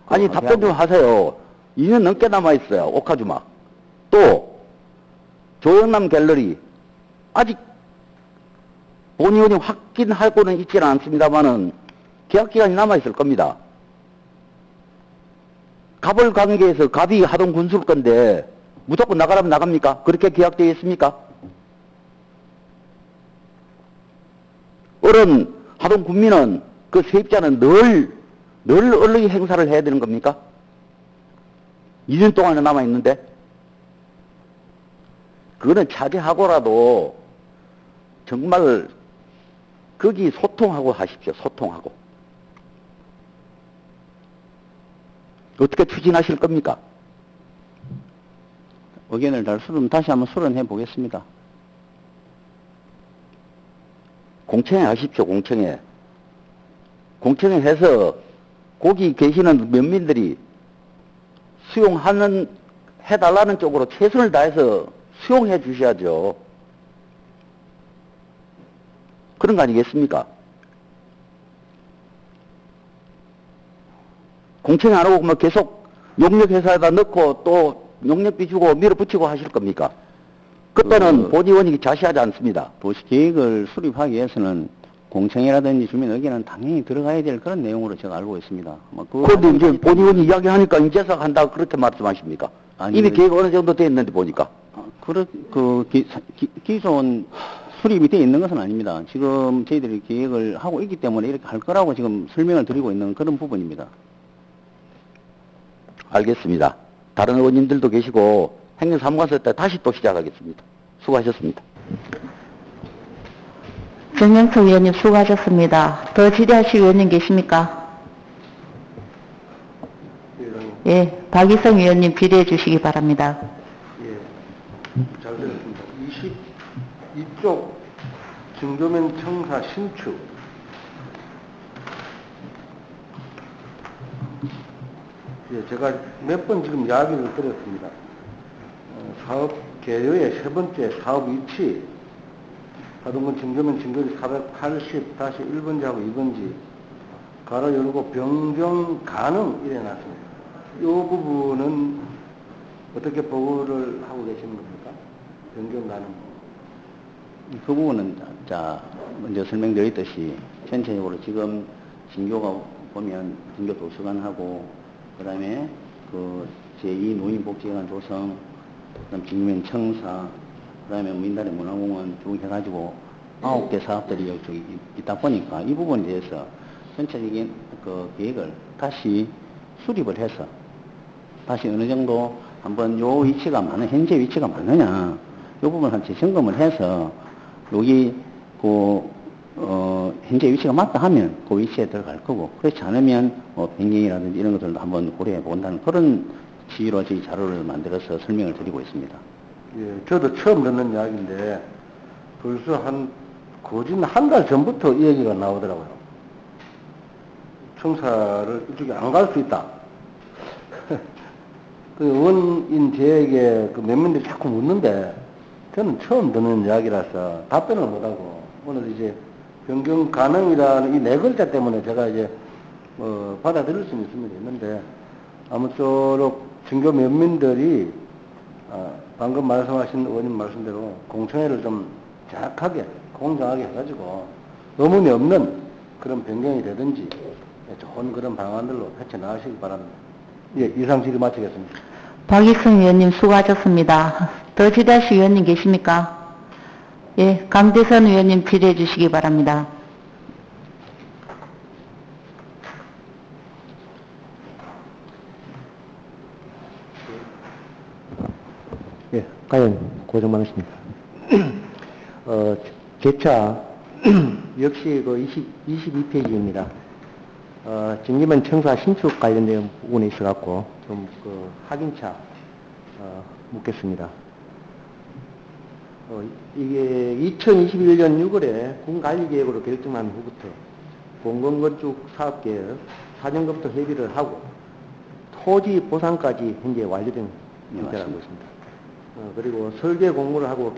아니 답변 좀 하세요. 2년 넘게 남아있어요. 옥하주막. 또 조영남 갤러리 아직 본 의원이 확인하고는 있지는 않습니다만은 계약기간이 남아있을 겁니다. 갑을 관계에서 갑이 하동 군수일 건데 무조건 나가라면 나갑니까? 그렇게 계약되어 있습니까? 어른 하동 군민은 그 세입자는 늘 언론이 행사를 해야 되는 겁니까? 2년 동안에 남아있는데 그거는 차지하고라도 정말 거기 소통하고 하십시오. 소통하고. 어떻게 추진하실 겁니까? 의견을 다시 한번 수론해 보겠습니다. 공청회 하십시오. 공청회. 공청회 해서 거기 계시는 면민들이 해달라는 쪽으로 최선을 다해서 수용해 주셔야죠. 그런 거 아니겠습니까? 공청회 안 하고 뭐 계속 용역회사에다 넣고 또 용역비 주고 밀어붙이고 하실 겁니까? 그때는 본 의원이 자시하지 않습니다. 도시계획을 수립하기 위해서는 공청회라든지 주민 의견은 당연히 들어가야 될 그런 내용으로 제가 알고 있습니다. 그런데 이제 본 의원이 이야기하니까 인재석 한다고 그렇게 말씀하십니까? 아니, 이미 계획 어느 정도 돼 있는데 보니까. 기존 수립이 되어 있는 것은 아닙니다. 지금 저희들이 계획을 하고 있기 때문에 이렇게 할 거라고 지금 설명을 드리고 있는 그런 부분입니다. 알겠습니다. 다른 의원님들도 계시고 행정사무관서 때 다시 또 시작하겠습니다. 수고하셨습니다. 정영석 의원님 수고하셨습니다. 더 질의하실 의원님 계십니까? 예, 박희성 의원님 질의해 주시기 바랍니다. 예, 잘 들었습니다. 22쪽 진교면 청사 신축. 예, 제가 몇 번 지금 이야기를 드렸습니다. 사업 개요의 세 번째 사업 위치, 하동군 진교면 진교지 480-1번지하고 2번지, 가로 열고 변경 가능 이래 놨습니다. 이 부분은 어떻게 보고를 하고 계시는 겁니까? 변경 가능. 그 부분은 먼저 설명드렸듯이 전체적으로 지금 진교가 보면 진교 도서관하고 그다음에 그 제2 노인복지회관 조성, 그다음 진교면 청사, 그다음에 민다리 문화공원 쭉 해가지고 9개 사업들이 여기 있다 보니까 이 부분에 대해서 전체적인 그 계획을 다시 수립을 해서 다시 어느 정도 한번 요 위치가 현재 위치가 맞느냐, 요 부분 한 재점검을 해서 여기 현재 위치가 맞다 하면 그 위치에 들어갈 거고, 그렇지 않으면 변경이라든지 이런 것들도 한번 고려해 본다는 그런 취지로 저희 자료를 만들어서 설명을 드리고 있습니다. 예, 저도 처음 듣는 이야기인데 벌써 거진 한 달 전부터 이 얘기가 나오더라고요. 청사를 이쪽에 안 갈 수 있다. 그 원인 저에게 그 면민들이 자꾸 묻는데 저는 처음 듣는 이야기라서 답변을 못하고 오늘 이제 변경 가능이라는 이 네 글자 때문에 제가 이제 받아들일 수는 있는데 아무쪼록 증교 면민들이 방금 말씀하신 의원님 말씀대로 공청회를 좀 정확하게 공정하게 해가지고 의문이 없는 그런 변경이 되든지 좋은 그런 방안들로 펼쳐나가시기 바랍니다. 예, 이상 질의 마치겠습니다. 박익승 의원님 수고하셨습니다. 더 질의하실 의원님 계십니까? 예, 강대선 의원님 질의해 주시기 바랍니다. 예, 과연 고생 많으십니다. 제차 역시 그 22페이지입니다. 정기면 청사 신축 관련된 부분에 있어갖고 좀 그 확인차 묻겠습니다. 이게 2021년 6월에 군관리계획으로 결정한 후부터 공공건축 사업계획 사전검토 협의를 하고 토지 보상까지 현재 완료된 상태라고 있습니다. 그리고 설계 공모를 하고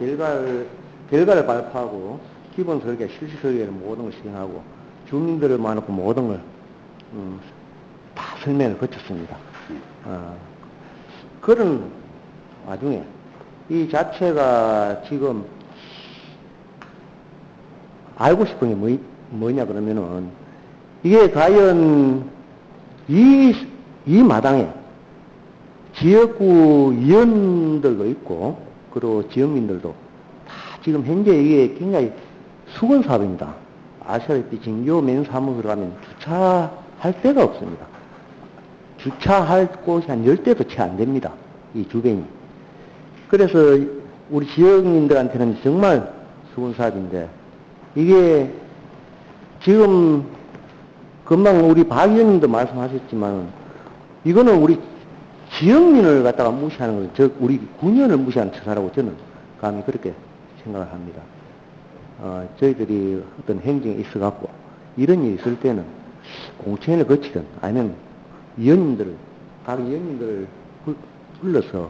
결과를 발표하고 기본 설계, 실시 설계를 모든 걸 실행하고 주민들을 모아놓고 모든 걸 다 설명을 거쳤습니다. 그런 와중에 이 자체가 지금 알고 싶은 게 뭐냐 그러면은 이게 과연 이 마당에 지역구 위원들도 있고 그리고 지역민들도 다 지금 현재 이게 굉장히 수건 사업입니다. 아시다시피 진교 면사무소로 가면 주차할 데가 없습니다. 주차할 곳이 한 10대도 채 안 됩니다. 이 주변이. 그래서 우리 지역민들한테는 정말 수건 사업인데 이게 지금 금방 우리 박 의원님도 말씀하셨지만 이거는 우리 지역민을 갖다가 무시하는 거예요. 즉 우리 군연을 무시하는 처사라고 저는 감히 그렇게 생각을 합니다. 저희들이 어떤 행정에 있어갖고 이런 일이 있을 때는 공청회를 거치든 아니면 각 위원님들을 불러서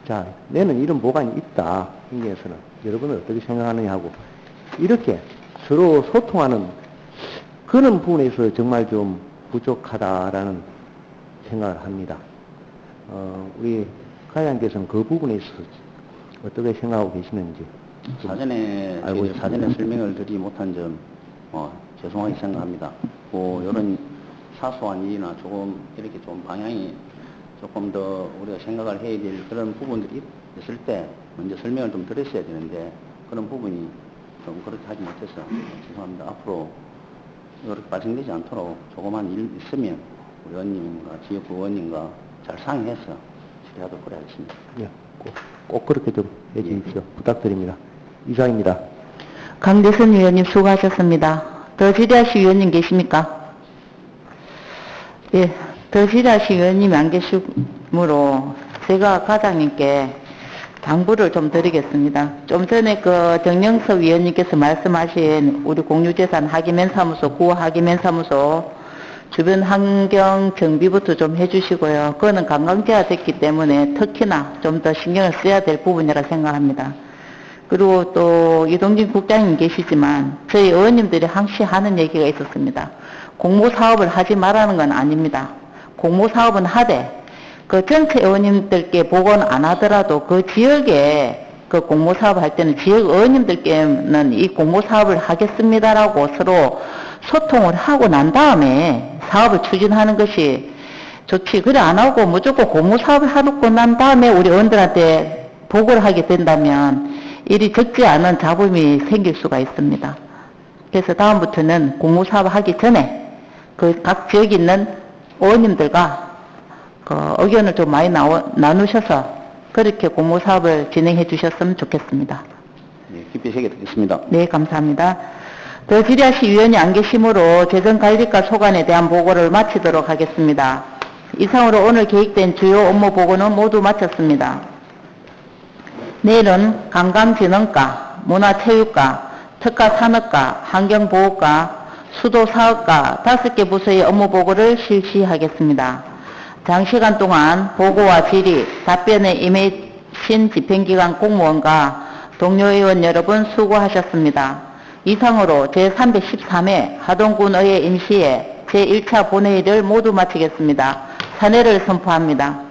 자, 내는 이런 보관이 있다. 행정에서는 여러분은 어떻게 생각하느냐 하고 이렇게 서로 소통하는 그런 부분에서 정말 좀 부족하다라는 생각을 합니다. 우리 가장께서는 그 부분에 있어서 어떻게 생각하고 계시는지 사전에 설명을 드리지 못한 점 죄송하게 생각합니다. 이런 사소한 일이나 조금 이렇게 좀 방향이 조금 더 우리가 생각을 해야 될 그런 부분들이 있을 때 먼저 설명을 좀 드렸어야 되는데 그런 부분이 좀 그렇게 하지 못해서 죄송합니다. 앞으로 이렇게 발생되지 않도록 조그만 일 있으면 우리 의원님과 지역구 의원님과 잘 상의해서 처리하도록 그래 하겠습니다. 예, 꼭 그렇게 좀 해주십시오. 부탁드립니다. 이상입니다. 강대선 의원님 수고하셨습니다. 더 질의하실 의원님 계십니까? 예, 더 질의하실 의원님이 안 계시므로 제가 과장님께 당부를 좀 드리겠습니다. 좀 전에 그 정영석 위원님께서 말씀하신 우리 공유재산 하기면사무소, 구하기면사무소 주변 환경 정비부터 좀 해주시고요. 그거는 관광지화 됐기 때문에 특히나 좀 더 신경을 써야 될 부분이라 생각합니다. 그리고 또 이동진 국장님 계시지만 저희 의원님들이 항상 하는 얘기가 있었습니다. 공모사업을 하지 말라는 건 아닙니다. 공모사업은 하되 그 전체 의원님들께 보고는 안 하더라도 그 지역에 그 공모사업 할 때는 지역 의원님들께는 이 공모사업을 하겠습니다라고 서로 소통을 하고 난 다음에 사업을 추진하는 것이 좋지. 그래 안 하고 무조건 공모사업을 해놓고 난 다음에 우리 의원들한테 보고를 하게 된다면 일이 적지 않은 잡음이 생길 수가 있습니다. 그래서 다음부터는 공모사업 하기 전에 그 각 지역에 있는 의원님들과 그 의견을 좀 많이 나누셔서 그렇게 공모사업을 진행해 주셨으면 좋겠습니다. 네, 깊이 새겨 듣겠습니다. 네, 감사합니다. 더 질의하실 위원이 안 계시므로 재정관리과 소관에 대한 보고를 마치도록 하겠습니다. 이상으로 오늘 계획된 주요 업무 보고는 모두 마쳤습니다. 내일은 관광진흥과, 문화체육과, 특가산업과, 환경보호과, 수도사업과 5개 부서의 업무 보고를 실시하겠습니다. 장시간 동안 보고와 질의, 답변에 임해신 집행기관 공무원과 동료 의원 여러분 수고하셨습니다. 이상으로 제313회 하동군의회 임시회 제1차 본회의를 모두 마치겠습니다. 사내를 선포합니다.